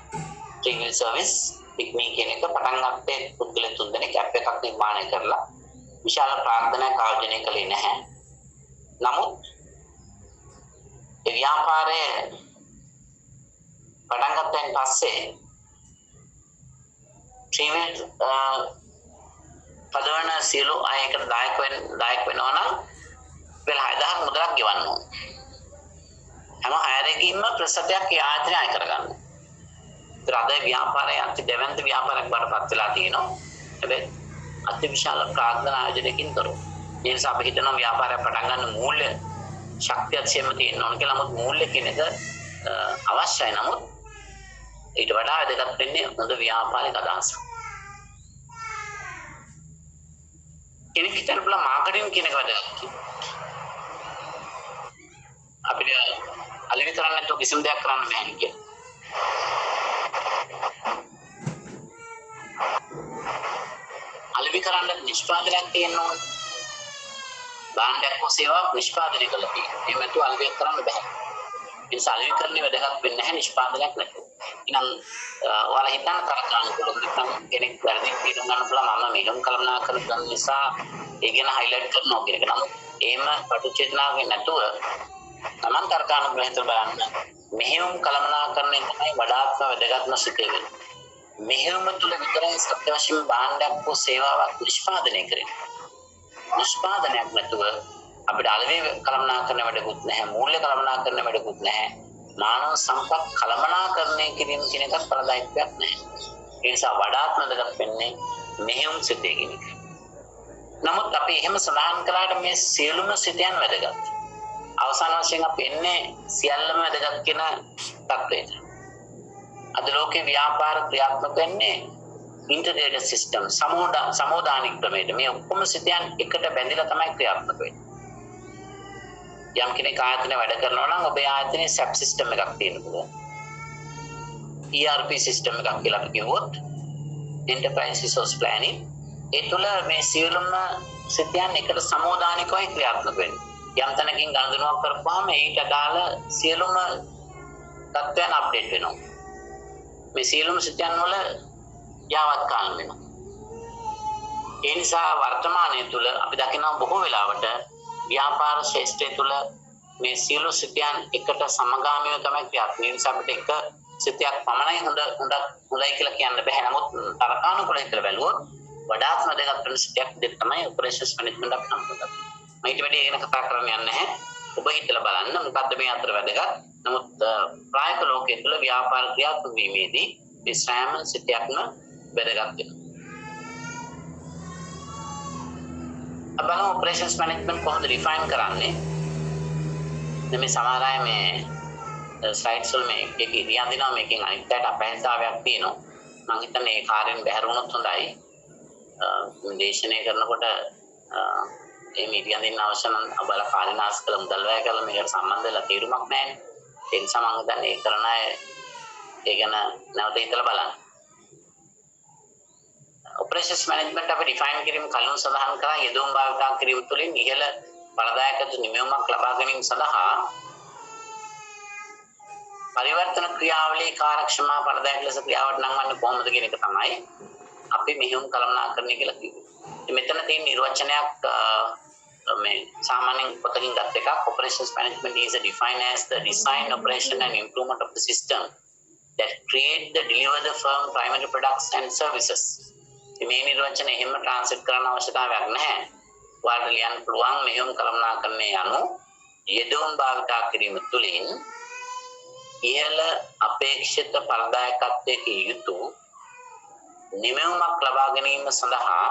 ට්‍රිවිල් සර්විස් පික්මී කියන එක පටන් ගත්තේ පුද්ගල තුන්දෙනෙක් ඇප් එකක් නිර්මාණය කරලා විශාල ප්‍රාර්ථනාවක් ආයෝජනය කළේ නැහැ. නමුත් ඒ ව්‍යාපාරයේ පටන් ගත්තයින් පස්සේ ට්‍රිවිල් පදවන සියලු අයකට දායක වෙනවා නම් වෙල 6000ක් මුදලක් ගෙවන්න ඕන. හැම හයරකින්ම ප්‍රතිශතයක් ඒ ආයතනය අය කරගන්න. ඒතර අද ව්‍යාපාරය අති දෙවන්ත ව්‍යාපාරයක් බඩපත් වෙලා තියෙනවා. හැබැයි අතිවිශාල ප්‍රාග්ධන ආයෝජනයකින් තොරව. ඒ නිසා අපි හිතනවා ව්‍යාපාරයක් පටන් ගන්න මූල්‍ය ශක්තිය ඇතිවෙම තියෙන්න ඕන කියලා. නමුත් මූල්‍ය කියන එක අවශ්‍යයි. නමුත් ඊට වඩා වැදගත් වෙන්නේ හොඳ ව්‍යාපාරික අදහස. කෙනෙක් හිතන්න පුළුවන් මාකටිං කියන එක වැදගත්. අපිට අලෙවි කරන්න නැතුව කිසිම දෙයක් කරන්න බෑ කියන්නේ. අලෙවි කරන්න නිෂ්පාදනයක් තියෙන්න ඕන. භාණ්ඩයක් හෝ සේවාවක් නිෂ්පාදනය කළා තියෙනවා. එහෙම නැතුව අලෙවි කරන්න බෑ. ඒ නිසා අලෙවි කරන්නේ වැදගත් වෙන්නේ නැහැ නිෂ්පාදනයක් නැතුව. එහෙනම් ඔයාලා හිතන්න තරකාන පුළුවන් නැත්නම් කෙනෙක් වැරදි තීරණ ගන්න පුළුවන් මම මෙහෙම කළමනා කරන නිසා ඒ ගැන හයිලයිට් කරනවා කියන එක. නමුත් එහෙම කටු චේතනාවෙන් නැතුව තමන් තරකාන ප්‍රහිත බලන්න මෙහෙම කළමනා කරන්නේ තමයි වඩාත්ම වැදගත්ම සිතේ වෙන්නේ. මෙහෙම තුල විතරයි සත්‍ය වශයෙන් භාණ්ඩයක් හෝ සේවාවක් නිෂ්පාදනය කරන්නේ. නිෂ්පාදනයක් නැතුව අපිට අලෙවි කළමනා කරන වැඩකුත් නැහැ, මූල්‍ය කළමනා කරන වැඩකුත් නැහැ. මානව සම්පත් කළමනාකරණය කිරීම කියන එකත් පළදායිත්වයක් නැහැ. ඒ නිසා වඩාත්ම වැදගත් වෙන්නේ මෙහෙම සිතේ කියන එක. නමුත් අපි එහෙම සඳහන් කළාට මේ සියලුම සිතයන් වැදගත්. අවසාන වශයෙන් අපි එන්නේ සියල්ලම වැදගත් කියන තත්ත්වයට. අද ලෝකේ ව්‍යාපාර ක්‍රියාත්මක වෙන්නේ ඉන්ටර්නේට් සිස්ටම් සමෝදානික ක්‍රමයට. මේ ඔක්කොම සිතයන් එකට බැඳිලා තමයි ක්‍රියාත්මක වෙන්නේ. යම් කෙනෙක් ආයතනයේ වැඩ කරනවා නම් ඔබේ ආයතනයේ SAP සිස්ටම් එකක් තියෙන්න පුළුවන්. ERP සිස්ටම් එකක් කියලා අපි කිව්වොත් enterprise resource planning. ඒ තුළ මේ සියලුම සිතයන් එකට සමෝදානිකවයි ක්‍රියාත්මක වෙන්නේ. යම් තැනකින් ගණනයක් කරපුවාම ඒකට අදාළ සියලුම තත්ත්වයන් අප්ඩේට් වෙනවා. මේ සියලුම සිතයන් වල යාවත් කාලම් වෙනවා. ඒ නිසා වර්තමානයේ තුල අපි දකිනවා බොහෝ වෙලාවට ව්‍යාපාර ශාස්ත්‍රය තුල මේ සියලු සිතයන් එකට සමගාමීව තමයි ක්‍රියාත්මක වෙන්නේ. ඒ නිසා අපිට එක සිතයක් පමණයි හොඳයි කියලා කියන්න බෑ. නමුත් තරකානුකූලව කියලා බැලුවොත් වඩාත්ම වැදගත් වෙන සිතයක් දෙක තමයි ඔපරේෂන්ස් මැනේජ්මන්ට් අපි හඳුන්වන්නේ. මම ඊට වැඩි ගැන කතා කරන්න යන්නේ නැහැ. ඔබ හිතලා බලන්න මොකද්ද මේ අතර වැදගත්. නමුත් ප්‍රායෝගික ලෝකයේ තුල ව්‍යාපාර ක්‍රියාත්මක වීමේදී මේ සෑම සිතයක්ම වැදගත් වෙනවා. අපේ ඔපරේෂන්ස් මැනේජ්මන්ට් කොහොමද ඩිෆයින් කරන්නේ? මේ සමහර අය මේ ස්ලයිඩ්ස් වල මේක ඉරියන් දෙනවා මේකෙන් අනිත් පැයට අපහසුතාවයක් තියෙනවා. මම හිතන්නේ ඒ කාර්යයෙන් බැහැර වුණොත් හොඳයි. දේශනය කරනකොට මේ ඉරියන් දෙන්න අවශ්‍ය නම් බල කාර්යනාශ කළ මුදල් වැය කළා මේකට සම්බන්ධ වෙලා තීරුමක් නැහැ. ඒ නිසා මම හිතන්නේ ඒ කරන අය ඒ ගැන නැවත හිතලා බලන්න. ඔපරේෂන්ස් මැනේජ්මන්ට් අපි ඩිෆයින් කිරීම කලින් සඳහන් කරා යෙදුම් භාවිතා කිරීම තුළින් ඉහළ බලදායක නිමවීමක් ලබා ගැනීම සඳහා පරිවර්තන ක්‍රියාවලියේ කාර්යක්ෂම බලදායක ලෙස ක්‍රියාවට නංවන්නේ කොහොමද කියන එක තමයි අපි මෙහෙයුම් කළමනාකරණය කියලා කිව්වේ. මෙතන තියෙන නිර්වචනයක් මේ සාමාන්‍යයෙන් පොතකින් ගත් එකක්. Operations management is defined as the design, operation and improvement of the system that create the deliver the firm primary products and services. මේ නිර්වචනය එහෙම ට්‍රාන්ස්ලේට් කරන්න අවශ්‍යතාවයක් නැහැ. ඔයාලට ලියන්න පුළුවන් මෙහෙයුම් කළමනාකරණය යනු යෙදුම් භාවිතා කිරීම තුළින් ඉහළ අපේක්ෂිත ඵලදායකත්වයක යුතු නිමවීමක් ලබා ගැනීම සඳහා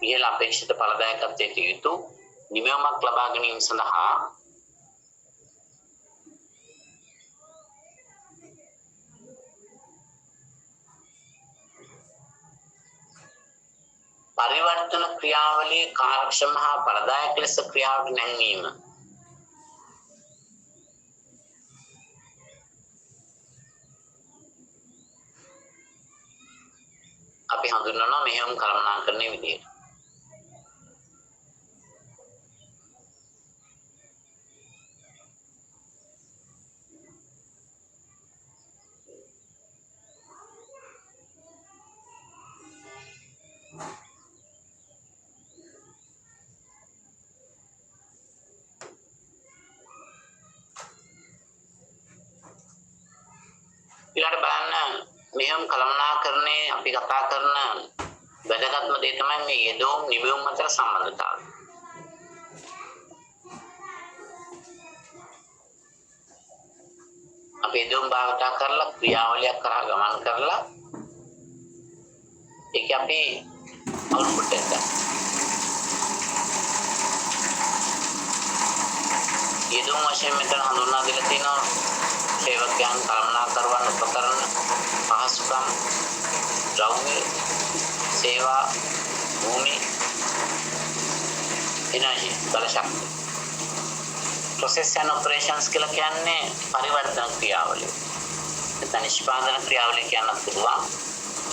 ඉහළ අපේක්ෂිත ඵලදායකත්වයක යුතු නිමවීමක් ලබා ගැනීම සඳහා පරිවර්තන ක්‍රියාවලියේ කාර්යක්ෂම හා ඵලදායක ලෙස ක්‍රියාවට නැංවීම. අපි හඳුන්වනවා මෙහෙයුම් කළමනාකරණයේ විදියට. ඊළඟට බලන්න මෙහෙයුම් කළමනාකරණයේ අපි කතා කරන වැදගත්ම දේ තමයි මේ යෙදුම් නිමවීම අතර සම්බන්ධතාවය. අපි යෙදුම් භාවිතා කරලා ක්‍රියාවලියක් කරා ගමන් කරලා ඒක අපි අවුට්පුට් එක ගන්න. යෙදුම් වශයෙන් මෙතන හඳුන්වා දීලා තියෙනවා සේවකයන් කළමනාකරන උපකරණ පහසුකම් ද්‍රව්‍ය සේවා භූමි එනර්ජි බලශක්ති process and operations කියලා කියන්නේ පරිවර්තන ක්‍රියාවලිය. නැත්නම් නිෂ්පාදන ක්‍රියාවලිය කියන්නත් පුළුවන්.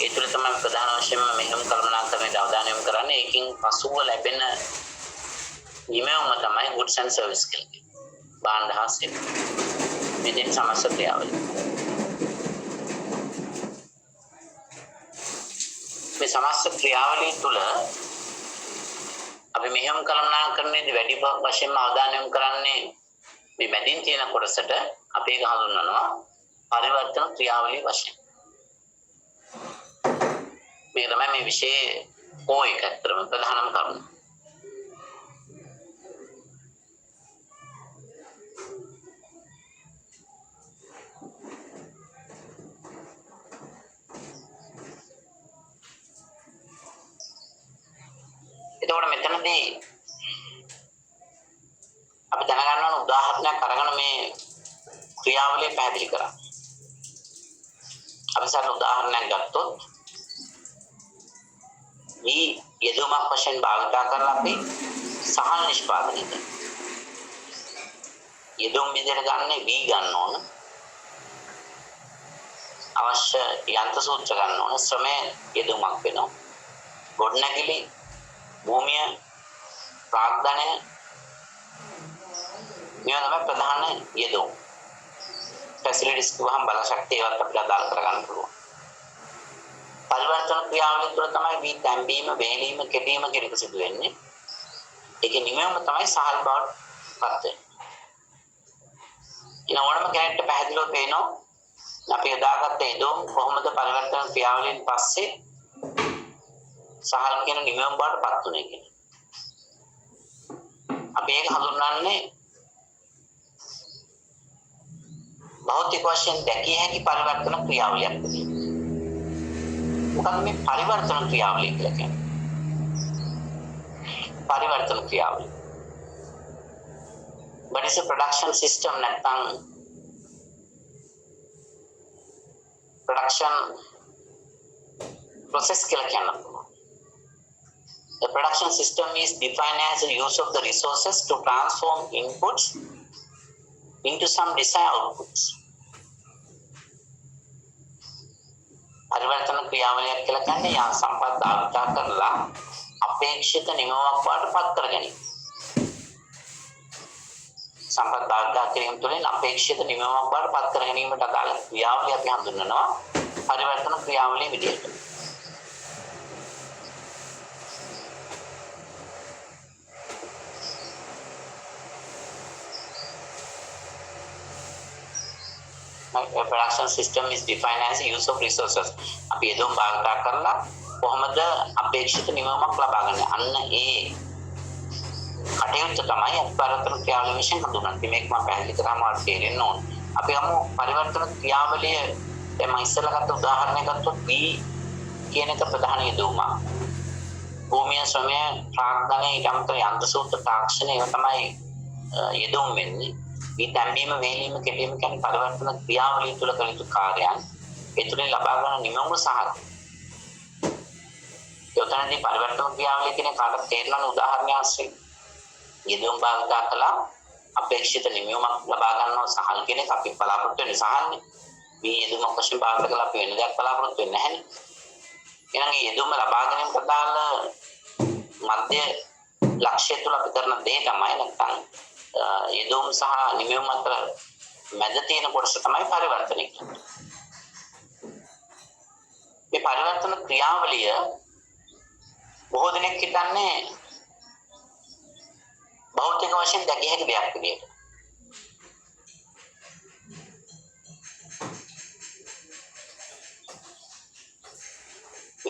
ඒ තුළ තමයි ප්‍රධාන වශයෙන්ම මෙහෙයුම් කළමනාකරණයට අවධානය යොමු කරන්නේ. ඒකින් පසුව ලැබෙන නිමවීම තමයි goods and service කියලා කියන්නේ. භාණ්ඩ හා සේවා. මෙතෙන් සමස්ත ක්‍රියාවලිය. මේ සමස්ත ක්‍රියාවලිය තුළ අපි මෙහෙයුම් කළමනාකරණයේදී වැඩි වශයෙන්ම අවධානය යොමු කරන්නේ මේ මැදින් තියෙන කොටසට අපි ඒක හඳුන්වනවා පරිවර්තන ක්‍රියාවලිය වශයෙන්. මේ තමයි මේ විෂයේ එක ඇත්තටම ප්‍රධානම කරුණ. එතකොට මෙතනදී අපි දැනගන්න ඕන උදාහරණයක් අරගෙන මේ ක්‍රියාවලිය පැහැදිලි කරා. අපි සාමාන්‍ය උදාහරණයක් ගත්තොත් මේ යෙදුමක් වශයෙන් භාවිත කරලා අපි සහල් නිෂ්පාදනය කරනවා. යෙදුම් විදිහට ගන්න වී ගන්න ඕන. අවශ්‍ය යන්ත්‍ර සූත්‍ර ගන්න ඕන. ශ්‍රමය යෙදුමක් වෙනවා. ගොඩනැගිලි භූමිය ප්‍රාග්ධනය මේවා තමයි ප්‍රධාන යෙදුම්. ෆැසිලිටිස් කියවහම බල ශක්තිය ඒවත් අපිට අදාළ කරගන්න පුළුවන්. පරිවර්තන ක්‍රියාවලිය තුළ තමයි මේ තැම්බීම, වේලීම, කෙටීම කියන එක සිදු වෙන්නේ. ඒකේ නිමවම තමයි සහල් බවට පත් වෙන්නේ. ඊන ඕනම කෙනෙක්ට පැහැදිලිව පේනවා අපි යොදාගත්ත යෙදුම් කොහොමද පරිවර්තන ක්‍රියාවලියෙන් පස්සේ සහල් කියන නිමවම බවට පත් වුනේ කියලා. අපි ඒක හඳුන්වන්නේ භෞතික වශයෙන් දැකිය හැකි පරිවර්තන ක්‍රියාවලියක් විදිහට. මොකක්ද මේ පරිවර්තන ක්‍රියාවලිය කියලා කියන්නේ? පරිවර්තන ක්‍රියාවලිය. What is a production system නැත්නම් production process කියලා කියන්න පුළුවන්. The production system is defined as the use of the resources to transform inputs into some desired outputs. පරිවර්තන ක්‍රියාවලියක් කියලා කියන්නේ යා සම්පත් භාවිත කරලා අපේක්ෂිත නිමවමක් බවට පත් කර ගැනීම. සම්පත් භාවිත කිරීම තුළින් අපේක්ෂිත නිමවමක් බවට පත් කර ගැනීමට අදාළ ක්‍රියාවලිය අපි හඳුන්වනවා පරිවර්තන ක්‍රියාවලිය විදිහට. A production system is defined as the use of resources. අපි යෙදුම් භාවිත කරලා කොහොමද අපේක්ෂිත නිමවමක් ලබා ගන්න. අන්න ඒ කටයුත්ත තමයි පරිවර්තන ක්‍රියාවලිය විශ්ෙන් හඳුන්වන්නේ. මේක මම පැහැදිලි කරාම ඔයාලට තේරෙන්න ඕන. අපි යමු පරිවර්තන ක්‍රියාවලිය දැන් මම ඉස්සෙල්ලා ගත්ත උදාහරණයක් ගත්තොත් B කියන එක ප්‍රධාන යෙදුමක්. භූමිය ශ්‍රමය ප්‍රාග්ධනය ඊට අමතරව යන්ත්‍ර සූත්‍ර තාක්ෂණය ඒවා තමයි යෙදුම් වෙන්නේ. මේ තැම්බීම වේලීම කෙටීම කියන්නේ පරිවර්තන ක්‍රියාවලිය තුළ කළ යුතු කාර්යයන්. ඒ තුළින් ලබා ගන්න නිමවම සහල්. යොතනදී පරිවර්තන ක්‍රියාවලිය කියන කාටද තේරෙන උදාහරණයක් ආශ්‍රයෙන් යෙදුම් භාවිත කළා අපේක්ෂිත නිමවමක් ලබා ගන්නවා සහල් කියන එක අපි බලාපොරොත්තු වෙන්නේ සහල්නේ. මේ යෙදුම වශයෙන් භාවිත කළා අපි වෙන දෙයක් බලාපොරොත්තු වෙන්නේ නැහැනේ. එහෙනම් මේ යෙදුම ලබා ගැනීමට දාන මධ්‍ය ලක්ෂ්‍ය තුළ අපි කරන දේ තමයි නැත්නම් යෙදුම් සහ නිමවම අතර මැද තියෙන කොටස තමයි පරිවර්තනය කියන්නේ. මේ පරිවර්තන ක්‍රියාවලිය බොහෝ දෙනෙක් හිතන්නේ භෞතික වශයෙන් දැකිය හැකි දෙයක් විදියට.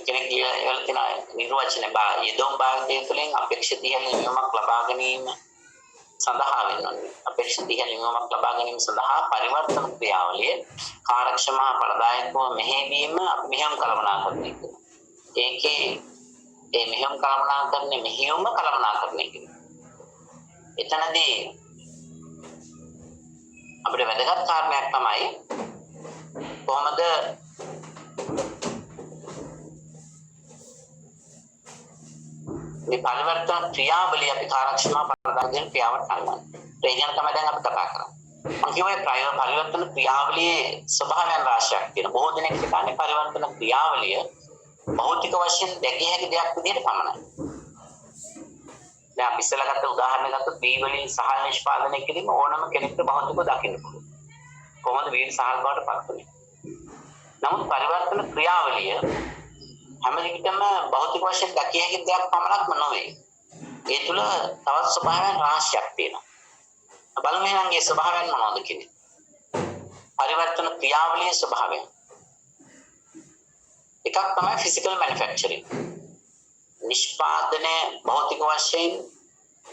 කෙනෙක් කියලා තියෙන නිර්වචනය යෙදුම් භාවිතය තුළින් අපේක්ෂිත ඉහළ නිමවමක් ලබා ගැනීම සඳහා වෙනවා. අපේක්ෂිත ඉහළ නිමවමක් ලබා ගැනීම සඳහා පරිවර්තන ක්‍රියාවලිය කාර්යක්ෂම ප්‍රදායකව මෙහෙවීම මෙහෙයුම් කළමනාකරණය කරනවා. ඒකේ ඒ මෙහෙයුම් කළමනාකරණය මෙහෙයුම කළමනාකරණය කරනවා. එතනදී අපිට වැදගත් කාරණයක් තමයි කොහොමද මේ පරිවර්තන ක්‍රියාවලිය අපි කාර්යක්ෂම ප්‍රදායකයන් ක්‍රියාවට ගන්නවා. ඒ ගැන තමයි දැන් අපි කතා කරන්නේ. මම කියුවේ පරිවර්තන ක්‍රියාවලියේ ස්වභාවයන් රාශියක් තියෙනවා. බොහෝ දෙනෙක් හිතන්නේ පරිවර්තන ක්‍රියාවලිය භෞතික වශයෙන් දැකිය හැකි දෙයක් විදිහට පමණයි. දැන් අපි ඉස්සෙල්ලා ගත්ත උදාහරණයක් ගත්තොත් B වලින් සහල් නිෂ්පාදනය කිරීම ඕනම කෙනෙකුට භෞතිකව දකින්න පුළුවන්. කොහොමද වීල් සහල් බවට පත් වෙන්නේ? නමුත් පරිවර්තන ක්‍රියාවලිය හැම විටම භෞතික වශයෙන් දැකිය හැකි දෙයක් පමණක්ම නොවේ. ඒ තුළ තවත් ස්වභාවයන් රාශියක් තියෙනවා. බලමු එහෙනම් මේ ස්වභාවයන් මොනවද කියන්නේ? පරිවර්තන ක්‍රියාවලියේ ස්වභාවය. එකක් තමයි ෆිසිකල් මැනුෆැක්චරින්. නිෂ්පාදනය භෞතික වශයෙන්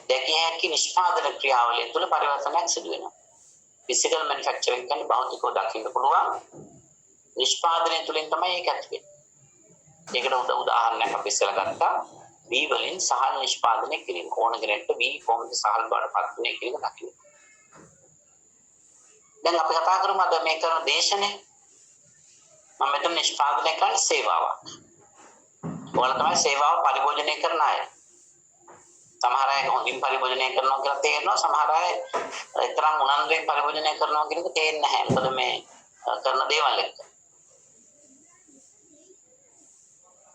දැකිය හැකි නිෂ්පාදන ක්‍රියාවලිය තුළ පරිවර්තනයක් සිදු වෙනවා. ෆිසිකල් මැනුෆැක්චරින් කියන්නේ භෞතිකව දකින්න පුළුවන් නිෂ්පාදනය තුළින් තමයි ඒක ඇති වෙන්නේ. ඒකට උදාහරණයක් අපි ඉස්සෙල්ලා ගත්තා B වලින් සහල් නිෂ්පාදනය කිරීම. ඕන කෙනෙක්ට B කොහොමද සහල් බවට පත් වෙන්නේ කියන එක දකින්න. දැන් අපි කතා කරමු අද මේ කරන දේශනේ මම මෙතන නිෂ්පාදනය කරන සේවාවක්. ඔයාලා තමයි සේවාව පරිභෝජනය කරන අය. සමහර අය හොඳින් පරිභෝජනය කරනවා කියලා තේරෙනවා. සමහර අය තරම් උනන්දුවෙන් පරිභෝජනය කරනවා කියන එක තේරෙන්නේ නැහැ. මොකද මේ කරන දේවල් එක්ක.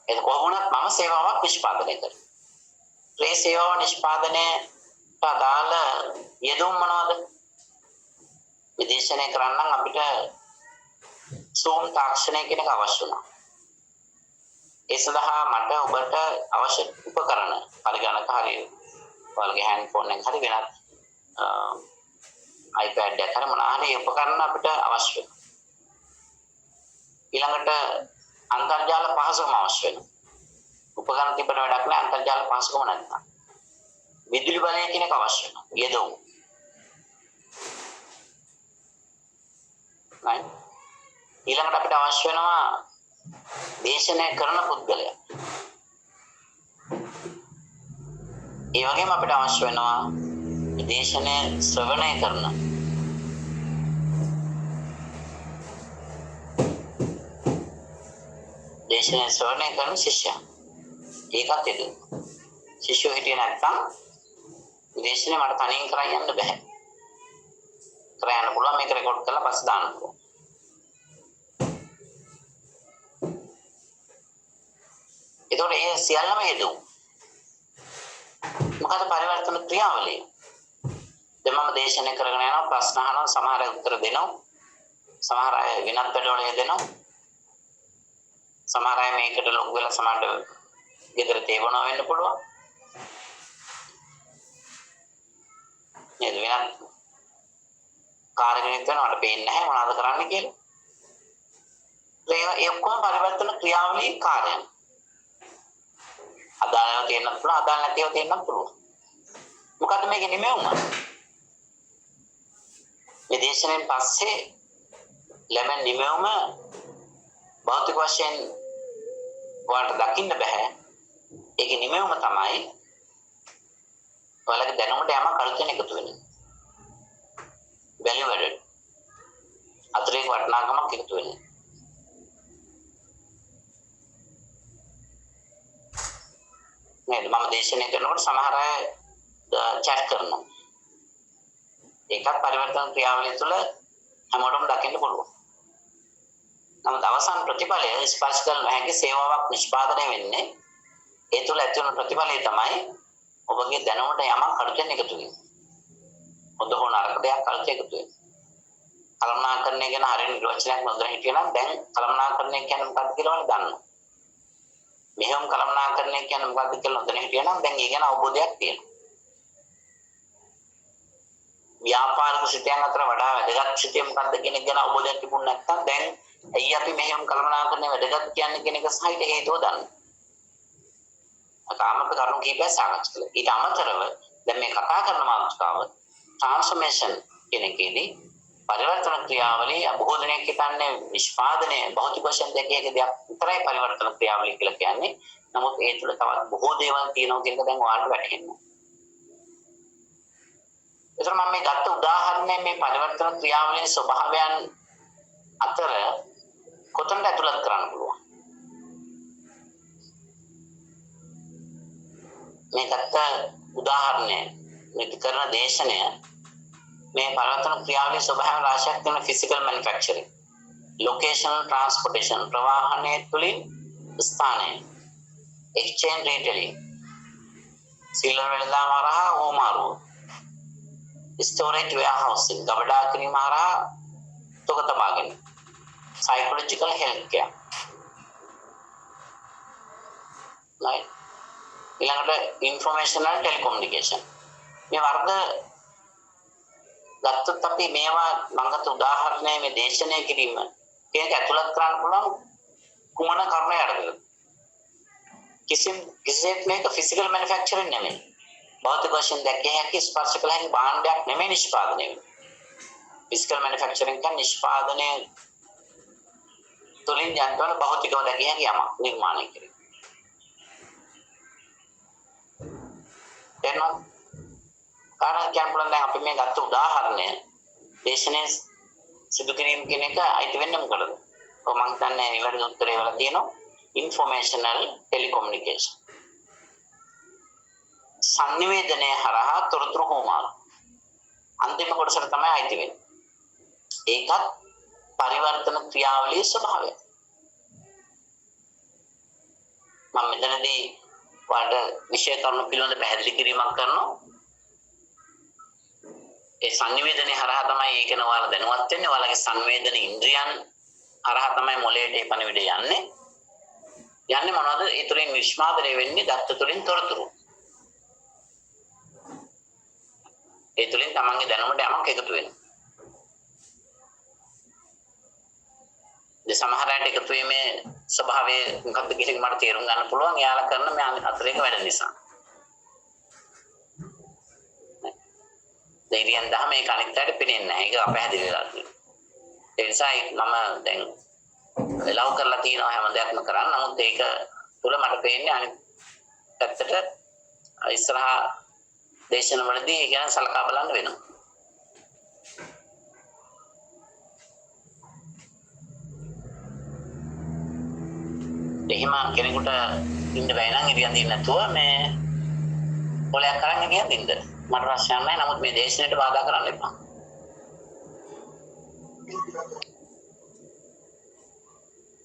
ඒක කොහොමවත් මම සේවාවක් නිෂ්පාදනය කරනවා. මේ සේවාව නිෂ්පාදනයට අදාළ යෙදුම් මොනවද? විදේශනය කරන්න අපිට සූම් තාක්ෂණය කියන එක අවශ්‍ය වෙනවා. ඒ සඳහා මට ඔබට අවශ්‍ය උපකරණ පරිගණක හරි ඔයාලගේ හෑන්ඩ්ෆෝන් එක හරි වෙනත් iPad එකක් හරි මොනවා හරි උපකරණ අපිට අවශ්‍ය වෙනවා. ඊළඟට අන්තර්ජාල පහසුකම අවශ්‍ය වෙනවා. උපකරණ තිබෙන වැඩක් නෑ අන්තර්ජාල පහසුකම නැත්නම්. විදුලි බලය කියන එක අවශ්‍ය වෙනවා. යෙදුම්. right? ඊළඟට අපිට අවශ්‍ය වෙනවා දේශනය කරන පුද්ගලයා. ඒ වගේම අපිට අවශ්‍ය වෙනවා දේශනය ශ්‍රවණය කරන දේශනය ශ්‍රවණය කරන ශිෂ්‍යයා. ඒකත් එදු. ශිෂ්‍යෝ හිටියේ නැත්නම් දේශනේ මට තනියෙන් කරන් යන්න බෑ. කරන්න පුළුවන් මේක රෙකෝඩ් කරලා පස්සේ දාන්න පුළුවන්. ඒතකොට ඒ සියල්ලම යෙදුම්. මොකද පරිවර්තන ක්‍රියාවලිය. දැන් මම දේශනය කරගෙන යනවා ප්‍රශ්න අහනවා සමහර අය උත්තර දෙනවා. සමහර අය වෙනත් වැඩවල යෙදෙනවා. සමහර අය මේකට ලොග් වෙලා සමහරට ගෙදර තේවනවා වෙන්න පුළුවන්. නේද වෙනත් කාර්යයක් කරනවට පේන්නේ නැහැ මොනවද කරන්න කියලා. ඒ ඔක්කොම පරිවර්තන ක්‍රියාවලියේ කාර්යයන්. අදාළව තියෙන්නත් පුළුවන් අදාළ නැතිව තියෙන්නත් පුළුවන්. මොකද මේකේ නිමෙවුම? මේ දේශනෙන් පස්සේ ලැබෙන නිමෙවුම භෞතික වශයෙන් ඔයාලට දකින්න බෑ. ඒකේ නිමෙවුම තමයි ඔයාලගේ දැනුමට යමක් අලුතෙන් එකතු වෙනවා. value added. අතරේ වටිනාකමක් එකතු වෙනවා. නේද? මම දේශනය කරනකොට සමහර අය chat කරනවා. ඒකත් පරිවර්තන ක්‍රියාවලිය තුළ හැමෝටම දකින්න පුළුවන්. නමුත් අවසාන ප්‍රතිඵලය ස්පර්ශ කරන හැකි සේවාවක් නිෂ්පාදනය වෙන්නේ ඒ තුළ ඇති වන ප්‍රතිඵලය තමයි ඔබගේ දැනුමට යමක් අලුතෙන් එකතු වෙනවා. හොඳ හෝ නරක දෙයක් අලුතෙන් එකතු වෙනවා. කළමනාකරණය ගැන හරියට නිර්වචනයක් නොදැන හිටියනම් දැන් කළමනාකරණය කියන්නේ මොකක්ද කියලා දන්නවා. මෙහෙම කළමනාකරණය කියන්නේ මොකක්ද කියලා නොදැන හිටියනම් දැන් ඒ ගැන අවබෝධයක් තියෙනවා. ව්‍යාපාරික සිතයන් අතර වඩා වැදගත් සිතය මොකක්ද කියන එක ගැන අවබෝධයක් තිබුණ නැත්නම් දැන් ඇයි අපි මෙහෙම කළමනාකරණය වැදගත් කියන්නේ කියන එක සහිත හේතුව දන්නවා. අකාමක කරුණු කීපයක් සාකච්ඡා කළා. ඊට අමතරව දැන් මේ කතා කරන මාතෘකාව ට්‍රාන්ස්ෆෝමේෂන් කියන එකේදී පරිවර්තන ක්‍රියාවලිය බොහෝ දෙනෙක් හිතන්නේ නිෂ්පාදනය භෞතික වශයෙන් දෙකේ දෙයක් විතරයි පරිවර්තන ක්‍රියාවලිය කියලා කියන්නේ. නමුත් ඒ තුළ තවත් බොහෝ දේවල් තියෙනවා කියන එක දැන් ඔයාලට වැටහෙනවා. ඒතර මම මේ ගත්ත උදාහරණය මේ පරිවර්තන ක්‍රියාවලියේ ස්වභාවයන් අතර කොතනද ඇතුළත් කරන්න පුළුවන්. මේ ගත්ත උදාහරණය මේ කරන දේශනය මේ පරිවර්තන ක්‍රියාවලියේ ස්වභාවයන් රාශියක් තියෙන ෆිසිකල් මැනුෆැක්චරින් ලොකේෂනල් ට්‍රාන්ස්පෝර්ටේෂන් ප්‍රවාහනය තුළින් ස්ථානය එක්ස්චේන්ජ් රීටේලින් සිල්වර් වෙළඳාම හරහා ඕමාරුව ස්ටෝරේජ් වෙයාරහවුසින් ගබඩා කිරීම හරහා තොග තබා ගැනීම සයිකොලොජිකල් හෙල්ත් කෙයාර් ඊළඟට ඉන්ෆෝමේෂනල් ටෙලිකොමියුනිකේෂන් මේ වර්ග ගත්තොත් අපි මේවා මංගත උදාහරණය මේ දේශනය කිරීම කියන ඇතුළත් කරන්න පුළුවන් කුමන කර්මයකටද කිසිසේත් මේක ෆිසිකල් මැනුෆැක්චරින් නෙමෙයි භෞතික වශයෙන් දැකිය හැකි ස්පර්ශ කළ හැකි භාණ්ඩයක් නෙමෙයි නිෂ්පාදනය වෙන්නේ ෆිසිකල් මැනුෆැක්චරින් කියන්නේ නිෂ්පාදනය තුළින් යන්ත්‍රවල භෞතිකව දැකිය හැකි යමක් නිර්මාණය කිරීම එනවා කාරණා කියන්න පුළුවන් දැන් අපි මේ ගත්ත උදාහරණය දේශනේ සිදු කිරීම කියන එක අයිති වෙන්නේ මොකටද? ඔව් මම හිතන්නේ නිවැරදි උත්තරය වල තියෙනවා ඉන්ෆෝමේෂනල් ටෙලිකොමියුනිකේෂන්. සංනිවේදනය හරහා තොරතුරු හොමාරු. අන්තිම කොටසට තමයි අයිති වෙන්නේ. ඒකත් පරිවර්තන ක්‍රියාවලියේ ස්වභාවය. මම මෙතනදී ඔයාලට විෂය කරුණු පිළිබඳ පැහැදිලි කිරීමක් කරනවා. ඒ සංනිවේදනය හරහා තමයි ඒක නවාලා දැනුවත් වෙන්නේ. ඔයාලගේ සංවේදන ඉන්ද්‍රියන් හරහා තමයි මොළයට ඒ පණිවිඩය යන්නේ. යන්නේ මොනවද? ඒ තුලින් නිෂ්පාදනය වෙන්නේ දත්ත තුලින් තොරතුරු. ඒ තුලින් තමන්ගේ දැනුමට යමක් එකතු වෙනවා. සමහර අයට එකතු වීමේ ස්වභාවය මොකක්ද කියන එක මට තේරුම් ගන්න පුළුවන්. එයාලා කරන මේ අතරේක වැඩ නිසා. දෙවියන් දහම මේක අනිත් අයට පේන්නේ නැහැ. ඒක අපහැදිලි වෙලා තියෙනවා. ඒ නිසා මම දැන් ලව් කරලා තියෙනවා හැම දෙයක්ම කරන්න. නමුත් ඒක තුල මට පේන්නේ අනිත් පැත්තට ඉස්සරහා දේශනවලදී ඒ ගැන සලකා බලන්න වෙනවා. එහෙම කෙනෙකුට ඉන්න බෑ නම් ඉරියන් දින්න නැතුව මේ පොලයක් කරන් ගියන් දින්ද මට ප්‍රශ්නයක් නැහැ. නමුත් මේ දේශනෙට බාධා කරන්න එපා.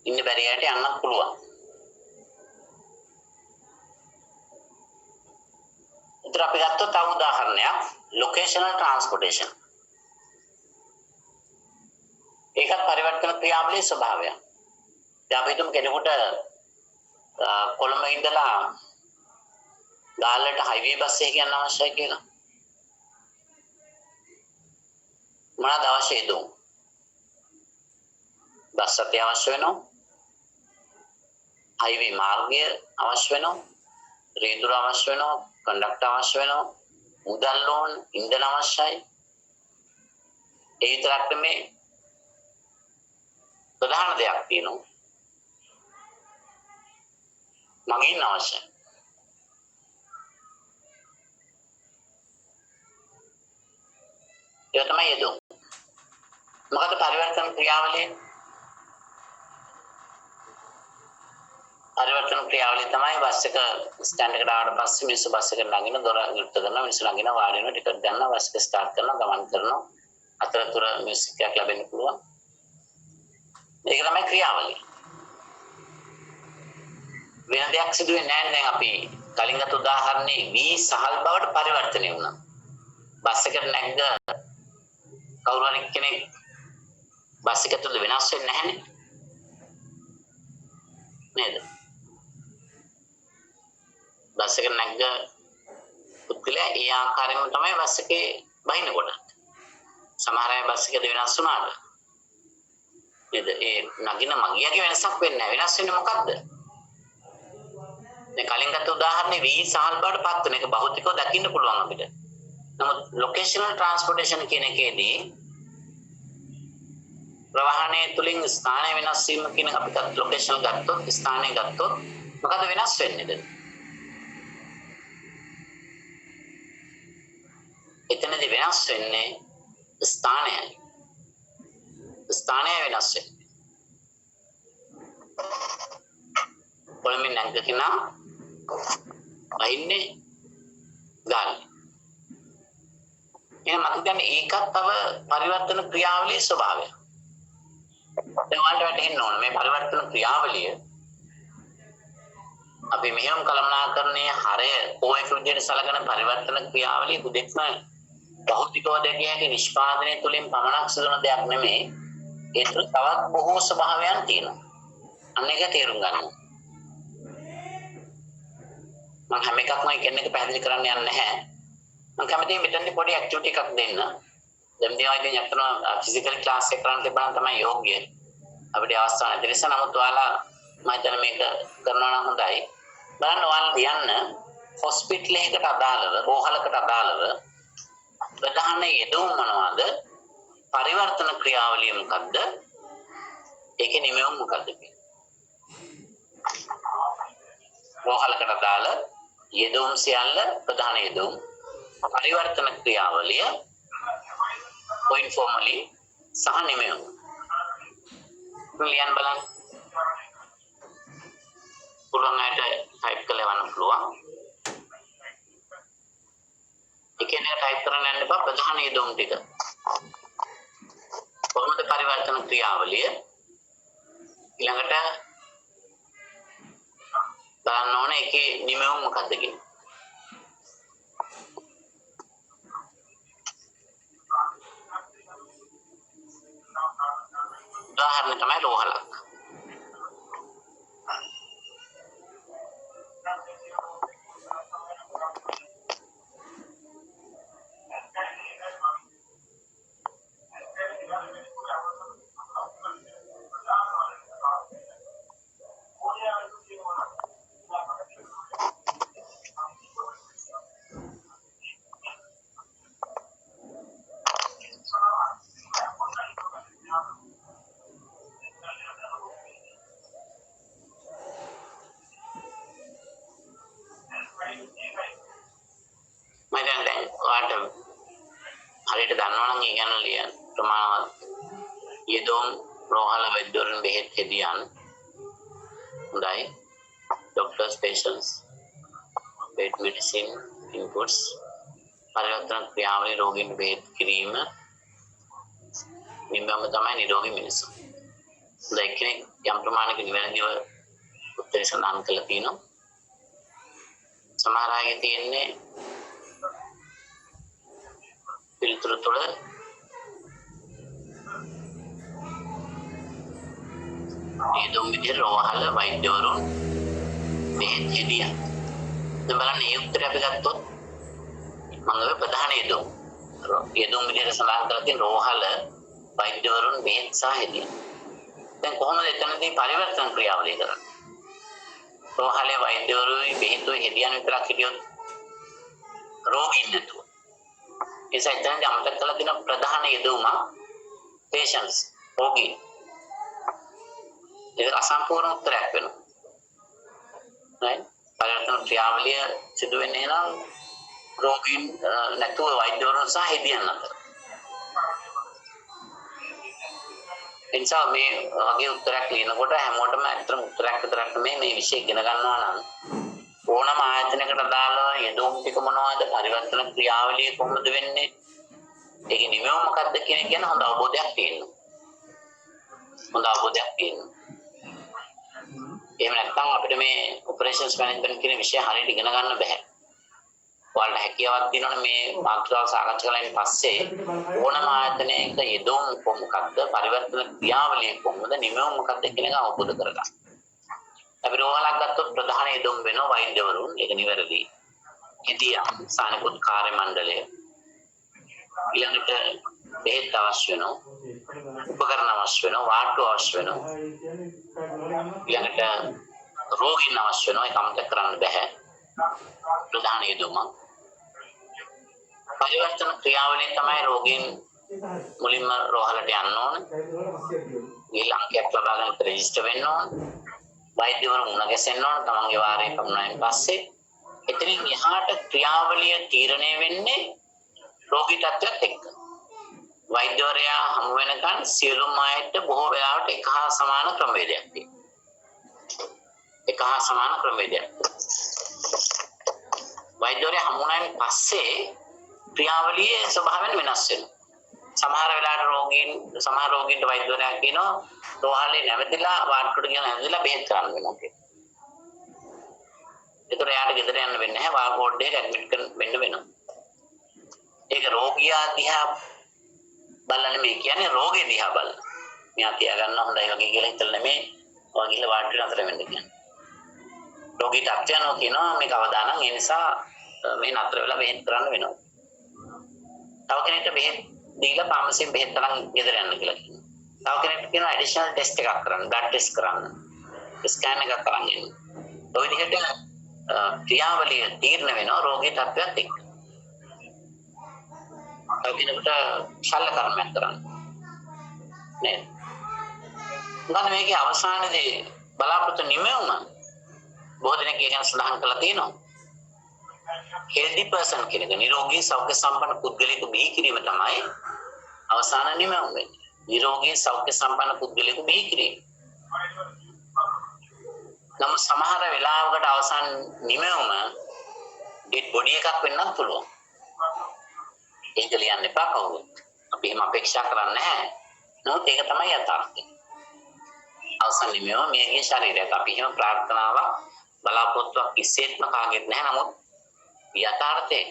ඉන්න බැරි අයට යන්නත් පුළුවන්. ඉතින් අපි ගත්තොත් තව උදාහරණයක් ලොකේෂනල් ට්‍රාන්ස්පෝර්ටේෂන්. ඒකත් පරිවර්තන ක්‍රියාවලියේ ස්වභාවය. දැන් අපි හිතමු කෙනෙකුට කොළඹ ඉඳලා ගාල්ලට හයිවේ බස් එකක යන්න අවශ්‍යයි කියලා. මොනවාද අවශ්‍ය දුම්? බස් රථය අවශ්‍ය වෙනවා. හයිවේ මාර්ගය අවශ්‍ය වෙනවා. රියදුර අවශ්‍ය වෙනවා. කන්ඩක්ටර් අවශ්‍ය වෙනවා. මුදල් ඕන, ඉන්ධන අවශ්‍යයි. ඒ විතරක් නෙමෙයි ප්‍රධාන දෙයක් තියෙනවා. මගින් අවශ්‍යයි. ඒක තමයි යදුම්. මොකද පරිවර්තන ක්‍රියාවලිය? පරිවර්තන ක්‍රියාවලිය තමයි බස් එක ස්ටෑන්ඩ් එකට ආවට පස්සේ මිනිස්සු බස් එකට ළඟින දොර විවෘත කරනවා, මිනිස්සු ළඟින වාඩි වෙනවා, ටිකට් ගන්නවා, බස් එක ස්ටාර්ට් කරනවා, ගමන් කරනවා. අතරතුර මියුසික් එකක් ලැබෙන්න පුළුවන්. ඒක තමයි ක්‍රියාවලිය. වෙන දෙයක් සිදු වෙන්නේ නැහැ. දැන් අපි කලින් ගත්ත උදාහරණේ වී සහල් බවට පරිවර්තනය වුණා. බස් එකට නැග්ග කවුරු හරි කෙනෙක් බස් එක තුල වෙනස් වෙන්නේ නැහනේ. නේද? බස් එකට නැග්ග පුද්ගලයා ඒ ආකාරයෙන්ම තමයි බස් එකේ බහිනකොට. සමහර අය බස් එකද වෙනස් වුණාට. නේද? ඒ නගින මගියාගේ වෙනසක් වෙන්නේ නැහැ. වෙනස් වෙන්නේ මොකද්ද? මේ කලින් ගත්ත උදාහරණේ වී සහල් බවට පත් වෙන එක භෞතිකව දකින්න පුළුවන් අපිට. නමුත් ලොකේෂනල් ට්‍රාන්ස්පෝර්ටේෂන් කියන එකේදී ප්‍රවාහනයේ තුලින් ස්ථානය වෙනස් වීම කියන අපිට ලොකේෂනල් ගත්තොත් ස්ථානය ගත්තොත් මොකද වෙනස් වෙන්නේද? එතනදී වෙනස් වෙන්නේ ස්ථානයයි. ස්ථානය වෙනස් වෙන්නේ. කොළඹින් නැග්ග කෙනා අයින්නේ ගාල්ලේ. එහෙනම් මම කියන්නේ ඒකත් තව පරිවර්තන ක්‍රියාවලියේ ස්වභාවය. දැන් ඔයාලට වැටහෙන්න ඕන මේ පරිවර්තන ක්‍රියාවලිය අපි මෙහෙම කළමනාකරණයේ හරය OF විදිහට සලකන පරිවර්තන ක්‍රියාවලිය දුදෙක්ම භෞතිකව දැකිය හැකි නිෂ්පාදනය තුළින් පමණක් සිදුවන දෙයක් නෙමෙයි. ඒ තුළ තවත් බොහෝ ස්වභාවයන් තියෙනවා. අන්න ඒක තේරුම් ගන්න. මම හැම එකක්ම කියන එක පැහැදිලි කරන්න යන්නේ නැහැ. මම කැමතියි මෙතනදී පොඩි ඇක්ටිවිටි එකක් දෙන්න. දැන් මේවා ඉතින් අතන ෆිසිකල් ක්ලාස් එක කරන්න තිබුණා තමයි යෝග්‍ය. අපිට අවස්ථාවක් නැති නිසා නමුත් ඔයාලා මම හිතන්නේ මේක කරනවා නම් හොඳයි. බලන්න ඔයාලා කියන්න හොස්පිටල් එකකට අදාළව, රෝහලකට අදාළව ප්‍රධාන යෙදුම් මොනවද? පරිවර්තන ක්‍රියාවලිය මොකද්ද? ඒකේ නිමවුම් මොකද්ද කියන්නේ? රෝහලකට අදාළ යෙදුම් සියල්ල ප්‍රධාන යෙදුම් පරිවර්තන ක්‍රියාවලිය informally සහ නිමෙවුම. ලියන්න බලන්න. පුළුවන් අයට ටයිප් කරලා යවන්න පුළුවන්. එකනේ ටයිප් කරන්න යන්න එපා ප්‍රධාන යෙදුම් ටික. කොහොමද පරිවර්තන ක්‍රියාවලිය? ඊළඟට බලන්න ඕනේ ඒකේ නිමෙවුම මොකක්ද කියලා. උදාහරණ තමයි රෝහලක්. හරියට දන්නවනම් ඒ ගැන ලියන්න ප්‍රමාණවත් යෙදුම් රෝහල වෛද්‍යවරුන් බෙහෙත් හෙදියන් හොඳයි doctors patients bed medicine inputs පරිවර්තන ක්‍රියාවලිය රෝගීන්ට බෙහෙත් කිරීම නිමම තමයි නිරෝගී මිනිසුන්. හොඳයි කෙනෙක් යම් ප්‍රමාණයක නිවැරදිව උත්තරේ සඳහන් කළා තියෙනවා. සමහර අයගේ තියෙන්නේ පිළිතුරු තුළ යෙදුම් විදිහට රෝහල වෛද්‍යවරුන් බෙහෙත් හෙදියන්. දැන් බලන්න මේ උත්තරය අපි ගත්තොත් මම ඔය ප්‍රධාන යෙදුම් විදිහට සඳහන් කරලා තියෙන රෝහල වෛද්‍යවරුන් බෙහෙත් සහ හෙදියන්. දැන් කොහොමද එතනදී පරිවර්තන ක්‍රියාවලිය කරන්නේ? රෝහලේ වෛද්‍යවරුයි බෙහෙතුයි හෙදියන් විතරක් හිටියොත් රෝගීන් නැතුව ඒසයි දැන් අමතක කරලා තියෙන ප්‍රධාන යෙදුම patients රෝගී. ඒක අසම්පූර්ණ උත්තරයක් වෙනවා. right? පරිවර්තන ක්‍රියාවලිය සිදු වෙන්නේ නම් රෝගීන් නැතුව වෛද්‍යවරුන් සහ හෙදියන් අතර. එනිසා මේ වගේ උත්තරයක් ලියනකොට හැමෝටම ඇත්තටම උත්තරයක් විතරක් නෙමෙයි මේ විෂය ඉගෙන ගන්නවා නම් ඕනම ආයතනයකට දාලා යෙදුම් ටික මොනවද පරිවර්තන ක්‍රියාවලිය කොහොමද වෙන්නේ ඒකේ නිමෙව මොකක්ද කියන එක ගැන හොඳ අවබෝධයක් තියෙනවා. එහෙම නැත්නම් අපිට මේ ඔපරේෂන්ස් මැනේජ්මන්ට් කියන විෂය හරියට ඉගෙන ගන්න බෑ. ඔයාලට හැකියාවක් තියෙනවනේ මේ මාතෘකාව සාකච්ඡා කළායින් පස්සේ ඕනම ආයතනයක යෙදුම් මොකක්ද පරිවර්තන ක්‍රියාවලිය කොහොමද නිමෙව මොකක්ද කියන එක අවබෝධ කරගන්න. අපි රෝහලක් ගත්තොත් ප්‍රධාන යෙදුම් වෙනවා වෛද්‍යවරුන් ඒක නිවැරදි. ඉතින් සානිකුත් කාර්ය මණ්ඩලය ඊළඟට බෙහෙත් අවශ්‍ය වෙනවා උපකරණ අවශ්‍ය වෙනවා වාට්ටු අවශ්‍ය වෙනවා ඊළඟට රෝගීන් අවශ්‍ය වෙනවා ඒක අමතක කරන්න බෑ ප්‍රධාන යෙදුම පරිවර්තන ක්‍රියාවලිය තමයි රෝගීන් මුලින්ම රෝහලට යන්න ඕන ඊළඟට ලබා ගන්න රෙජිස්ටර් වෙන්න ඕන වෛද්‍යවරු මුණ ගැසෙන්න ඕන තමන්ගේ වාරය පමුණුවෙන් පස්සේ එතනින් එහාට ක්‍රියාවලිය තීරණය වෙන්නේ රෝගී තත්ත්වයට එක්ක වෛද්‍යවරයා හමු වෙනකන් සියලුම අයට බොහෝ වෙලාවට එක හා සමාන ක්‍රමවේදයක් තියෙනවා වෛද්‍යවරයා හමු වුණාන් පස්සේ ක්‍රියාවලියේ ස්වභාවයෙන් වෙනස් වෙනවා සමහර වෙලාවට සමහර රෝගීන්ට වෛද්‍යවරයා කියනවා රෝහලේ නැවතිලා වාට්ටුවට ගිහලා නැවතිලා බෙහෙත් ගන්න වෙනවා කියලා. ඒතර යාට ගෙදර යන්න වෙන්නේ නැහැ වාල් බෝඩ් එකේ ඇඩ්මිට් වෙන්න වෙනවා. ඒක රෝගියා දිහා බලන්න මේ කියන්නේ රෝගේ දිහා බලන. මෙයා තියා ගන්න හොඳයි වගේ කියලා හිතලා නෙමෙයි ඔය ගිහලා වාට්ටුවට නතර වෙන්න කියන්නේ. රෝගීට අත්‍යනෝ කියනවා මේක අවදානම් ඒ නිසා මේ නතර වෙලා බෙහෙත් කරන්න වෙනවා. තව කෙනෙක්ට බෙහෙත් දීලා ෆාමසියෙන් බෙහෙත් තරම් ගෙදර යන්න කියලා කියනවා. තව කෙනෙක්ට කියනවා ඇඩිෂනල් ටෙස්ට් එකක් කරන්න, බ්ලඩ් ටෙස්ට් කරන්න, ස්කෑන් එකක් කරන්න. ඔය විදිහට ක්‍රියාවලිය තීරණය වෙනවා රෝගී තත්ත්වයක් එක්ක. තව කෙනෙකුට ශල්‍ය කර්මයක් කරන්න. නේද? මොකද මේකේ අවසානයේදී බලාපොරොත්තු නිමෙවුම බොහෝ දෙනෙක් ගැන සඳහන් කරලා තියෙනවා. healthy person කියන එක නිරෝගී සෞඛ්‍ය සම්පන්න පුද්ගලයෙකු බිහි කිරීම තමයි අවසාන නිමවුම වෙන්නේ. නිරෝගී සෞඛ්‍ය සම්පන්න පුද්ගලයෙකු බිහි කිරීම. නම් සමහර වෙලාවකට අවසන් නිමවම ඩෙඩ් බොඩි එකක් වෙන්නත් පුළුවන්. ඒක ලියන්න එපා කවුරුත්. අපි එහෙම අපේක්ෂා කරන්නේ නැහැ. නමුත් ඒක තමයි යථාර්ථය. අවසන් නිමවම මියගේ ශරීරයක් අපි එහෙම ප්‍රාර්ථනාවක් බලාපොරොත්තුවක් කිසිසේත්ම කාගෙත් නැහැ. නමුත් යථාර්ථයක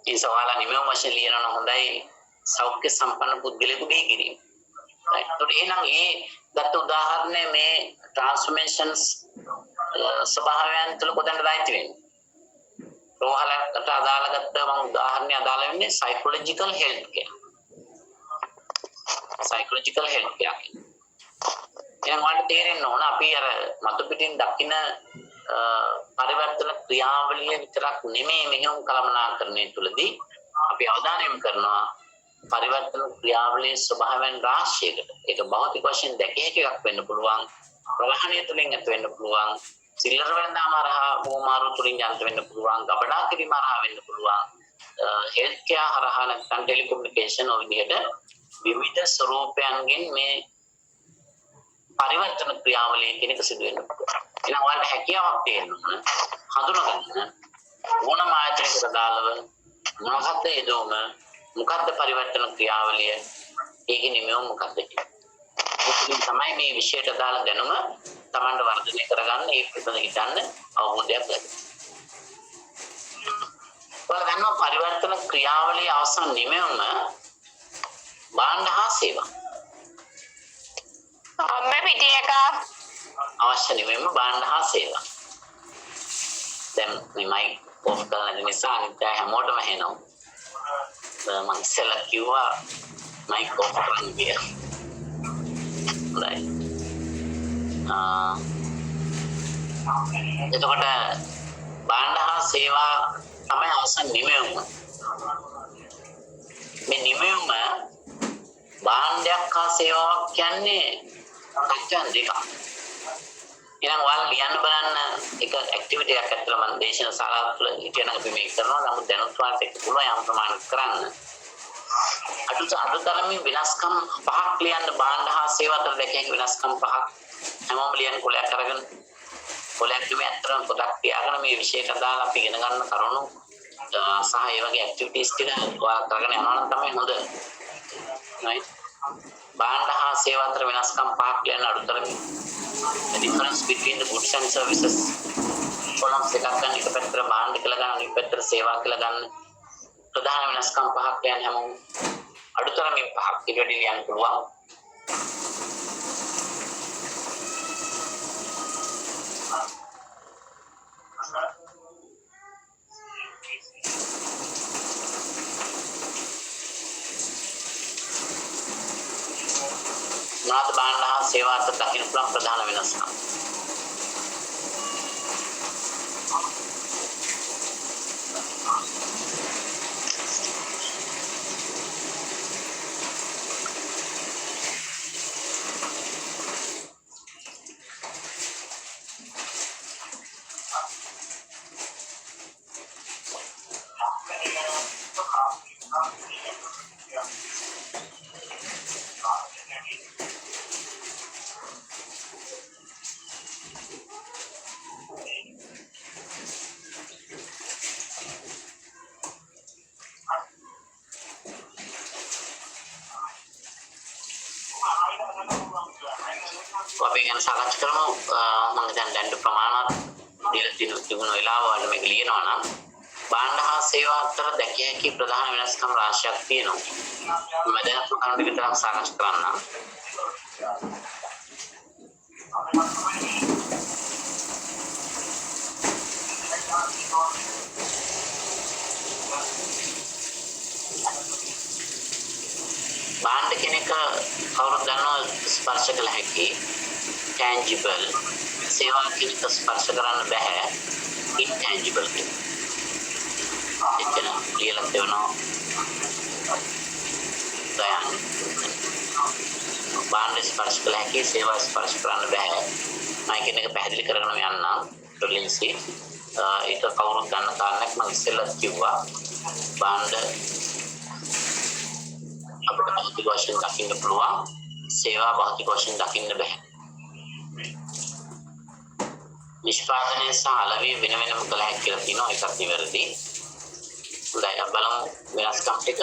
ඒ සවාල නිමවම වශයෙන් ලියනවා හොඳයි සෞඛ්‍ය සම්පන්න පුද්ගලයෙකු බිහි කිරීම. right. ඒත් එහෙනම් ඒ ගත්ත උදාහරණය මේ ට්‍රාන්ස්ෆර්මේෂන්ස් ස්වභාවයන් තුළ කොතනද දායිති වෙන්නේ? රෝහලකට අදාළ ගත්ත මම උදාහරණය අදාළ වෙන්නේ psychological health care. Psychological health care. එහෙනම් වලට තේරෙන්න ඕන අපි අර මතු පිටින් දකින පරිවර්තන ක්‍රියාවලිය විතරක් නෙමෙයි මෙහෙම කළමනාකරණය තුළදී අපි අවධානය යොමු කරනවා පරිවර්තන ක්‍රියාවලියේ ස්වභාවයන් රාශියකට. ඒක භෞතික වශයෙන් දැකිය හැකි එකක් වෙන්න පුළුවන්. ප්‍රවාහණය තුළින් ඇති වෙන්න පුළුවන්. සිල්ලර වෙනදාම හරහා මොමාරු තුළින් යන්ත වෙන්න පුළුවන්. ගබඩා කිරීම හරහා වෙන්න පුළුවන්. හෙල්ත් කෙයාර් හරහා නැත්නම් ටෙලිකොමියුනිකේෂන් ඔය විදිහට විවිධ ස්වරූපයන්ගෙන් මේ පරිවර්තන ක්‍රියාවලිය කියන එක සිදු වෙන්න පුළුවන්. එහෙනම් ඔයාලට හැකියාවක් තියෙනවා හඳුනගන්න ඕනම ආයතනයකට දාලව මොකක්ද එදෝම මොකක්ද පරිවර්තන ක්‍රියාවලිය ඒකේ නිමෙව මොකක්ද කියන්නේ. ඒකෙන් තමයි මේ විෂයට දාලා දැනුම Tamanට වර්ධනය කරගන්න ඒ පිළිබඳව හිතන්න අවබෝධයක් ලැබෙන්නේ. ඔයාලා දන්නවා පරිවර්තන ක්‍රියාවලිය අවසන් නිමෙවම භාණ්ඩ හා සේවා අවශ්‍ය නිමෙවම භාණ්ඩ හා සේවා. දැන් මේ මයික් ඔෆ් කරලා නැති නිසා අනිත් අය හැමෝටම ඇහෙනවා. මම ඉස්සෙල්ලා කිව්වා මයික් ඔෆ් කරන්න කියලා. හොඳයි. එතකොට භාණ්ඩ හා සේවා තමයි අවසන් නිමෙවම. මේ නිමෙවම භාණ්ඩයක් හා සේවාවක් කියන්නේ වචන දෙකක්. එහෙනම් ඔයාලා ලියන්න බලන්න එක ඇක්ටිවිටි එකක් අතල මම දේශන ශාලාව තුළ හිටියනම් අපි මේක කරනවා. නමුත් දැනුත් ඔයාලට ඒක පුළුවන් යම් ප්‍රමාණයක් කරන්න. අඩුතරමින් වෙනස්කම් පහක් ලියන්න භාණ්ඩ හා සේවා අතර දෙකේ වෙනස්කම් පහක් හැමෝම ලියන්න කොලයක් අරගෙන කොලයක් තුමේ අතරම පොතක් තියාගෙන මේ විෂයට අදාළ අපි ඉගෙන ගන්න කරුණු සහ ඒ වගේ ඇක්ටිවිටීස් ටික ඔයාලා කරගෙන යනවා නම් තමයි හොඳ. right. භාණ්ඩ හා සේවා අතර වෙනස්කම් පහක් ලියන්න අඩුතරමින් the difference between the goods and services column එකක් ගන්න එක පැත්තට භාණ්ඩ කියලා ගන්න අනිත් පැත්තට සේවා කියලා ගන්න ප්‍රධාන වෙනස්කම් පහක් ලියන්න හැමෝම අඩුතරමින් පහක් ඉදිරියට ලියන්න පුළුවන්. මොනවාද භාණ්ඩ හා සේවා අතර දකින්න පුළුවන් ප්‍රධාන වෙනස්කම්? අපි ගැන සාකච්ඡා කරමු. මම දැන් ප්‍රමාණවත් දීලා තිබුණ වෙලාව වල මේක ලියනවා නම් භාණ්ඩ හා සේවා අතර දැකිය හැකි ප්‍රධාන වෙනස්කම් රාශියක් තියෙනවා. මම දැන් කරුණු විතරක් සාකච්ඡා කරන්නම්. භාණ්ඩ කෙනෙක් කවුරුද දන්නවා ස්පර්ශ කළ හැකි tangible සේවා කෙනෙක් ස්පර්ශ කරන්න බෑ intangible එතන ලියලා තියෙනවා දයන් භාණ්ඩ ස්පර්ශ කළ හැකි සේවා ස්පර්ශ කරන්න බෑ මම කෙනෙක් පැහැදිලි කරගෙන යන්නම් ටොලින්සි ඒක කවුරුද දන්න කාරණයක් මම ඉස්සෙල්ලා කිව්වා භාණ්ඩ අපිට භෞතික වශයෙන් දකින්න පුළුවන් සේවා භෞතික වශයෙන් දකින්න බෑ. නිෂ්පාදනය සහ අලෙවි වෙන වෙනම කළ හැකි කියලා තියෙනවා. ඒකත් නිවැරදි. හොඳයි අපි බලමු වෙනස්කම් ටික.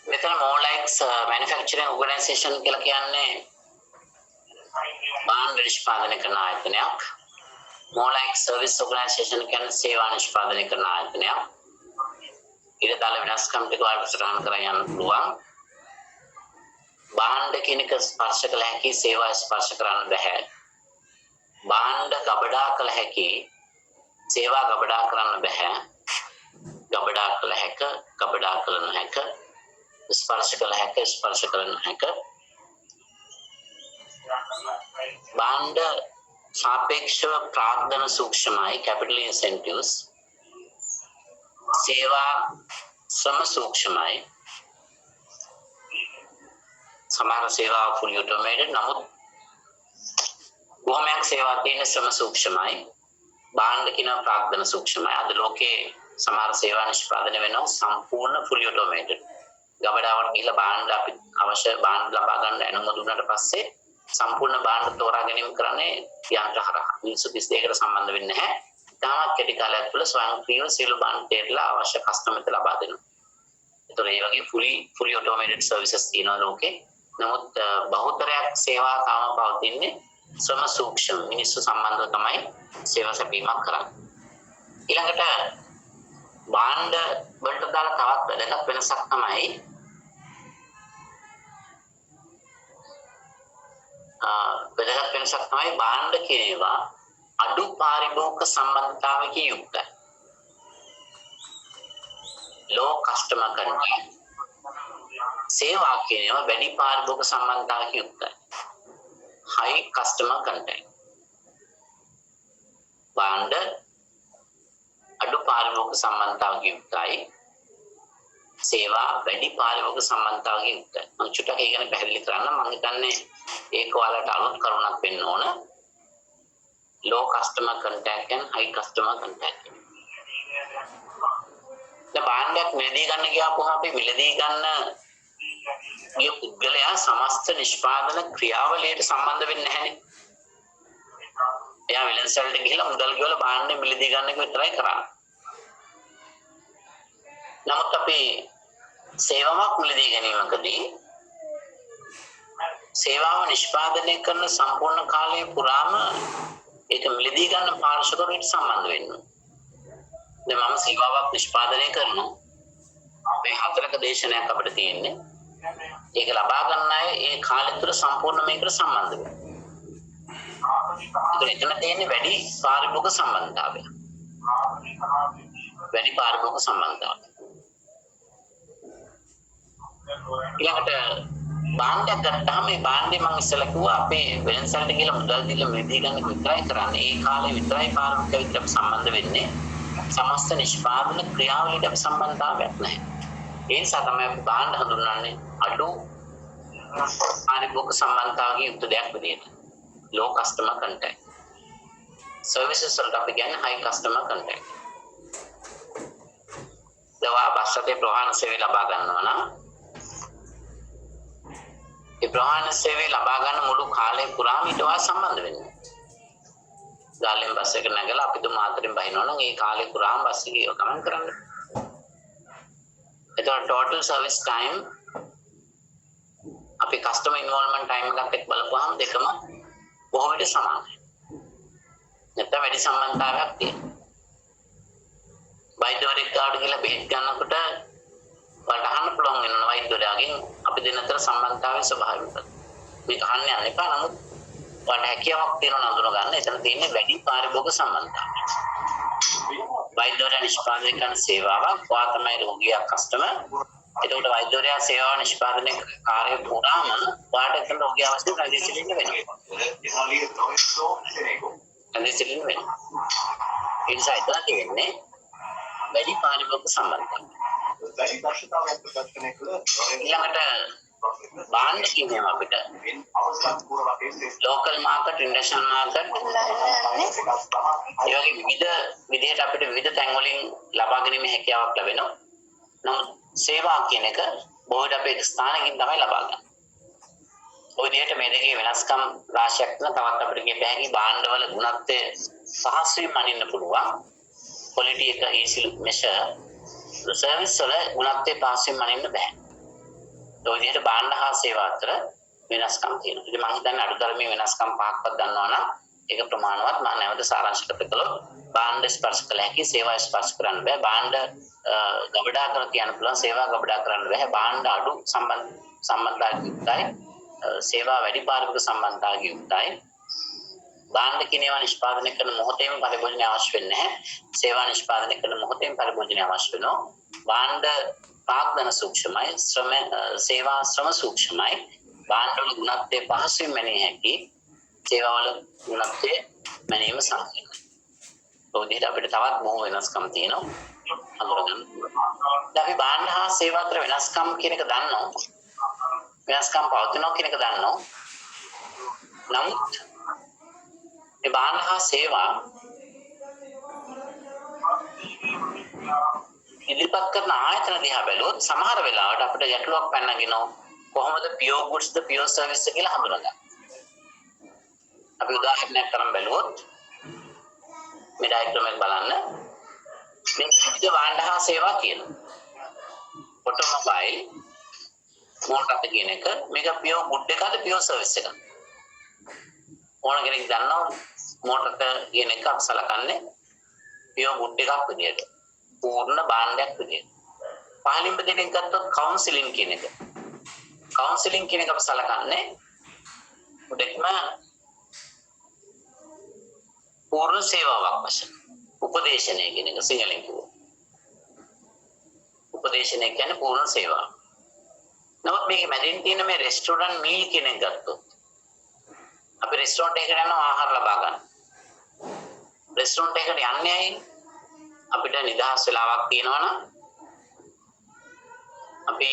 මෙතන Molex manufacturing organization කියලා කියන්නේ භාණ්ඩ නිෂ්පාදනය කරන ආයතනයක්. Molex service organization කියන්නේ සේවා නිෂ්පාදනය කරන ආයතනයක්. ඊට දාලා වෙනස්කම් ටික වලට සටහන් කරලා යන්න පුළුවන්. භාණ්ඩ කියන එක ස්පර්ශ කළ හැකි, සේවා ස්පර්ශ කරන්න බෑ. භාණ්ඩ ගබඩා කළ හැකි, සේවා ගබඩා කරන්න බෑ. ගබඩා කළ හැක, ගබඩා කළ නොහැක. ස්පර්ශ කළ හැක, ස්පර්ශ කළ නොහැක. භාණ්ඩ සාපේක්ෂව ප්‍රාග්ධන සූක්ෂමයි, capital incentives. සේවා සම සූක්ෂමයි. සමහර සේවා fully automated, නමුත් බොහොමයක් සේවා තියෙන සම සූක්ෂමයි. භාණ්ඩ කියන ප්‍රාග්ධන සූක්ෂමයි. අද ලෝකේ සමහර සේවා නිෂ්පාදනය වෙනවා සම්පූර්ණ fully automated. ගබඩාවට ගිහිල්ලා භාණ්ඩ අපි අවශ්‍ය භාණ්ඩ ලබා ගන්න එනම දුන්නාට පස්සේ සම්පූර්ණ භාණ්ඩ තෝරා ගැනීම කරන්නේ යන්ත්‍ර හරහා. මිනිස්සු 32කට සම්බන්ධ වෙන්නේ නැහැ. තාමත් කෙටි කාලයක් තුළ ස්වයංක්‍රීයව සියලු භාණ්ඩ තේරලා අවශ්‍ය කස්ටමර්ට ලබා දෙනවා. ඒතකොට මේ වගේ fully automated services තියෙනවා ලෝකේ. නමුත් බහුතරයක් සේවා තාම පවතින්නේ සම සූක්ෂම මිනිස්සු සම්බන්ධව තමයි සේවා සැපීමක් කරන්නේ. ඊළඟට භාණ්ඩ වලට දාලා තවත් වැදගත් වෙනසක් තමයි භාණ්ඩ කියන ඒවා අඩු පාරිභෝගික සම්බන්ධතාවයකින් යුක්තයි. low customer contact. සේවා කියන ඒවා වැඩි පාරිභෝගික සම්බන්ධතාවයකින් යුක්තයි. high customer contact. භාණ්ඩ අඩු පාරිභෝගික සම්බන්ධතාවකින් යුක්තයි. සේවා වැඩි පාරිභෝගික සම්බන්ධතාවකින් යුක්තයි. මම චුට්ටක් ඒක ගැන පැහැදිලි කරන්න. මම හිතන්නේ ඒක ඔයාලට අලුත් කරුණක් වෙන්න ඕන. low customer contact and high customer contact. දැන් භාණ්ඩයක් මිලදී ගන්න ගියාපුවම අපි මිලදී ගන්න මේ පුද්ගලයා සමස්ත නිෂ්පාදන ක්‍රියාවලියට සම්බන්ධ වෙන්නේ නැහැනේ. එයා විලන්සල්ට ගිහිල්ලා මුදල් ගෙවලා භාණ්ඩෙ මිලදී ගන්න එක විතරයි කරන්නේ. නමුත් අපි සේවාවක් මිලදී ගැනීමකදී සේවාව නිෂ්පාදනය කරන සම්පූර්ණ කාලය පුරාම ඒක මිලදී ගන්න පාර්ශවයට සම්බන්ධ වෙන්න ඕනේ. දැන් මම සේවාවක් නිෂ්පාදනය කරනවා. අපේ 4ක දේශනයක් අපිට තියෙන්නේ. ඒක ලබා ගන්න අය ඒ කාලය තුර සම්පූර්ණ මේකට සම්බන්ධ වෙනවා. ඒක එතන තියෙන්නේ වැඩි පාරිභෝගික සම්බන්ධතාවය. වැඩි පාරිභෝගික සම්බන්ධතාවය. ඊළඟට භාණ්ඩයක් ගත්තාම මේ භාණ්ඩේ මම ඉස්සෙල්ලා කිව්වා අපේ වෙනසකට කියලා මුදල් දීලා මිලදී ගන්න විතරයි කරන්නේ. ඒ කාලේ විතරයි පාරිභෝගික විතරක් සම්බන්ධ වෙන්නේ. සමස්ත නිෂ්පාදන ක්‍රියාවලියට අපි සම්බන්ධතාවයක් නැහැ. ඒ නිසා තමයි අපි භාණ්ඩ හඳුන්වන්නේ අඩු පාරිභෝගික සම්බන්ධතාවකින් යුක්ත දෙයක් විදියට. low customer contact. services වලට අපි කියන්නේ high customer contact. දවා බස්සතේ ප්‍රවාහන සේවය ලබා ගන්නවා නම් ඒ ප්‍රවාහන සේවය ලබා ගන්න මුළු කාලය පුරාම ඊට වා සම්බන්ධ වෙනවා. ගාල්ලෙන් බස් එක නැගලා අපි මාතරින් බහිනවා නම් ඒ කාලේ පුරාම බස් එකේ ගමන් කරන්න. එතකොට total service time අපි customer involvement time එකත් එක්ක බලපුවාම දෙකම බොහෝ විට සමානයි. නැත්නම් වැඩි සම්බන්ධතාවයක් තියෙනවා. වෛද්‍යවරයෙක් ගාවට ගිහලා බෙහෙත් ගන්නකොට ඔයාලට අහන්න පුළුවන් වෙනවා වෛද්‍යවරයාගෙන් අපි දෙන්න අතර සම්බන්ධතාවයේ ස්වභාවය මොකක්ද? මේක අහන්න යන්න එපා. නමුත් ඔයාලට හැකියාවක් තියෙනවා නඳුන ගන්න. එතන තියෙන්නේ වැඩි පාරිභෝගික සම්බන්ධතාවය. වෛද්‍යවරයා නිෂ්පාදනය කරන සේවාවක් ඔයා තමයි රෝගියා කස්ටමර්. එතකොට වෛද්‍යවරයා සේවාව නිෂ්පාදනය කාර්ය පුරාම ඔයාට එතන රෝගියා අවශ්‍ය රැඳී සිටින්න වෙනවා. රැඳී සිටින්න වෙනවා. ඒ නිසා එතන තියෙන්නේ වැඩි පාරිභෝගික සම්බන්ධතාවය. ඊළඟට බාණ්ඩ කියන්නේ අපිට ලෝකල් මාකට් ඉන්ටර්නැෂනල් මාකට් ඒ වගේ විවිධ විදිහට අපිට විවිධ තැන් වලින් ලබා ගැනීමේ හැකියාවක් ලැබෙනවා. නමුත් සේවා කියන එක බොහෝ විට අපේ ස්ථානකින් තමයි ලබා ගන්න. ඔය විදිහට මේ දෙකේ වෙනස්කම් රාශියක් තියෙනවා. තවත් අපිට කියන්න බැහැ බාණ්ඩවල ගුණත්වය සහස්‍රයෙන් මනින්න පුළුවන්. quality එක easy measure සර්විස් වල ගුණත්වය පහසුවෙන් මනින්න බෑ. ඒ විදිහට බාණ්ඩ හා සේවා අතර වෙනස්කම් තියෙනවා. ඉතින් මම හිතන්නේ අඩුතරමේ වෙනස්කම් පහක්වත් දන්නවා නම් ඒක ප්‍රමාණවත්. මම නැවත සාරාංශකට කළොත් බාණ්ඩ ස්පර්ශ කළ හැකි සේවා ස්පර්ශ කරන්න බෑ. බාණ්ඩ ගබඩා කර තියන්න පුළුවන් සේවා ගබඩා කරන්න බෑ. බාණ්ඩ අඩු සම්බන්ධතාවයයි සේවා වැඩි පාරිභෝගික සම්බන්ධතාවය යුක්තයි. බාණ්ඩ කියන ඒවා නිෂ්පාදනය කරන මොහොතේම පරිභෝජනය අවශ්‍ය වෙන්නේ නැහැ. සේවා නිෂ්පාදනය කරන මොහොතේම පරිභෝජනය අවශ්‍ය වෙනවා. බාණ්ඩ පාක්දන සූක්ෂමයි, සේවා ශ්‍රම සූක්ෂමයි. බාණ්ඩවල ගුණත්වය පහසුවෙන් මැනිය හැකි, සේවාවල ගුණත්වය මැනීම සංකීර්ණයි. ඒ විදිහට අපිට තවත් බොහෝ වෙනස්කම් තියෙනවා. අඳුරගන්න. දැන් අපි බාණ්ඩ හා සේවා අතර වෙනස්කම් කියන එක දන්නවා. වෙනස්කම් පවතිනවා කියන එක දන්නවා. නමුත් මේ බාණ්ඩ හා සේවා ඉදිරිපත් කරන ආයතන දිහා බැලුවොත් සමහර වෙලාවට අපිට ගැටලුවක් පැනනගෙනවා. කොහොමද pure goods ද pure service ද කියලා හඳුනගන්නේ. අපි උදාහරණයක් කරන් බැලුවොත් මේ ඩයග්‍රෑම් එක බලන්න. මේ විවිධ බාණ්ඩ හා සේවා කියනවා. ඔටෝමොබයිල් මොකක්ද කියන එක මේක pure good එකද pure service එකද? ඕන කෙනෙක් දන්නවා මොකක්ද කියන එක අපි සලකන්නේ pure good එකක් විදියට. පූර්ණ බාණ්ඩයක් විදියට. පහලින් දෙනෙක් ගත්තොත් කවුන්සිලින් කියන එක. කවුන්සිලින් කියන එක අපි සලකන්නේ උදෙක්ම පූර්ණ සේවාවක් වශයෙන්. උපදේශනය කියන එක සිංහලෙන් කියුවොත්. උපදේශනය කියන්නේ පූර්ණ සේවාව. නමුත් මේකේ මැදින් තියෙන මේ රෙස්ටෝරන්ට් මීල් කියන එක ගත්තොත් අපි රෙස්ටෝරන්ට් එකකට යනවා ආහාර ලබා ගන්න. රෙස්ටෝරන්ට් එකට යන්නේ ඇයි? අපිට නිදහස් වෙලාවක් තියෙනවා නම් අපි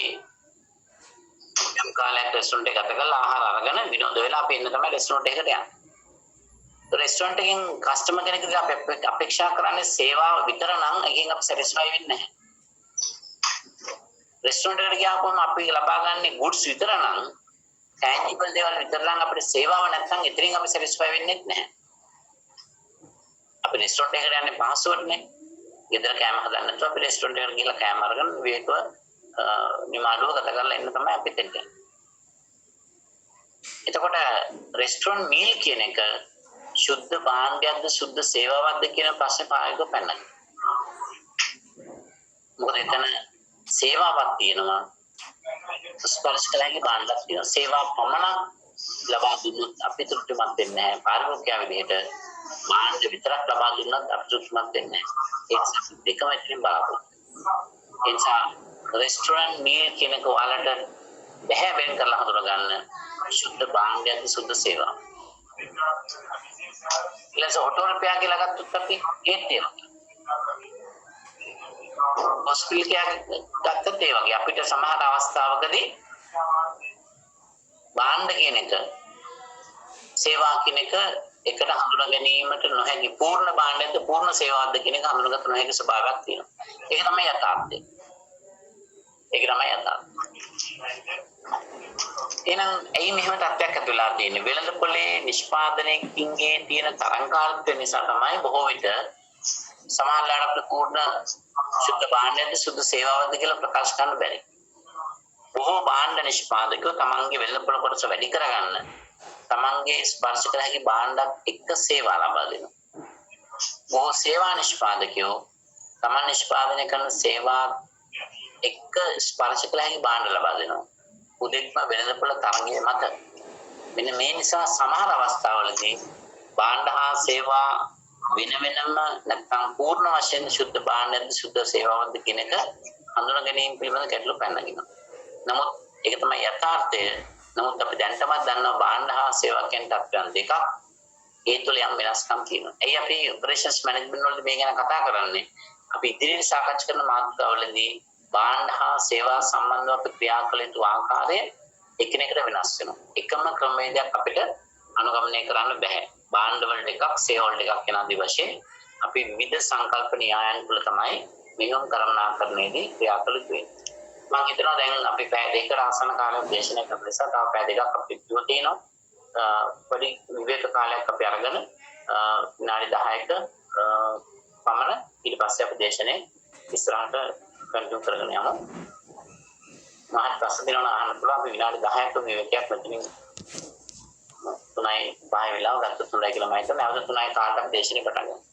යම් කාලයක් රෙස්ටෝරන්ට් එක ගත කරලා ආහාර අරගෙන විනෝද වෙලා අපි එන්න තමයි රෙස්ටෝරන්ට් එකට යන්නේ. රෙස්ටෝරන්ට් එකෙන් කස්ටමර් කෙනෙක්ගේ අපි අපේක්ෂා කරන්නේ සේවාව විතර නම් එකෙන් අපි සැටිස්ෆයි වෙන්නේ නැහැ. රෙස්ටෝරන්ට් එකට ගියාම අපි ලබා ගන්න ගුඩ්ස් විතර නම් ටැන්ජිබල් දේවල් විතර නම් අපිට සේවාව නැත්නම් එතනින් අපි සැටිස්ෆයි වෙන්නේ නැහැ. අපි රෙස්ටෝරන්ට් එකට යන්නේ පහසුවටනේ. ගෙදර කෑම හදන්න නැතුව අපි රෙස්ටෝරන්ට් එකට ගිහලා කෑම අරගෙන විවේකව නිමාඩුව ගත කරලා එන්න තමයි අපි දෙන්නේ. එතකොට රෙස්ටෝරන්ට් මීල් කියන එක සුද්ධ භාණ්ඩයක්ද සුද්ධ සේවාවක්ද කියන ප්‍රශ්නේ පායක පැනනවා. මොකද එතන සේවාවක් තියෙනවා ස්පර්ශ කළාගේ භාණ්ඩයක් තියෙනවා. සේවා පමණක් ලබා දුන්නොත් අපි තෘප්තිමත් වෙන්නේ නැහැ. පාරිභෝගිකයා විදිහට භාණ්ඩ විතරක් ලබා දුන්නත් අපි තෘප්තිමත් වෙන්නේ නැහැ. ඒ නිසා දෙකම ඉතින් බලාපොරොත්තු. ඒ නිසා රෙස්ටෝරන්ට් මීල් කියන එක ඔයාලට බැහැ වෙන් කරලා හඳුනගන්න සුද්ධ භාණ්ඩයක්ද සුද්ධ සේවාවක්. ඊළඟට ඔටෝ රිපෙයාර් කියලා ගත්තොත් අපි ඒත් තියෙනවා. හොස්පිටල් එකක් ගත්තත් ඒ වගේ අපිට සමහර අවස්ථාවකදී භාණ්ඩ කියන එක සේවා කියන එක එකට හඳුනා ගැනීමට නොහැකි පූර්ණ භාණ්ඩයක්ද පූර්ණ සේවාවක්ද කියන එක හඳුනාගත නොහැකි ස්වභාවයක් තියෙනවා. ඒක තමයි යථාර්ථය. එහෙනම් ඇයි මෙහෙම තත්ත්වයක් ඇති වෙලා තියෙන්නේ? වෙළඳපොලේ නිෂ්පාදනයකින් තියෙන තරංකාරීත්වය නිසා තමයි බොහෝ විට සමාජලාට අපිට පූර්ණ සුද්ධ භාණ්ඩයක්ද සුද්ධ සේවාවක්ද කියලා ප්‍රකාශ කරන්න බැරි. බොහෝ භාණ්ඩ නිෂ්පාදකයෝ තමන්ගේ වෙළඳපොළ කොටස වැඩි කරගන්න තමන්ගේ ස්පර්ශ කළ හැකි භාණ්ඩත් එක්ක සේවා ලබා දෙනවා. බොහෝ සේවා නිෂ්පාදකයෝ තමන් නිෂ්පාදනය කරන සේවා එක්ක ස්පර්ශ කළ හැකි භාණ්ඩ ලබා දෙනවා. උදෙක්ම වෙළඳපොළ තරගය මත මෙන්න මේ නිසා සමහර අවස්ථාවලදී භාණ්ඩ හා සේවා වෙන වෙනම නැත්නම් පූර්ණ වශයෙන් සුද්ධ භාණ්ඩද සුද්ධ සේවාවක්ද කියන එක හඳුනා ගැනීම පිළිබඳ ගැටලු පැනනගිනවා. නමුත් ඒක තමයි යථාර්ථය. නමුත් අපි දැනටමත් දන්නවා භාණ්ඩ හා සේවා කියන තත්ත්වයන් දෙකක්. ඒ තුළ යම් වෙනස්කම් තියෙනවා. එයි අපි ඔපරේෂන්ස් මැනේජ්මන්ට් වලදී මේ ගැන කතා කරන්නේ. අපි ඉදිරියට සාකච්ඡා කරන මාතෘකාවලදී භාණ්ඩ හා සේවා සම්බන්ධව අපි ක්‍රියා කළ යුතු ආකාරය එකිනෙකට වෙනස් වෙනවා. එකම ක්‍රමවේදයක් අපිට අනුගමනය කරන්න බෑ. භාණ්ඩ වලට එකක්, සේවා වලට එකක් යන ආදී වශයෙන් අපි විවිධ සංකල්ප න්‍යායන් තුළ තමයි මෙහෙයුම් කරනාකරණයේදී ක්‍රියා කළ යුතු වෙන්නේ. මම හිතනවා දැන් අපි පැය දෙකකට ආසන්න කාලයක් දේශනා කරන නිසා තව පැය දෙකක් අපිට ඉතුරු තියෙනවා. පොඩි විවේක කාලයක් අපි අරගෙන විනාඩි 10ක පමණ ඊට පස්සේ අපි දේශනේ ඉස්සරහට කන්ටිනියු කරගෙන යමු. මහත් ප්‍රශ්න දෙනවා අහන්න පුළුවන්. අපි විනාඩි 10ක විවේකයක් මෙතනින් 3:05 වෙලාව ගත්ත 3යි කියලා මම හිතනවා. නැවත 3යි කාලට අපි දේශනේ පටන් ගමු.